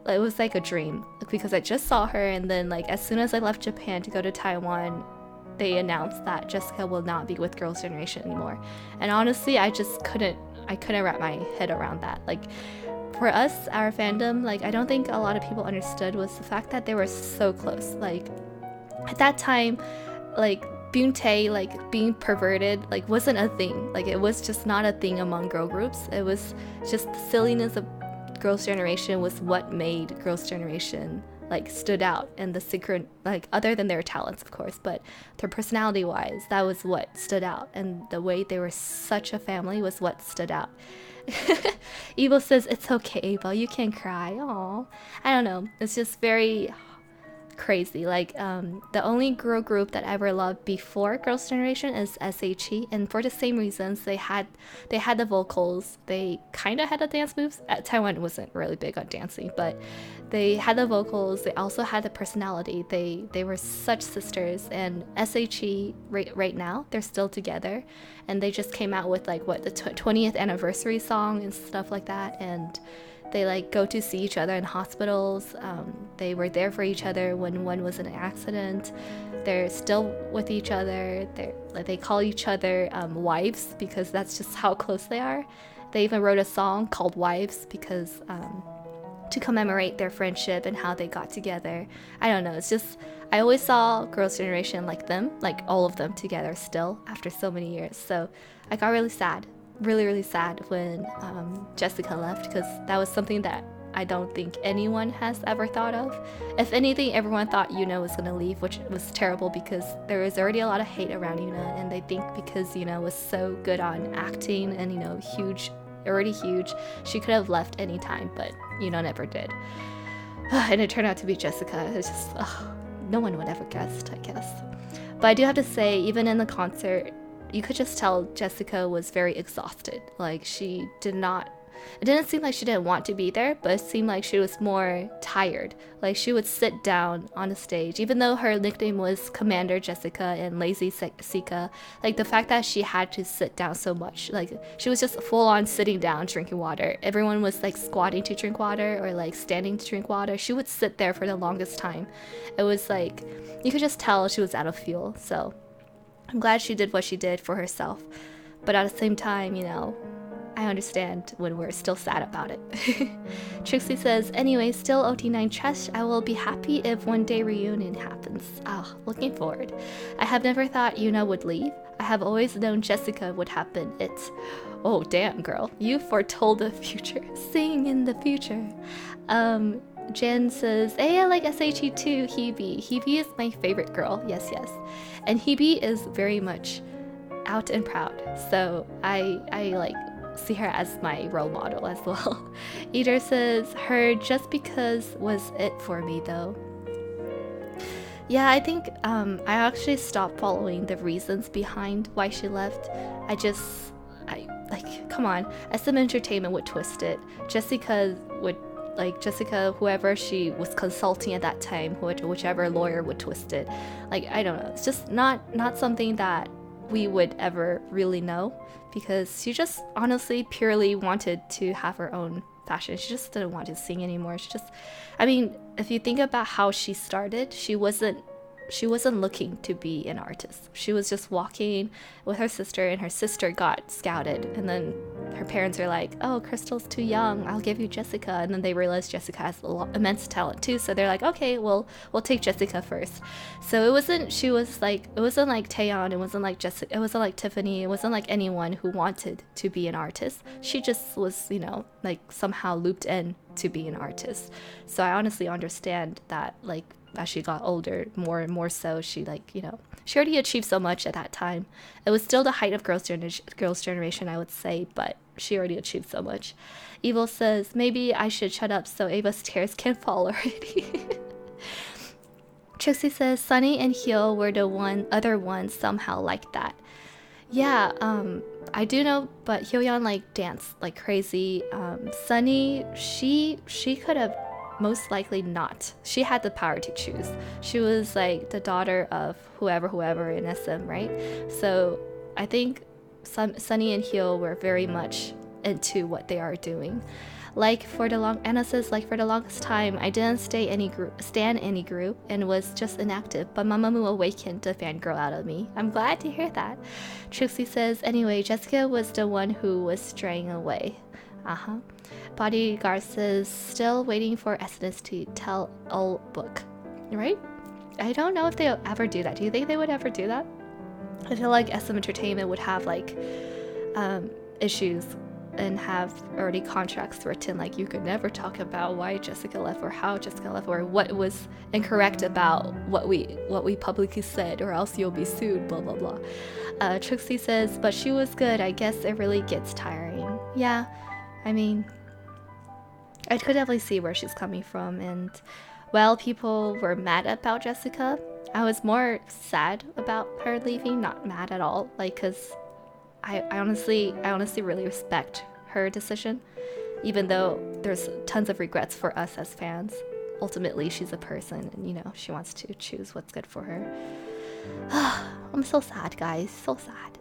it was like a dream, because I just saw her, and then like as soon as I left Japan to go to Taiwan, they announced that Jessica will not be with Girls' Generation anymore. And honestly, I couldn't wrap my head around that. Like for us, our fandom, like I don't think a lot of people understood was the fact that they were so close. Like at that time, like Buntae, like being perverted, like wasn't a thing. Like it was just not a thing among girl groups. It was just the silliness of Girls' Generation was what made Girls' Generation like stood out, and the secret, like other than their talents of course, but their personality wise, that was what stood out, and the way they were such a family was what stood out. Evo says, it's okay, Evo, you can cry. Aww. I don't know, it's just very crazy. Like the only girl group that I ever loved before Girls' Generation is SHE, and for the same reasons. They had the vocals, they kind of had the dance moves. Taiwan wasn't really big on dancing, but they had the vocals, they also had the personality. They were such sisters. And SHE right now, they're still together, and they just came out with like the 20th anniversary song and stuff like that, and they like go to see each other in hospitals. They were there for each other when one was in an accident. They're still with each other. They call each other wives, because that's just how close they are. They even wrote a song called Wives because to commemorate their friendship and how they got together. I don't know, it's just, I always saw Girls' Generation like them, like all of them together still after so many years. So I got really sad, really sad when Jessica left, because that was something that I don't think anyone has ever thought of. If anything, everyone thought Yoona was gonna leave, which was terrible because there was already a lot of hate around Yoona, and they think because Yoona was so good on acting and already huge, she could have left any time, but Yoona never did. And it turned out to be Jessica. It's just, no one would ever guessed, I guess. But I do have to say, even in the concert, you could just tell Jessica was very exhausted. Like it didn't seem like she didn't want to be there, but it seemed like she was more tired. Like she would sit down on the stage, even though her nickname was Commander Jessica and Lazy Sika. Like the fact that she had to sit down so much, like she was just full on sitting down drinking water. Everyone was like squatting to drink water or like standing to drink water. She would sit there for the longest time. It was like, you could just tell she was out of fuel. So I'm glad she did what she did for herself. But at the same time, I understand when we're still sad about it. Trixie says, anyway, still OT9 trash. I will be happy if one day reunion happens. Oh, looking forward. I have never thought Yoona would leave. I have always known Jessica would happen it. Oh, damn, girl. You foretold the future. Seeing in the future. Jen says, hey, I like SHE too, Hebe. Hebe is my favorite girl. Yes, yes. And Hebe is very much out and proud. So I like see her as my role model as well. Eater says, her just because was it for me though. Yeah, I think I actually stopped following the reasons behind why she left. I like, come on. SM Entertainment would twist it. Jessica, whoever she was consulting at that time, whichever lawyer would twist it. Like, I don't know. It's just not something that we would ever really know, because she just honestly purely wanted to have her own fashion. She just didn't want to sing anymore. She just, I mean, if you think about how she started, she wasn't looking to be an artist. She was just walking with her sister, and her sister got scouted, and then her parents were like, oh, Crystal's too young, I'll give you Jessica. And then they realized Jessica has immense talent too, so they're like, okay, we'll take Jessica first. So it wasn't like Taeyeon, it wasn't like Jessica, it wasn't like Tiffany, it wasn't like anyone who wanted to be an artist. She just was, you know, like somehow looped in to be an artist. So I honestly understand that, like, as she got older, more and more so, she, like, you know, she already achieved so much at that time. It was still the height of girls' generation, I would say, but she already achieved so much. Evil says, maybe I should shut up so Ava's tears can fall already. Trixie says, Sunny and Hyo were the other ones somehow like that. Yeah, I do know, but Hyoyeon like danced like crazy. Sunny, she could have most likely not. She had the power to choose. She was like the daughter of whoever in SM, right? So I think Sunny and Hyo were very much into what they are doing. Anna says, like for the longest time, I didn't stan any group and was just inactive, but Mamamoo awakened the fangirl out of me. I'm glad to hear that. Trixie says, anyway, Jessica was the one who was straying away. Bodyguard says, still waiting for SNS to tell all book, right? I don't know if they'll ever do that. Do you think they would ever do that? I feel like SM Entertainment would have like issues and have already contracts written, like you could never talk about why Jessica left or how Jessica left or what was incorrect about what we publicly said, or else you'll be sued, blah blah blah. Trixie says, but she was good. I guess it really gets tiring. Yeah, I mean, I could definitely see where she's coming from, and while people were mad about Jessica, I was more sad about her leaving, not mad at all, like, because I honestly really respect her decision, even though there's tons of regrets for us as fans. Ultimately, she's a person, and, you know, she wants to choose what's good for her. I'm so sad, guys, so sad.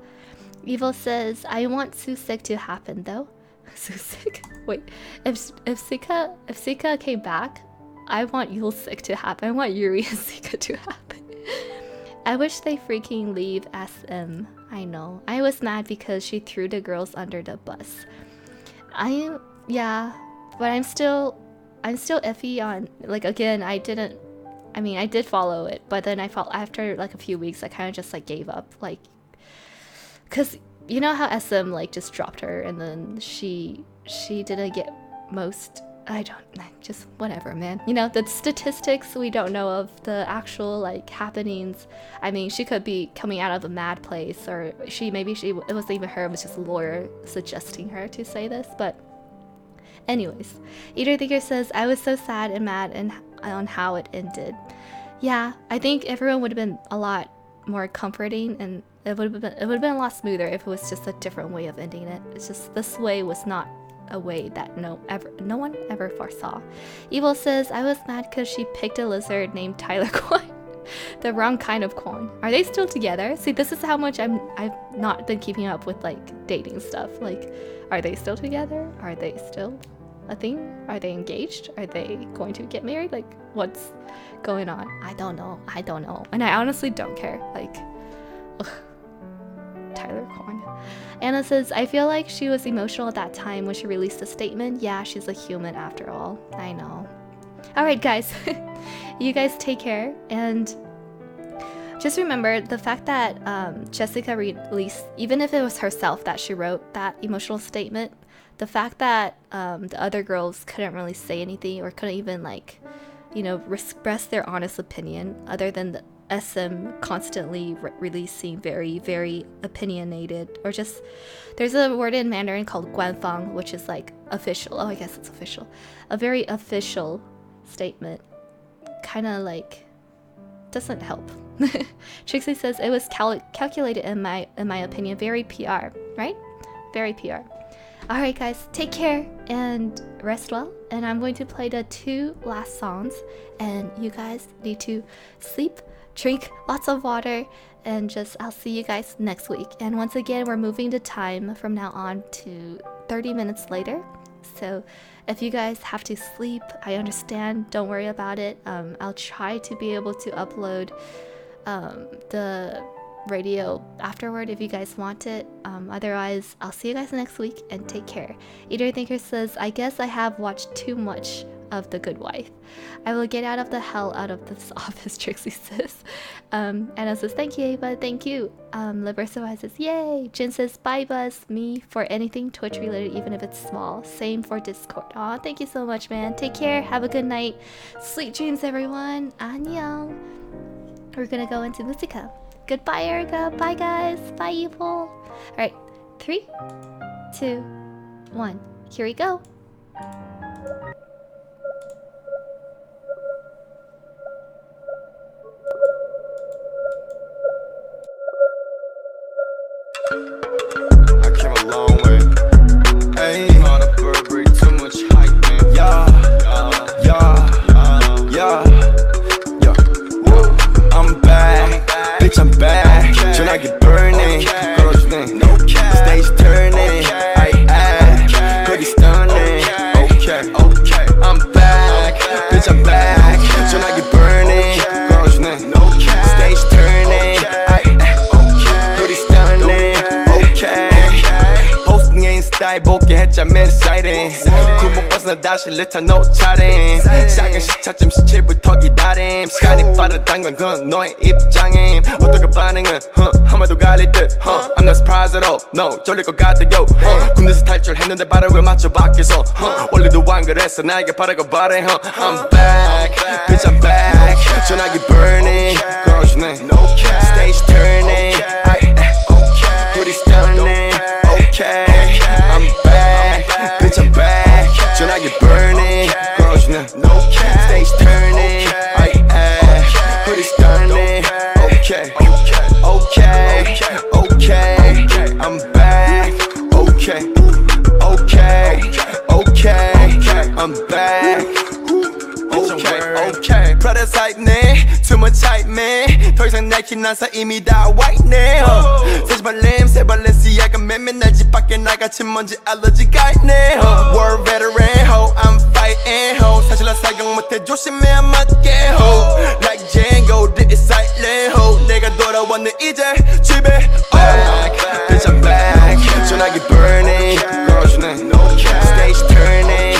Evil says, I want Susik to happen, though. Susik? Wait, if Sika came back, I want Yulsik to happen. I want Yuri and Sika to happen. I wish they freaking leave SM. I know. I was mad because she threw the girls under the bus. Yeah, but I'm still iffy on, like, again, I did follow it, but then I felt after like a few weeks I kind of just like gave up, like, cuz you know how SM like just dropped her, and then she didn't get most, just whatever, man. You know, the statistics we don't know of, the actual like happenings. I mean, she could be coming out of a mad place, or it wasn't even her, it was just a lawyer suggesting her to say this. But anyways, Eater Thinker says, I was so sad and mad on how it ended. Yeah, I think everyone would have been a lot more comforting, and it would have been a lot smoother if it was just a different way of ending it. It's just this way was not a way that no one ever foresaw. Evil says, I was mad because she picked a lizard named Tyler Kwan. The wrong kind of Kwan. Are they still together? See, this is how much I've not been keeping up with like dating stuff. Like, are they still together? Are they still a thing? Are they engaged? Are they going to get married? Like, what's going on? I don't know. And I honestly don't care. Like, ugh. Tyler Korn. Anna says, I feel like she was emotional at that time when she released the statement. Yeah, she's a human after all. I know. Alright guys, you guys take care, and just remember the fact that Jessica released, even if it was herself that she wrote that emotional statement, the fact that the other girls couldn't really say anything or couldn't even like, you know, express their honest opinion other than the SM constantly releasing very, very opinionated, or just, there's a word in Mandarin called guanfang, which is like official. Oh, I guess it's official. A very official statement. Kind of like doesn't help. Trixie says it was calculated in my opinion. Very PR, right? Very PR. Alright guys, take care and rest well. And I'm going to play the 2 last songs, and you guys need to sleep, drink lots of water, and just I'll see you guys next week. And once again, we're moving the time from now on to 30 minutes later. So if you guys have to sleep, I understand, don't worry about it. I'll try to be able to upload the radio afterward if you guys want it. Otherwise, I'll see you guys next week, and take care. Eater Thinker says, I guess I have watched too much of The Good Wife. I will get out of the hell out of this office, Trixie says. Anna says, thank you, Ava, thank you. Libersify says, yay. Jin says, bye Buzz, me for anything Twitch related, even if it's small. Same for Discord. Aw, thank you so much, man. Take care, have a good night. Sweet dreams, everyone. Annyeong. We're gonna go into Musica. Goodbye, Erica. Bye, guys. Bye, Evil. Alright, 3, 2, 1. Here we go. I came a long way. Hey, on a Burberry, too much hype, man. Yeah. I'm back, bitch, I'm back. 전화기 burning, girls stage turning. 거기 stunning. Okay, I'm back, bitch, I'm back. 전화기 burning, girls stage turning. 거기 stunning. Okay, posting 인스타에 복귀했자 맨 exciting. 굴목 벗어나 다시 return no chatting. 작은 시차점 17부터 기다림. 시간이 빠르단 건 그건 너의 입장임. 어떻게 반응은 한마디도 갈릴 듯 I'm not surprised at all. No, 졸릴 것 같아요. 군대에서 탈출했는데 발악을 맞춰 밖에서 원래도 안 그랬어 나에게 바라고 바래 I'm back, bitch I'm back. 전화기 burning, girls stage turning. Pretty stunning. Okay, I'm back, bitch I'm back. 전화기 burning, girls stage turning. Pretty stunning. Okay, I'm back. Okay, I'm back. Okay, Prada sight네, too much hype man. 더 이상 나이키 나서 이미 다 white네. 세지 발냄, 새 발렌시아가 맨날 날 집 밖에 나가지 먼지 알러지가 있네. War veteran, ho, I'm fighting, ho. 사실 나 사격 못해 조심해 안 맞게, ho. Like Django, did it silent, ho. 내가 돌아왔네 이제 집에. Back, bitch I'm back. 전화기 burning, girls stage turning.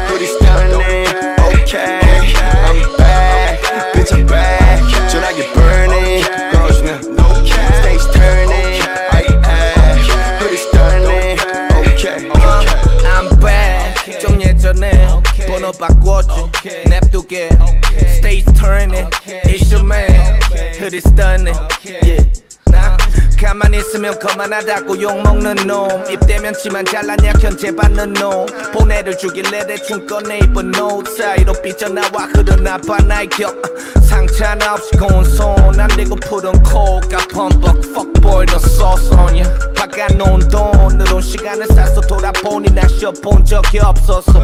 Pretty stunning. Okay, I'm back, bitch I'm back. 전화기 burning, girls stage turning. Pretty stunning. Okay, I'm back. 좀 예전에 번호 바꿨지 냅두게. Stage turning, it's your man. Pretty stunning. Yeah. 가만히 있으면 거만하다고 욕먹는 놈. 입대면 치만 잘난 약현 재받는 놈. 보내를 주길래 대충 꺼내 입은 노트 사이로 삐져나와 흐르나 봐 나의 격. 상처 하나 없이 고운 손 안 대고 푸른 코가 펌벅 fuckboy 너 쏘소냐. 바꿔놓은 돈으로 시간을 샀어. 돌아보니 나 쉬어본 적이 없었어.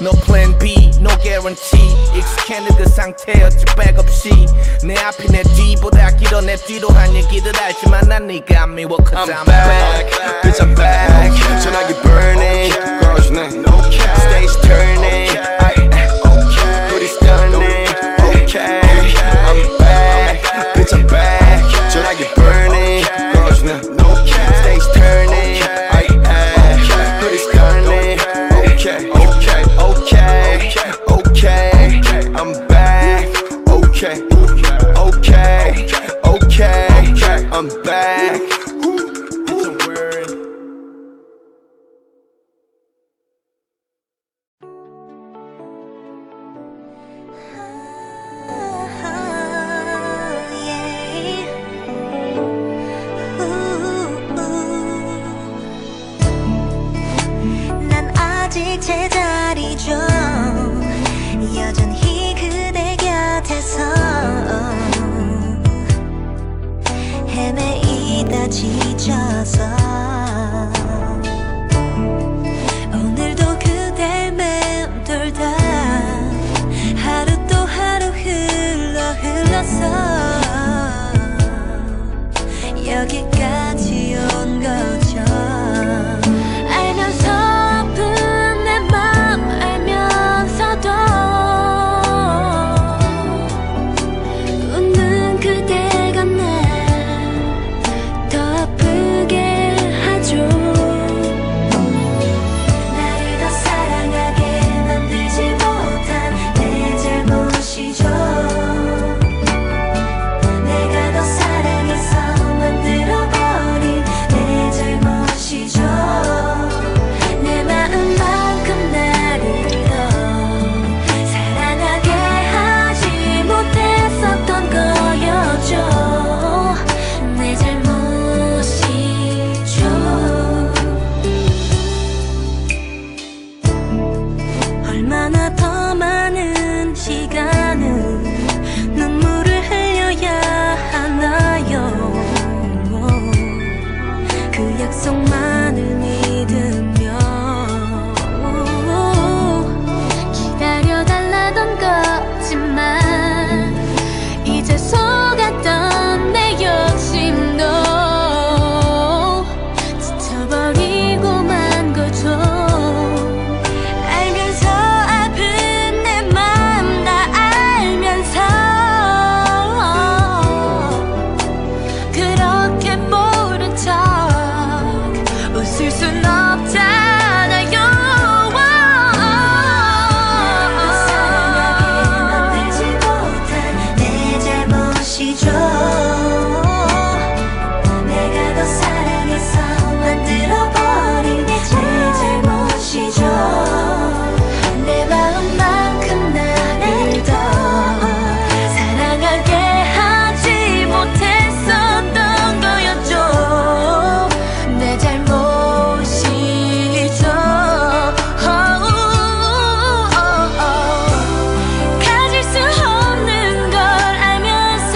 No plan B, no guarantee. 익숙했는 그 상태였지 백 없이. 내 앞이 내 뒤보다 길어 내 뒤로 한 얘기들 알지만 난 네가 미워 cause I'm back, bitch I'm back. 전화기 burning, girls stage turning. Pretty stunning. Okay, I'm back, bitch I'm back. 전화기 burning, girls 아직 제자리죠 여전히 그대 곁에서 헤매이다 지쳐서 오늘도 그댈 맴돌다 하루 또 하루 흘러서 여기까지 온 거죠 알면서 아픈 내 맘 알면서도 웃는 그대가 날 더 아프게 하죠 나를 더 사랑하게 만들지 못한 내 잘못이죠 내가 더 사랑해서 만들어버린 내 잘못이죠 내 마음만큼 나를 더 사랑하게 하지 못했었던 거였죠 내 잘못이죠 얼마나 더 많은 시간을 눈물을 흘려야 하나요 그 약속만을 믿으며 기다려달라던 거지만 이제 속았던 내 욕심도 지쳐버리고 만 거죠 알면서 아픈 내 맘 다 알면서 그렇게 모른 척 웃을 순 없잖아요 사랑하게 만들지 못한 내 잘못이죠 내가 더 사랑해서 만들어버린 내 잘못이죠 내 마음만큼 나를 더 사랑하게 하지 못했었던 거였죠 내 잘못이죠 가질 수 없는 걸 알면서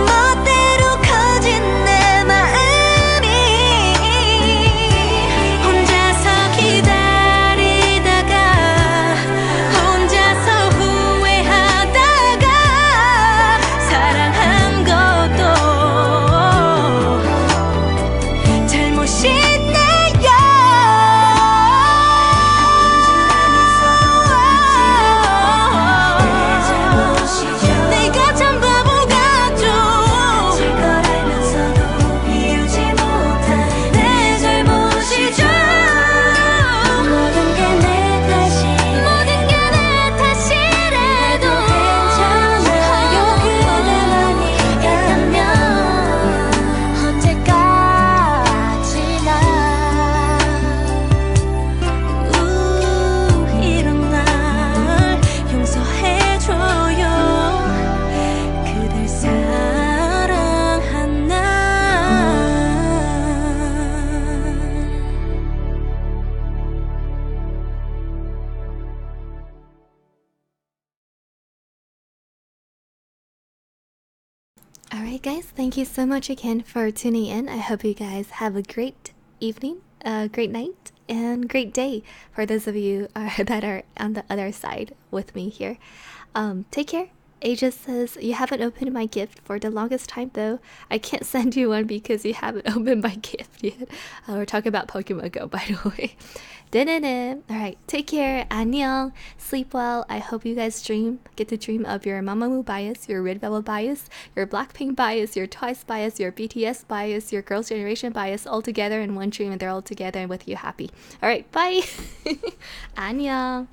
멋대로 커진 내 마음이 혼자서 기다리다가 혼자서 후회하다가 사랑한 것도 잘못이네요 내가 참 바보 같죠 다칠 걸 알면서도 이유지 못한 내 잘못이죠 모든 게 내 탓이래도 괜찮아요 그대만이 있다면 언제까지나 이런 날 용서해줘요 그댈 사랑한 날 Alright, guys, thank you so much again for tuning in. I hope you guys have a great evening, great night, and great day for those of you that are on the other side with me here. Take care. Aegis says, you haven't opened my gift for the longest time though. I can't send you one because you haven't opened my gift yet. We're talking about Pokemon Go, by the way. Alright, take care. 안녕. Sleep well. I hope you guys get to dream of your Mamamoo bias, your Red Velvet bias, your Blackpink bias, your Twice bias, your BTS bias, your Girls' Generation bias all together in one dream and they're all together and with you happy. Alright, bye. 안녕.